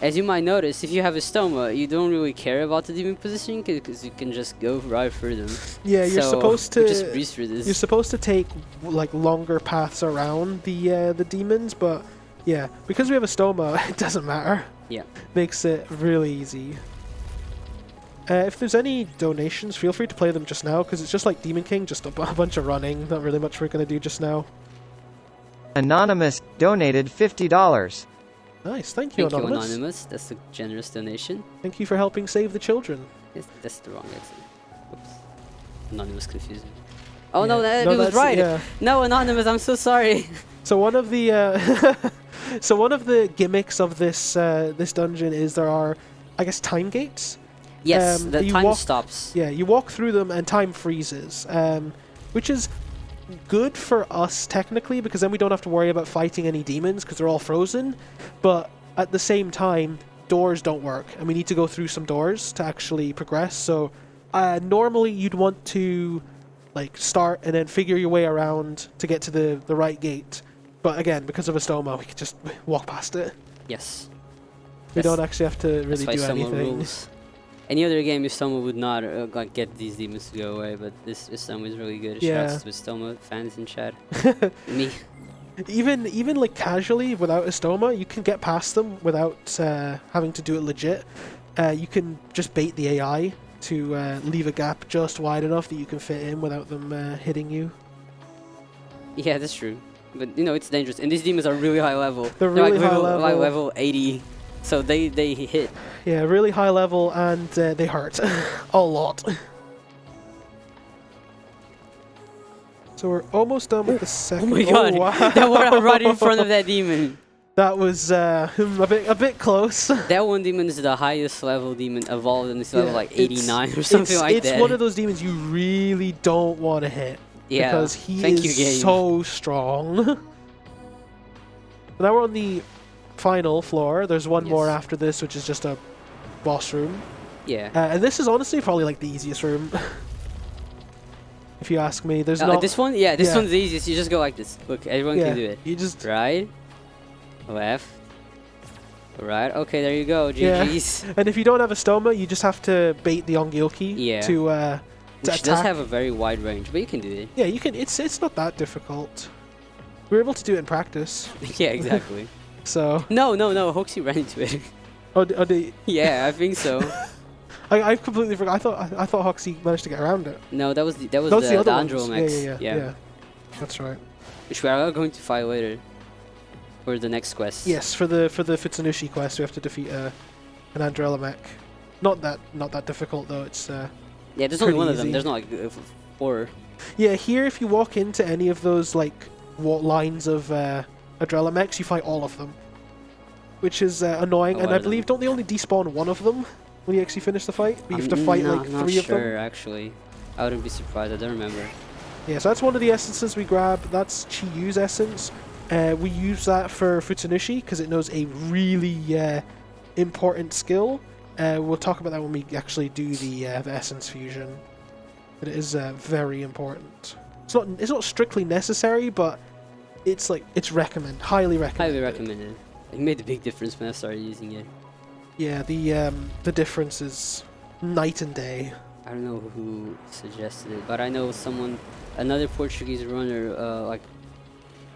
As you might notice, if you have a stoma, you don't really care about the demon positioning because you can just go right through them. Yeah, you're supposed to just breeze through this. You're supposed to take like longer paths around the demons, but yeah, because we have a stoma, it doesn't matter. Yeah, makes it really easy. If there's any donations, feel free to play them just now, because it's just like Demon King, just a bunch of running. Not really much we're going to do just now. Anonymous donated $50. Nice, thank you, Anonymous. Thank you, Anonymous. That's a generous donation. Thank you for helping save the children. Yes, that's the wrong answer. Oops. Anonymous confused me. Oh no, it was right. Yeah. No, Anonymous, I'm so sorry. So one of the gimmicks of this this dungeon is there are, I guess, time gates. Yes, the time stops. Yeah, you walk through them and time freezes, which is good for us technically because then we don't have to worry about fighting any demons because they're all frozen. But at the same time, doors don't work, and we need to go through some doors to actually progress. So normally you'd want to like start and then figure your way around to get to the right gate. But again, because of a stoma, we can just walk past it. Yes. We don't actually have to really do anything. Rules. Any other game, Stoma would not like get these demons to go away, but this Stoma is really good. Shouts to Stoma fans in chat. Me. Even like casually, without a Stoma, you can get past them without having to do it legit. You can just bait the AI to leave a gap just wide enough that you can fit in without them hitting you. Yeah, that's true. But you know, it's dangerous. And these demons are really high level. They're really like high level. Like level 80. So they hit. Yeah, really high level, and they hurt a lot. So we're almost done with the second. Oh my god! Wow. That was right in front of that demon. That was a bit close. That one demon is the highest level demon evolved, and it's level like 89 or something like that. It's one of those demons you really don't want to hit. Yeah. Because he is so strong. Now we're on the final floor. There's one more after this, which is just a boss room. Yeah. And this is honestly probably like the easiest room. If you ask me, there's not this one. Yeah, this one's the easiest. You just go like this. Look, everyone can do it. You just right, left, right. Okay, there you go. GG's. Yeah. And if you don't have a stoma, you just have to bait the Ongyoki to which attack. Does have a very wide range, but you can do it. Yeah, you can. It's not that difficult. We were able to do it in practice. Yeah, exactly. So no, Hoxie ran into it. Oh, did yeah, I think so. I completely forgot. I thought Hoxie managed to get around it. No, that was the other Andromax. Yeah. That's right. Which we are going to fight later. For the next quest. Yes, for the Futsunushi Quest, we have to defeat an Andrelomech. Not that difficult though. It's yeah, there's only one of them. There's not like 4. Yeah, here if you walk into any of those like lines of Andrelomechs, you fight all of them, which is annoying. And I believe don't they only despawn one of them when you actually finish the fight? But you have to fight like 3 of them. I'm not sure actually. I wouldn't be surprised. I don't remember. Yeah, so that's one of the essences we grab. That's Chiyu's essence. We use that for Futsunushi because it knows a really important skill. We'll talk about that when we actually do the essence fusion. But it is very important. It's not strictly necessary, but it's highly recommended. Highly recommended. It made a big difference when I started using it. Yeah, the difference is night and day. I don't know who suggested it, but I know another Portuguese runner,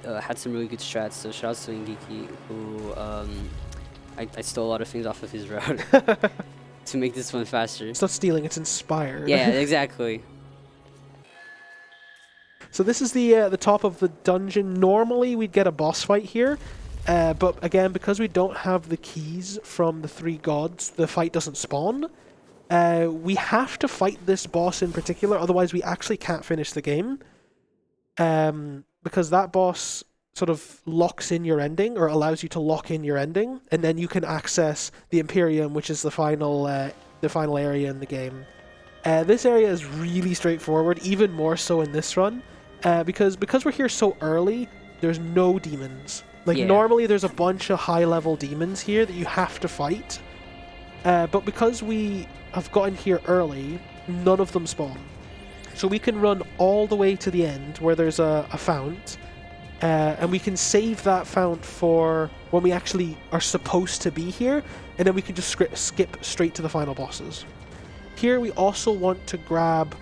had some really good strats. So shout out to Ingiki, who I stole a lot of things off of his route to make this one faster. It's not stealing; it's inspired. Yeah, exactly. So this is the top of the dungeon. Normally we'd get a boss fight here, but again, because we don't have the keys from the 3 gods, the fight doesn't spawn. We have to fight this boss in particular, otherwise we actually can't finish the game. Because that boss sort of locks in your ending, or allows you to lock in your ending, and then you can access the Imperium, which is the final area in the game. This area is really straightforward, even more so in this run, because we're here so early, there's no demons. Normally there's a bunch of high-level demons here that you have to fight, but because we have gotten here early, none of them spawn. So we can run all the way to the end where there's a fount, and we can save that fount for when we actually are supposed to be here, and then we can just skip straight to the final bosses. Here we also want to grab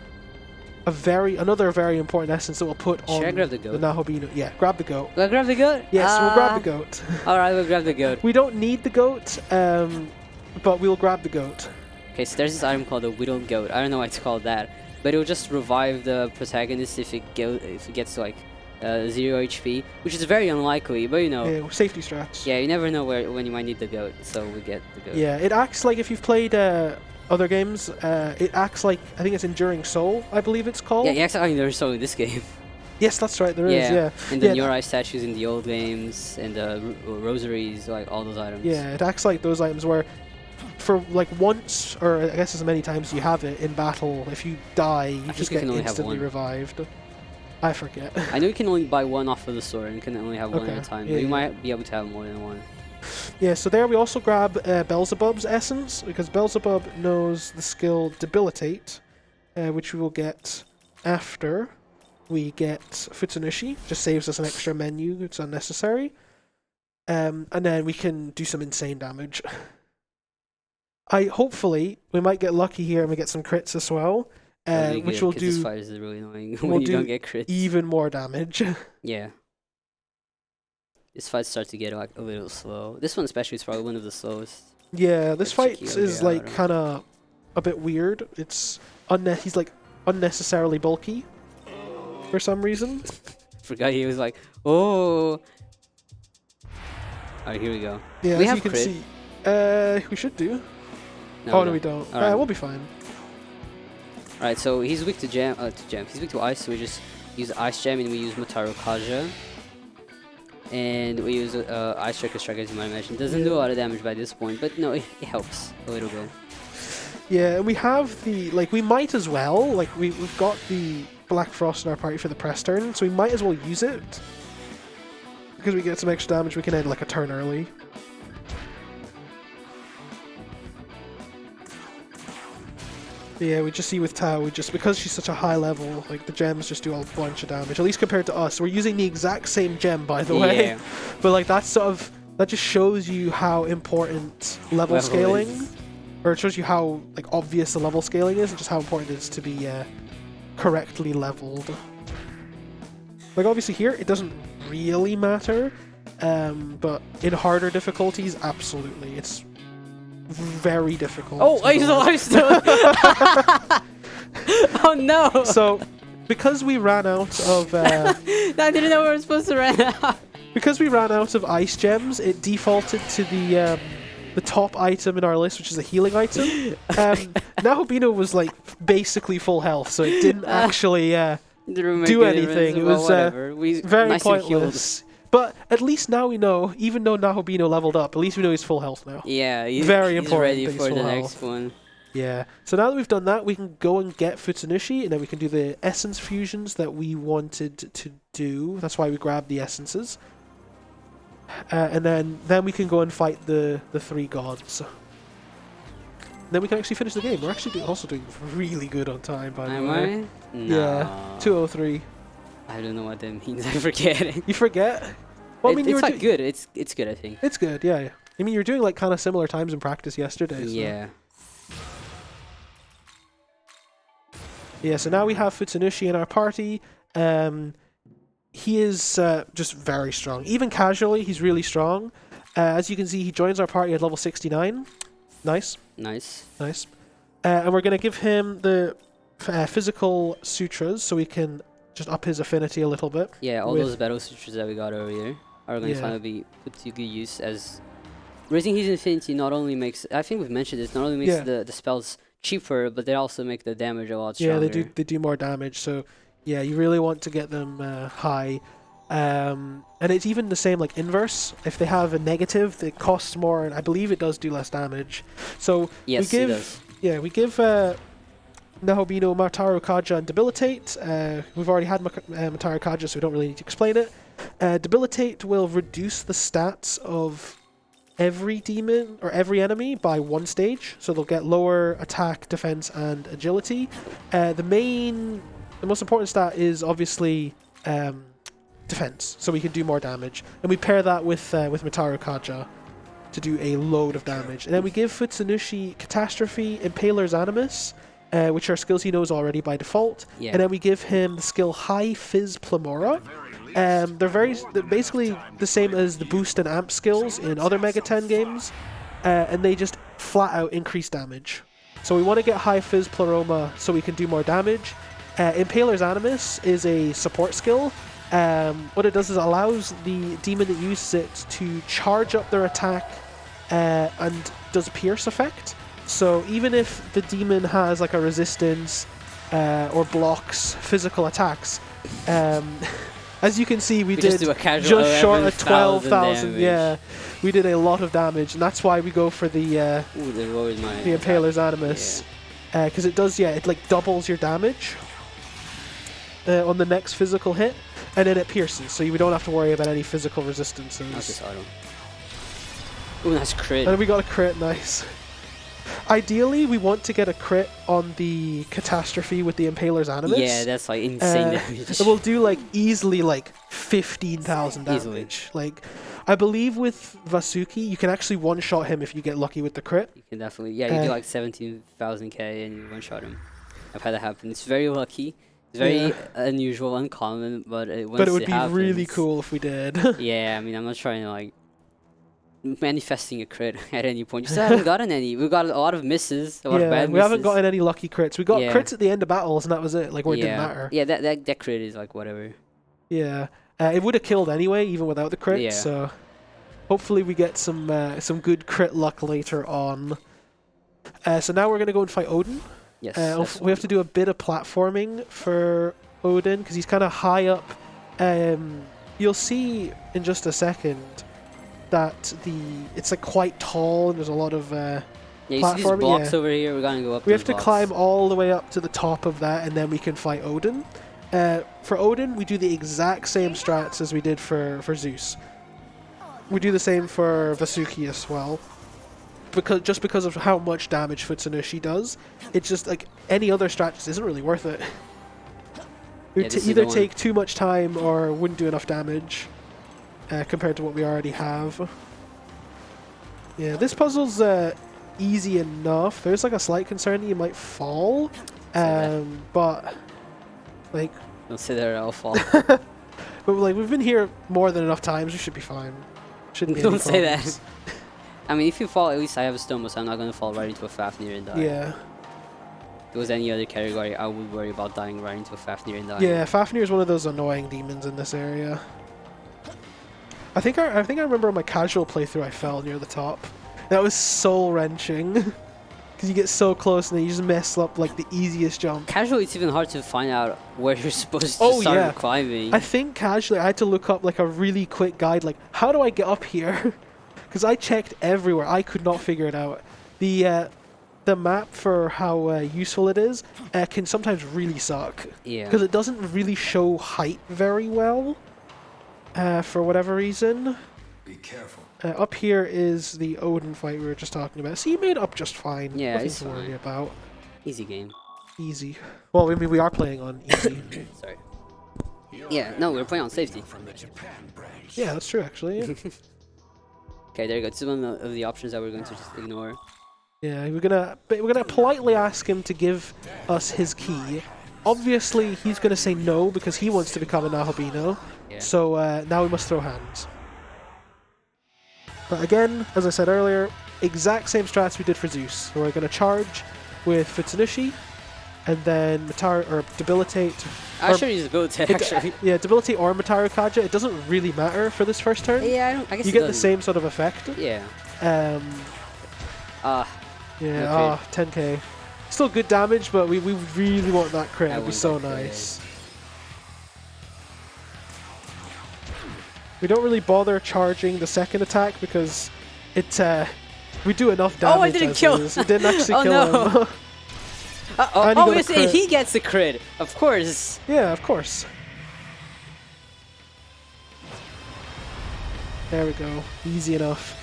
another very important essence that we'll put on Should I grab the goat? the Nahobino. Yeah, grab the goat. Will I grab the goat? Yes, we'll grab the goat. Alright, we'll grab the goat. We don't need the goat, but we'll grab the goat. Okay, so there's this item called the Whittled Goat. I don't know why it's called that, but it will just revive the protagonist if it gets to like 0 HP, which is very unlikely, but you know. Yeah, safety strats. Yeah, you never know when you might need the goat, so we get the goat. Yeah, it acts like if you've played other games, it acts like, I think it's Enduring Soul, I believe it's called. Yeah, it acts like Enduring Soul in this game. Yes, that's right, there is, yeah. And the Nyorai statues in the old games, and the rosaries, like all those items. Yeah, it acts like those items where for like once, or I guess as many times you have it in battle, if you die, you just get instantly revived. I forget. I know you can only buy one off of the store and can only have one at a time, but you might be able to have more than one. Yeah, so there we also grab Beelzebub's essence, because Beelzebub knows the skill Debilitate, which we will get after we get Futsunushi. Just saves us an extra menu, it's unnecessary. And then we can do some insane damage. Hopefully, we might get lucky here and we get some crits as well, which will do... This fight is really annoying when you don't get crits. Even more damage. Yeah. This fight starts to get like a little slow. This one especially is probably one of the slowest. Yeah, this fight is like kind of a bit weird. It's he's like unnecessarily bulky for some reason. Forgot he was like, oh. Alright, here we go. Yeah, we as have you can crit. See. We should do. No, no, we don't. Right. We'll be fine. Alright, so he's weak to jam. He's weak to ice, so we just use Ice Gem and we use Motaro Kaja. And we use Ice Striker Strike, as you might imagine. Doesn't do a lot of damage by this point, but no, it helps a little bit. Yeah, we have the, like, we might as well, like, we've got the Black Frost in our party for the press turn, so we might as well use it. Because we get some extra damage, we can end like a turn early. Yeah, we just see with Tao, because she's such a high level, like the gems just do a bunch of damage, at least compared to us. We're using the exact same gem, by the way. But like that just shows you how important level scaling is. Or it shows you how like obvious the level scaling is, and just how important it is to be correctly leveled. Like obviously here, it doesn't really matter, but in harder difficulties, absolutely. It's very difficult. Oh, I'm still. Oh no! So, because we ran out of. I didn't know we were supposed to run out. Because we ran out of ice gems, it defaulted to the the top item in our list, which is a healing item. Nahobino was like basically full health, so it didn't actually do anything. It was very nice pointless. But at least now we know, even though Nahobino leveled up, at least we know he's full health now. Yeah, very he's important. Ready for the next one. Yeah. So now that we've done that, we can go and get Futsunushi, and then we can do the essence fusions that we wanted to do. That's why we grabbed the essences. And then we can go and fight the 3 gods. Then we can actually finish the game. We're actually also doing really good on time, by the way. Am I? No. Yeah, 2:03. I don't know what that means. I forget. You forget? Well, I mean, it's like good. It's good, I think. It's good, yeah. I mean, you were doing like kind of similar times in practice yesterday. So. Yeah. Yeah, so now we have Futsunushi in our party. He is just very strong. Even casually, he's really strong. As you can see, he joins our party at level 69. Nice. Nice. Nice. And we're going to give him the physical sutras so we can just up his affinity a little bit. Yeah, all those battle sutras that we got earlier are going to finally be put to good use, as raising his affinity not only makes, I think we've mentioned this, not only makes the spells cheaper, but they also make the damage a lot stronger. Yeah, they do more damage, so yeah, you really want to get them high. And it's even the same like inverse. If they have a negative, it costs more, and I believe it does do less damage. So yes, we give, it does. Yeah, we give Nahobino Mataru Kaja and Debilitate. We've already had Mataru Kaja, so we don't really need to explain it. Debilitate will reduce the stats of every demon or every enemy by 1 stage, so they'll get lower attack, defense, and agility. The most important stat is obviously defense, so we can do more damage, and we pair that with Mataru Kaja to do a load of damage. And then we give Futsunushi Catastrophe, Impaler's Animus, which are skills he knows already by default. Yeah. And then we give him the skill High Fizz Plamora. They're basically the same as the boost and amp skills in other Mega 10 games, and they just flat out increase damage. So we want to get High Fizz Pleroma so we can do more damage. Impaler's Animus is a support skill. What it does is it allows the demon that uses it to charge up their attack and does Pierce effect. So even if the demon has like a resistance or blocks physical attacks, as you can see, we did just short of 12,000. Yeah, we did a lot of damage, and that's why we go for the Impaler's Animus, because it does, it like doubles your damage on the next physical hit, and then it pierces, so you don't have to worry about any physical resistances. That's auto. Ooh, that's crit. And we got a crit, nice. Ideally, we want to get a crit on the Catastrophe with the Impaler's Animus. Yeah, that's like insane damage. It will do like easily like 15,000 damage. Easily. Like, I believe with Vasuki, you can actually one-shot him if you get lucky with the crit. You can definitely, you do like 17,000 k and you one-shot him. I've had that happen. It's very lucky. It's very unusual, uncommon, but it would be happens, really cool if we did. Yeah, I mean, I'm not trying to like manifesting a crit at any point. You still haven't gotten any. We've got a lot of misses. A lot of bad misses. We haven't gotten any lucky crits. We got crits at the end of battles, and that was it. Like, where it didn't matter. Yeah, that crit is like whatever. Yeah, it would have killed anyway, even without the crit. Yeah. So hopefully we get some good crit luck later on. So now we're gonna go and fight Odin. Yes. We have to do a bit of platforming for Odin because he's kind of high up. You'll see in just a second that it's like quite tall and there's a lot of you see these blocks over here. We're gonna go up. We have to climb all the way up to the top of that, and then we can fight Odin. For Odin, we do the exact same strats as we did for Zeus. We do the same for Vasuki as well. Because of how much damage Futsunushi does, it's just like any other strat just isn't really worth it. It would either take too much time or wouldn't do enough damage compared to what we already have. Yeah, this puzzle's easy enough. There's like a slight concern that you might fall, but like don't say that or I'll fall. But like we've been here more than enough times, we should be fine. Shouldn't be any problems. Don't say that. I mean, if you fall, at least I have a stone, so I'm not going to fall right into a Fafnir and die. Yeah. If it was any other category, I would worry about dying right into a Fafnir and dying. Yeah, Fafnir is one of those annoying demons in this area. I think I remember on my casual playthrough I fell near the top. That was soul-wrenching. Because you get so close and then you just mess up like the easiest jump. Casually, it's even hard to find out where you're supposed to start climbing. I think casually I had to look up like a really quick guide, like, how do I get up here? Because I checked everywhere. I could not figure it out. The map, for how useful it is, can sometimes really suck. Yeah. Because it doesn't really show height very well, for whatever reason. Be careful. Up here is the Odin fight we were just talking about. So you made it up just fine. Yeah, Nothing it's to worry fine. about. Easy game. Easy. Well, I mean, we are playing on easy. Sorry. Yeah, no, we're playing on safety. Yeah, that's true, actually. Yeah. Okay, there you go. This is one of the options that we're going to just ignore. Yeah, we're gonna politely ask him to give us his key. Obviously, he's gonna say no because he wants to become a Nahabino. Yeah. So now we must throw hands. But again, as I said earlier, exact same strats we did for Zeus. We're gonna charge with Futsunushi, and then debilitate. I should use debilitate actually. Yeah, debilitate or Mataru Kaja. It doesn't really matter for this first turn. Yeah, I guess you get the same sort of effect. Yeah. Yeah, 10k. Still good damage, but we really want that crit. It'd be so nice. We don't really bother charging the second attack because it we do enough damage. Oh, I didn't kill him. It didn't actually kill him. Yes, he gets the crit, of course. Yeah, of course. There we go. Easy enough.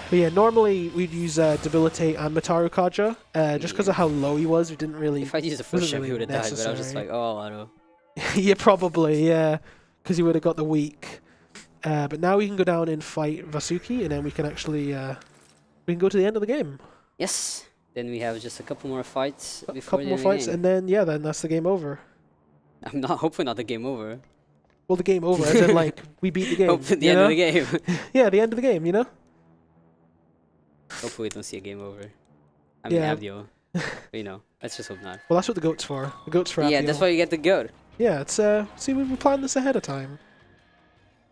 But yeah, normally we'd use Debilitate and Mataru Kaja. Just because of how low he was, we didn't really... If I used the first shot, he would have died, necessary. but I was just like, oh, I don't. Yeah, probably, yeah. Because he would have got the weak. But now we can go down and fight Vasuki, and then we can actually... we can go to the end of the game. Yes. Then we have just a couple more fights before a couple more the fights, game. and then, yeah, then that's the game over. I'm not hopefully not the game over. Well, the game over, as in, like, we beat the game. Hopefully the end of the game. Yeah, the end of the game, you know? Hopefully we don't see a game over. I mean, Abdiel. But, you know, let's just hope not. Well, that's what the goat's for. The goat's for Abdiel. Yeah, that's why you get the goat. Yeah, it's, see, we planned this ahead of time.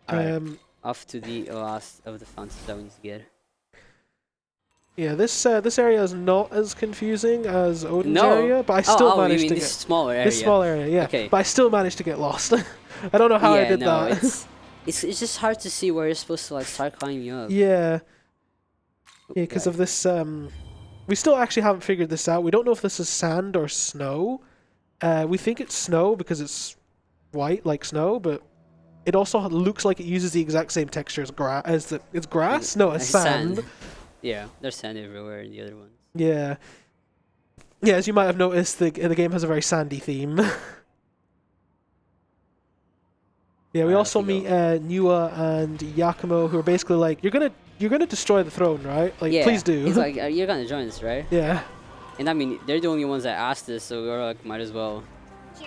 Alright, off to the last of the fountains that we need to get. Yeah, this area is not as confusing as Odin's area, but I still managed to get... this smaller area. This small area, yeah. Okay. But I still managed to get lost. I don't know how I did that. It's just hard to see where you're supposed to like start climbing up. Yeah. Yeah, because of this, we still actually haven't figured this out. We don't know if this is sand or snow. We think it's snow because it's white like snow, but it also looks like it uses the exact same texture as grass. It's grass? No, it's sand. Yeah, there's sand everywhere in the other ones. Yeah. Yeah, as you might have noticed, the game has a very sandy theme. Yeah, we also meet Nua and Yakumo, who are basically like, you're gonna destroy the throne, right? Like, yeah, please do. He's like, you're gonna join us, right? Yeah. And I mean, they're the only ones that asked this, so we're like, might as well.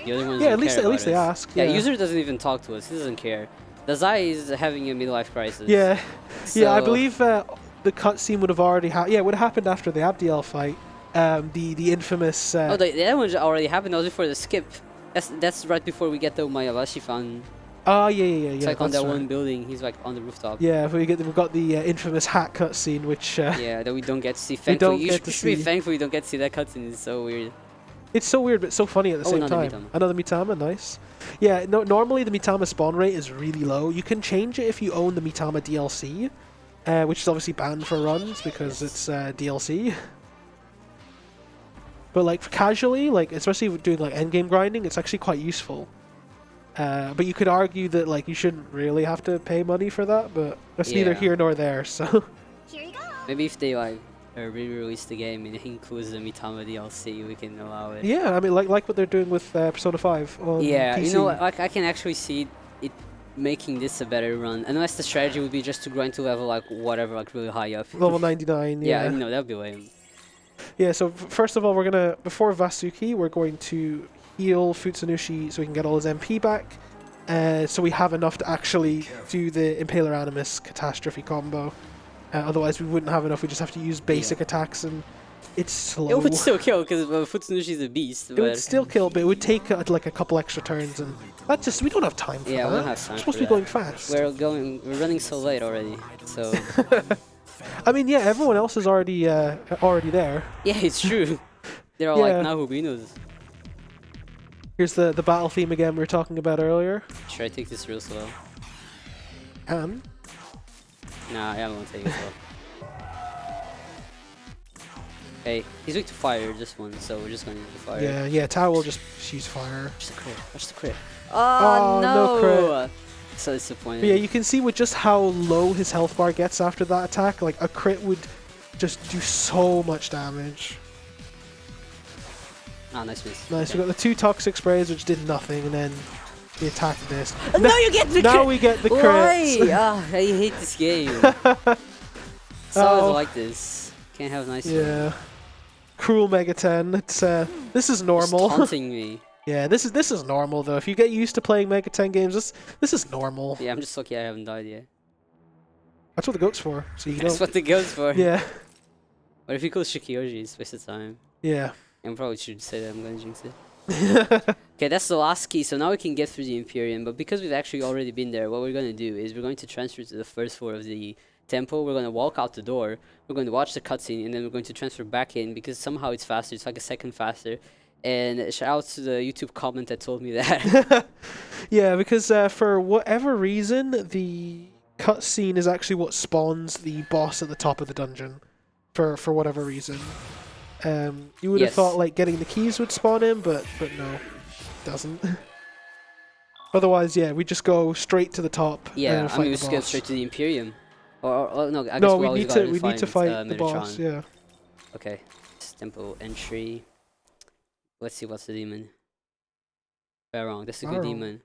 The other ones yeah, don't at least they us. ask. Yeah, user doesn't even talk to us. He doesn't care. Dazai is having a midlife crisis. Yeah. So yeah, I believe the cutscene would have already it would have happened after the Abdiel fight. The infamous. Oh, that one already happened. That was before the skip. That's right before we get the Umayabashi fountain. Oh yeah. It's like on that one building. He's like on the rooftop. Yeah, we've got the infamous hat cutscene, which. Yeah, that we don't get to see. Thankfully, you should be thankful we don't get to see that cutscene. It's so weird. It's so weird, but so funny at the same time. Mitama. Another Mitama, nice. Yeah, normally the Mitama spawn rate is really low. You can change it if you own the Mitama DLC, which is obviously banned for runs because it's DLC. But like for casually, like especially doing like endgame grinding, it's actually quite useful. But you could argue that like you shouldn't really have to pay money for that, but that's neither here nor there. So Here you go. Maybe if they like re-release the game and it includes the Mitama DLC, we can allow it. yeah, I mean like what they're doing with Persona 5 on PC. You know, like I can actually see it making this a better run, unless the strategy would be just to grind to level like whatever, like really high up. Level 99. Yeah, you know, that'd be lame. Yeah, so first of all, before Vasuki, we're going to heal Futsunushi so we can get all his MP back. So we have enough to actually do the Impaler Animus Catastrophe combo. Otherwise we wouldn't have enough, we just have to use basic attacks and it's slow. It would still kill because Futsunushi's a beast. It would still kill, but it would take like a couple extra turns and we don't have time for that. We don't have time We're supposed to be going fast. We're running so late already, so... I mean, yeah, everyone else is already there. Yeah, it's true. They're all Yeah. like Nahubinos. Here's the battle theme again we were talking about earlier. Should I take this real slow? And Nah, I won't take it slow. Hey, he's weak to fire, this one, so we're just going to use the fire. yeah, Tao will just use fire. Watch the crit. Watch the crit. Oh, no crit. So disappointing. But yeah, you can see with just how low his health bar gets after that attack, like a crit would just do so much damage. Ah, nice miss. Nice, Okay. we got the 2 toxic sprays which did nothing, and then the attack missed. No, you get the now crit! we get the Why? crits. Ah, I hate this game. It's always like this. Can't have nice. Yeah. Cruel Mega 10. It's this is normal. It's taunting me. Yeah, this is normal though. If you get used to playing Mega 10 games, this is normal. Yeah, I'm just lucky I haven't died yet. That's what the goat's for. So you That's don't. what the goes for. Yeah. But if you kill Shikioji, it's a waste of time. Yeah. I probably should say that I'm gonna jinx it. Okay, that's the last key, so now we can get through the Imperium, but because we've actually already been there, what we're gonna do is we're going to transfer to the first floor of the temple, we're gonna walk out the door, we're going to watch the cutscene, and then we're going to transfer back in, because somehow it's faster, it's like a second faster. And shout out to the YouTube comment that told me that. Yeah, because for whatever reason, the cutscene is actually what spawns the boss at the top of the dungeon. For whatever reason. You would have Yes. thought like getting the keys would spawn him, but no, it doesn't. Otherwise, yeah, we just go straight to the top. Yeah, and I fight mean, we the just go boss. straight to the Imperium. Or no, I guess No, we we always need gotta to we need to fight the boss. Metatron. Yeah. Okay, temple entry. Let's see what's the demon. Barong, that's a good Barong. demon.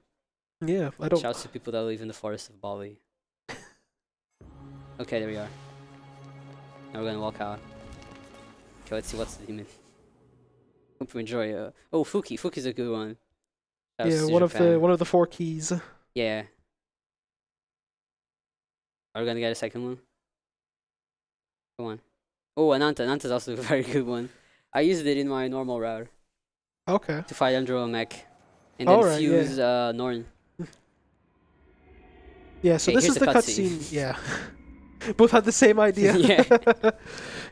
Yeah, I don't. Shouts to people that live in the forest of Bali. Okay, there we are. Now we're gonna walk out. Okay, let's see what's the demon. Hope you enjoy. Oh, Fuki. Fuki's a good one. Shouts Yeah, to one Japan. of the 4 keys. Yeah. Are we gonna get a second one? Come on. Oh, Ananta. Ananta's also a very good one. I used it in my normal route Okay. to fight Andro Mech. And then Alright, yeah. fuse Norn. Yeah, so Okay, this here's is the the cutscene. Yeah. Both had the same idea. Yeah.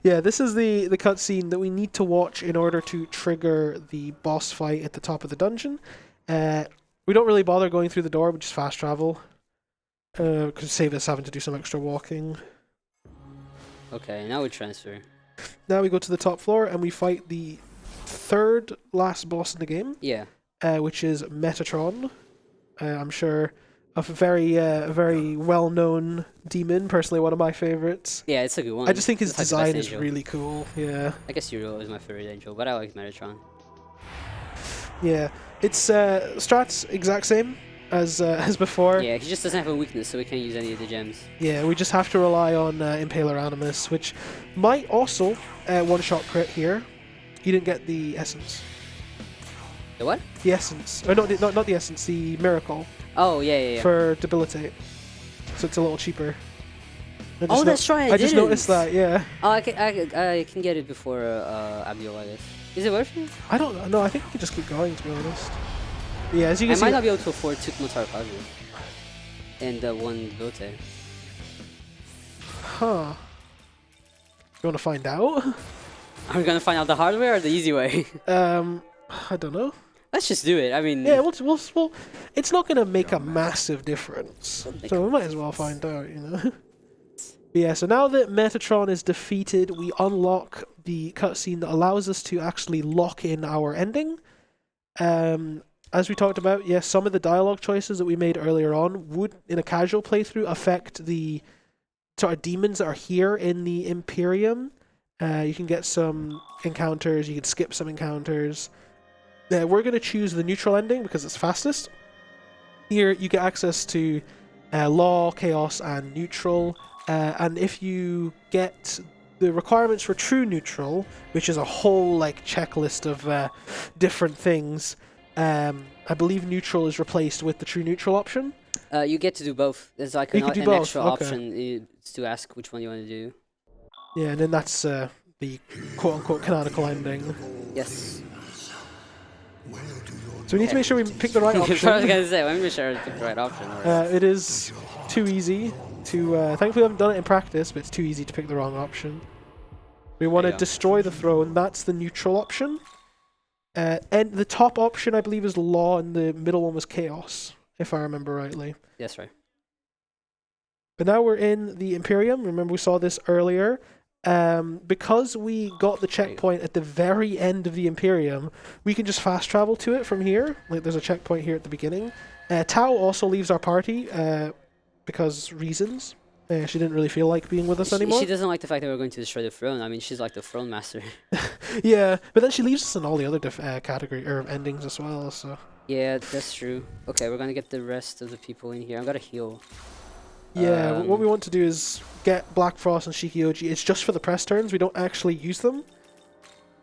Yeah, this is the cutscene that we need to watch in order to trigger the boss fight at the top of the dungeon. We don't really bother going through the door, we just fast travel. Because save us having to do some extra walking. Okay, now we transfer. Now we go to the top floor and we fight the 3rd last boss in the game, Yeah. which is Metatron. I'm sure a very well-known demon, personally one of my favorites. Yeah, it's a good one. I just think his It's like the best design is angel. really cool. Yeah. I guess Uro is my favorite angel, but I like Metatron. Yeah. It's strats exact same as before. Yeah, he just doesn't have a weakness, so we can't use any of the gems. Yeah, we just have to rely on Impaler Animus, which might also one-shot crit here. You didn't get the essence. The what? The essence. Or not the essence, the miracle Oh, yeah. for debilitate. So it's a little cheaper. Oh, that's right, I just didn't. noticed that, yeah. Oh, I can get it before Abdiel, I guess. Is it worth it? I don't know, I think we can just keep going, to be honest. Yeah, as you I can see... might not be able to afford 2 Motar Kazu. And 1 Gote. Huh. You want to find out? Are we gonna find out the hard way or the easy way? I don't know. Let's just do it. I mean... Yeah, we'll it's not going to make a massive difference. Make So we might as well find out, you know? Yeah, so now that Metatron is defeated, we unlock the cutscene that allows us to actually lock in our ending. As we talked about, yes, some of the dialogue choices that we made earlier on would, in a casual playthrough, affect the sort of demons that are here in the Imperium. You can get some encounters, you can skip some encounters. We're going to choose the neutral ending because it's fastest. Here you get access to law, chaos, and neutral. And if you get the requirements for true neutral, which is a whole like checklist of different things, I believe neutral is replaced with the true neutral option. you get to do both. There's like You an can do both, extra okay. option to ask which one you want to do. Yeah, and then that's the quote-unquote canonical ending. Yes. So we need to make sure we pick the right That's option. what I was gonna say. Let me make sure I pick the right option. Or... It is too easy. Thankfully, we haven't done it in practice, but it's too easy to pick the wrong option. We want to destroy the throne. That's the neutral option. And the top option, I believe, is law, and the middle one was chaos, if I remember rightly. That's right. But now we're in the Imperium. Remember, we saw this earlier. Because we got the checkpoint at the very end of the Imperium, we can just fast travel to it from here. Like, there's a checkpoint here at the beginning. Tao also leaves our party because reasons. She didn't really feel like being with us anymore. She doesn't like the fact that we're going to destroy the throne. I mean, she's like the throne master. Yeah, but then she leaves us in all the other category or endings as well. So. Yeah, that's true. Okay, we're gonna get the rest of the people in here. I gotta heal. Yeah, what we want to do is get Black Frost and Shikioji. It's just for the press turns. We don't actually use them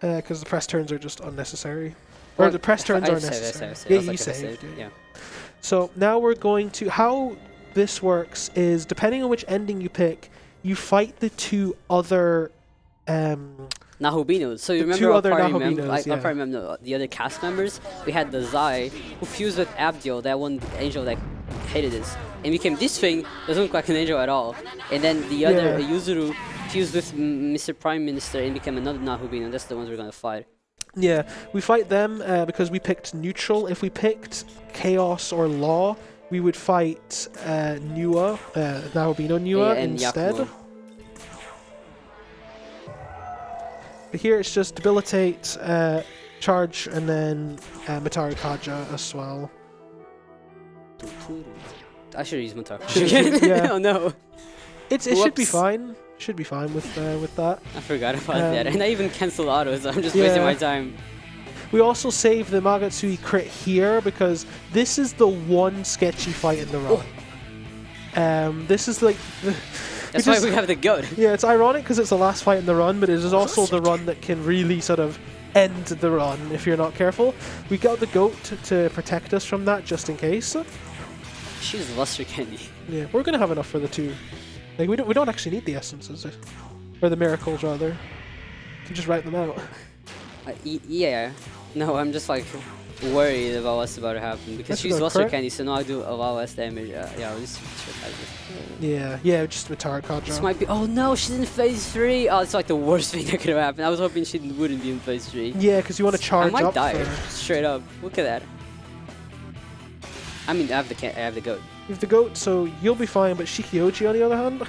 because the press turns are just unnecessary. Or the press turns are necessary. Yeah, you saved. Yeah. So now we're going to... How this works is, depending on which ending you pick, you fight the two other... Nahubinos. So you remember our party member, the other cast members? We had the Zai, who fused with Abdiel, that one angel that hated us, and became this thing, doesn't look like an angel at all. And then the other, Yuzuru, fused with Mr. Prime Minister and became another Nahubino. That's the ones we're gonna fight. Yeah, we fight them because we picked neutral. If we picked chaos or law, we would fight Nua, Nahubino Nua instead. Yakumo. But here it's just debilitate, charge, and then Mitara Kaja as well. I should use Mitara. Yeah. Oh no. It should be fine. Should be fine with that. I forgot about that, and I even cancelled autos. I'm just wasting my time. We also save the Magatsui crit here because this is the one sketchy fight in the run. This is like. That's why we have the goat. Yeah, it's ironic because it's the last fight in the run, but it is also the run that can really sort of end the run if you're not careful. We got the goat to protect us from that just in case. She's luster candy. Yeah, we're gonna have enough for the two. Like we don't actually need the essences, or the miracles rather. We can just write them out. Yeah. No, I'm just like worried about what's about to happen because she's luster candy, so now I do a lot less damage. Yeah, I'll just Yeah, just Mitara Kaja. This might be. Oh no, she's in phase 3. Oh, it's like the worst thing that could have happened. I was hoping she wouldn't be in phase 3. Yeah, because you want to charge up. I might die straight up. Look at that. I mean, I have the goat. You have the goat, so you'll be fine. But Shikioji, on the other hand,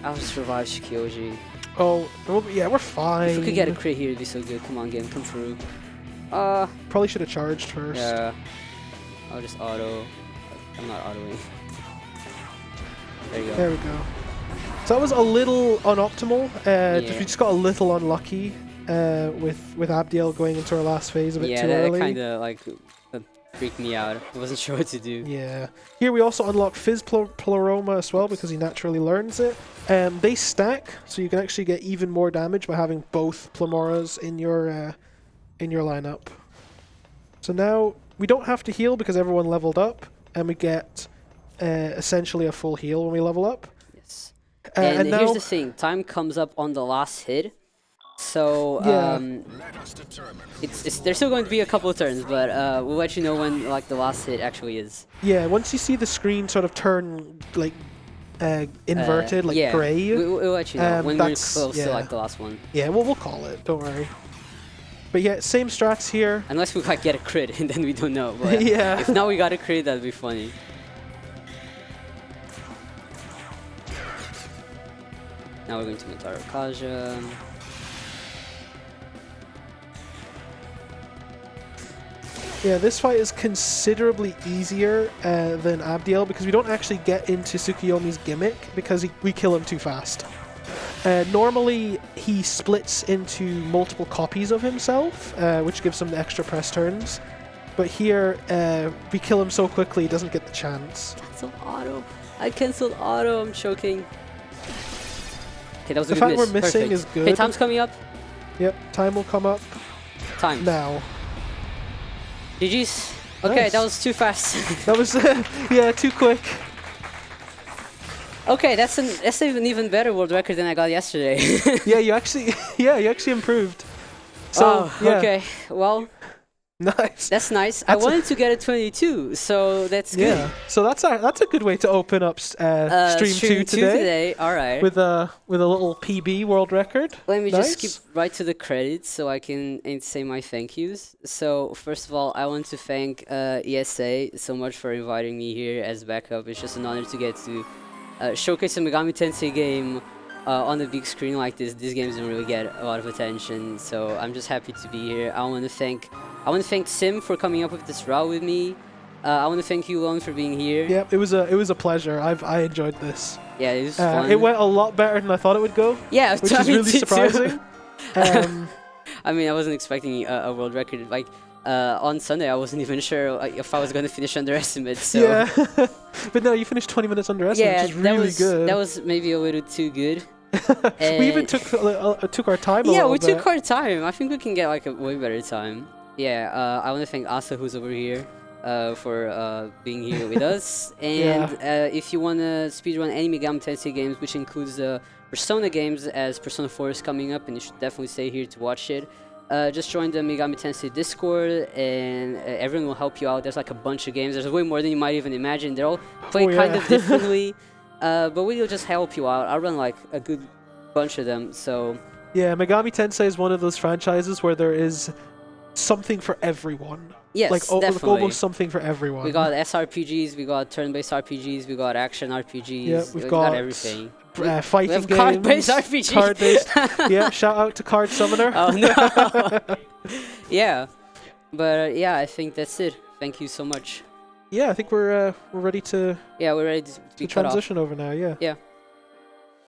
I'll just revive Shikioji. Oh, yeah, we're fine. If we could get a crit here, it'd be so good. Come on, game, come through. Probably should have charged first. Yeah. I'll just auto. I'm not autoing. There you go. There we go. So that was a little unoptimal. We just got a little unlucky with Abdiel going into our last phase a bit too early. Yeah, that kind of like freaked me out. I wasn't sure what to do. Yeah. Here we also unlock Fizz Pleroma as well because he naturally learns it. They stack, so you can actually get even more damage by having both Plemoras in your lineup. So now we don't have to heal because everyone leveled up, and we get essentially a full heal when we level up. Yes. And now, here's the thing: time comes up on the last hit. So there's still going to be a couple of turns, but we'll let you know when like the last hit actually is. Yeah, once you see the screen sort of turn like inverted, like gray. We'll let you know when we're close to like the last one. Yeah, we'll call it. Don't worry. But yeah, same strats here. Unless we like get a crit, and then we don't know. But yeah. If now we got a crit, that'd be funny. Now we're going to Mitara Kaja. Yeah, this fight is considerably easier than Abdiel because we don't actually get into Tsukuyomi's gimmick because we kill him too fast. Normally, he splits into multiple copies of himself, which gives him the extra press turns. But here, we kill him so quickly, he doesn't get the chance. Cancel auto. I canceled auto. I'm choking. Okay, that was a good miss. The fact we're missing is good. Okay, time's coming up. Yep, time will come up. Time. Now. GG's. Okay, that was too fast. That was, too quick. Okay, that's an even better world record than I got yesterday. you actually improved. So, okay, well, Nice. That's nice. I wanted to get a 22, so that's good. Yeah. So that's a good way to open up stream 2 today. All right. With a little PB world record. Let me just skip right to the credits so I can say my thank yous. So first of all, I want to thank ESA so much for inviting me here as backup. It's just an honor to get to showcase a Megami Tensei game on the big screen like this. These games don't really get a lot of attention, so I'm just happy to be here. I want to thank Sim for coming up with this route with me. I want to thank you, Lone, for being here. Yeah, it was a pleasure. I enjoyed this. Yeah, it was fun. It went a lot better than I thought it would go. Yeah, which is really surprising. I mean, I wasn't expecting a world record. Like on Sunday, I wasn't even sure if I was going to finish under estimate. So. Yeah, but no, you finished 20 minutes under estimate, which is really good. That was maybe a little too good. We even took our time. Yeah, we took our time. I think we can get like a way better time. Yeah, I want to thank Asa, who's over here, for being here with us. And if you want to speedrun any Megami Tensei games, which includes the Persona games, as Persona 4 is coming up, and you should definitely stay here to watch it, just join the Megami Tensei Discord, and everyone will help you out. There's like a bunch of games. There's way more than you might even imagine. They're all played kind of differently, but we will just help you out. I run like a good bunch of them, so... Yeah, Megami Tensei is one of those franchises where there is something for everyone. Yes, like definitely. Almost something for everyone. We got SRPGs, we got turn-based RPGs, we got action RPGs. Yeah, we got everything. Fighting games. Card-based RPGs. Card-based. Yeah, shout out to Card Summoner. Oh no. Yeah, but yeah, I think that's it. Thank you so much. Yeah, I think we're ready to. Yeah, we're ready to transition over now. Yeah. Yeah.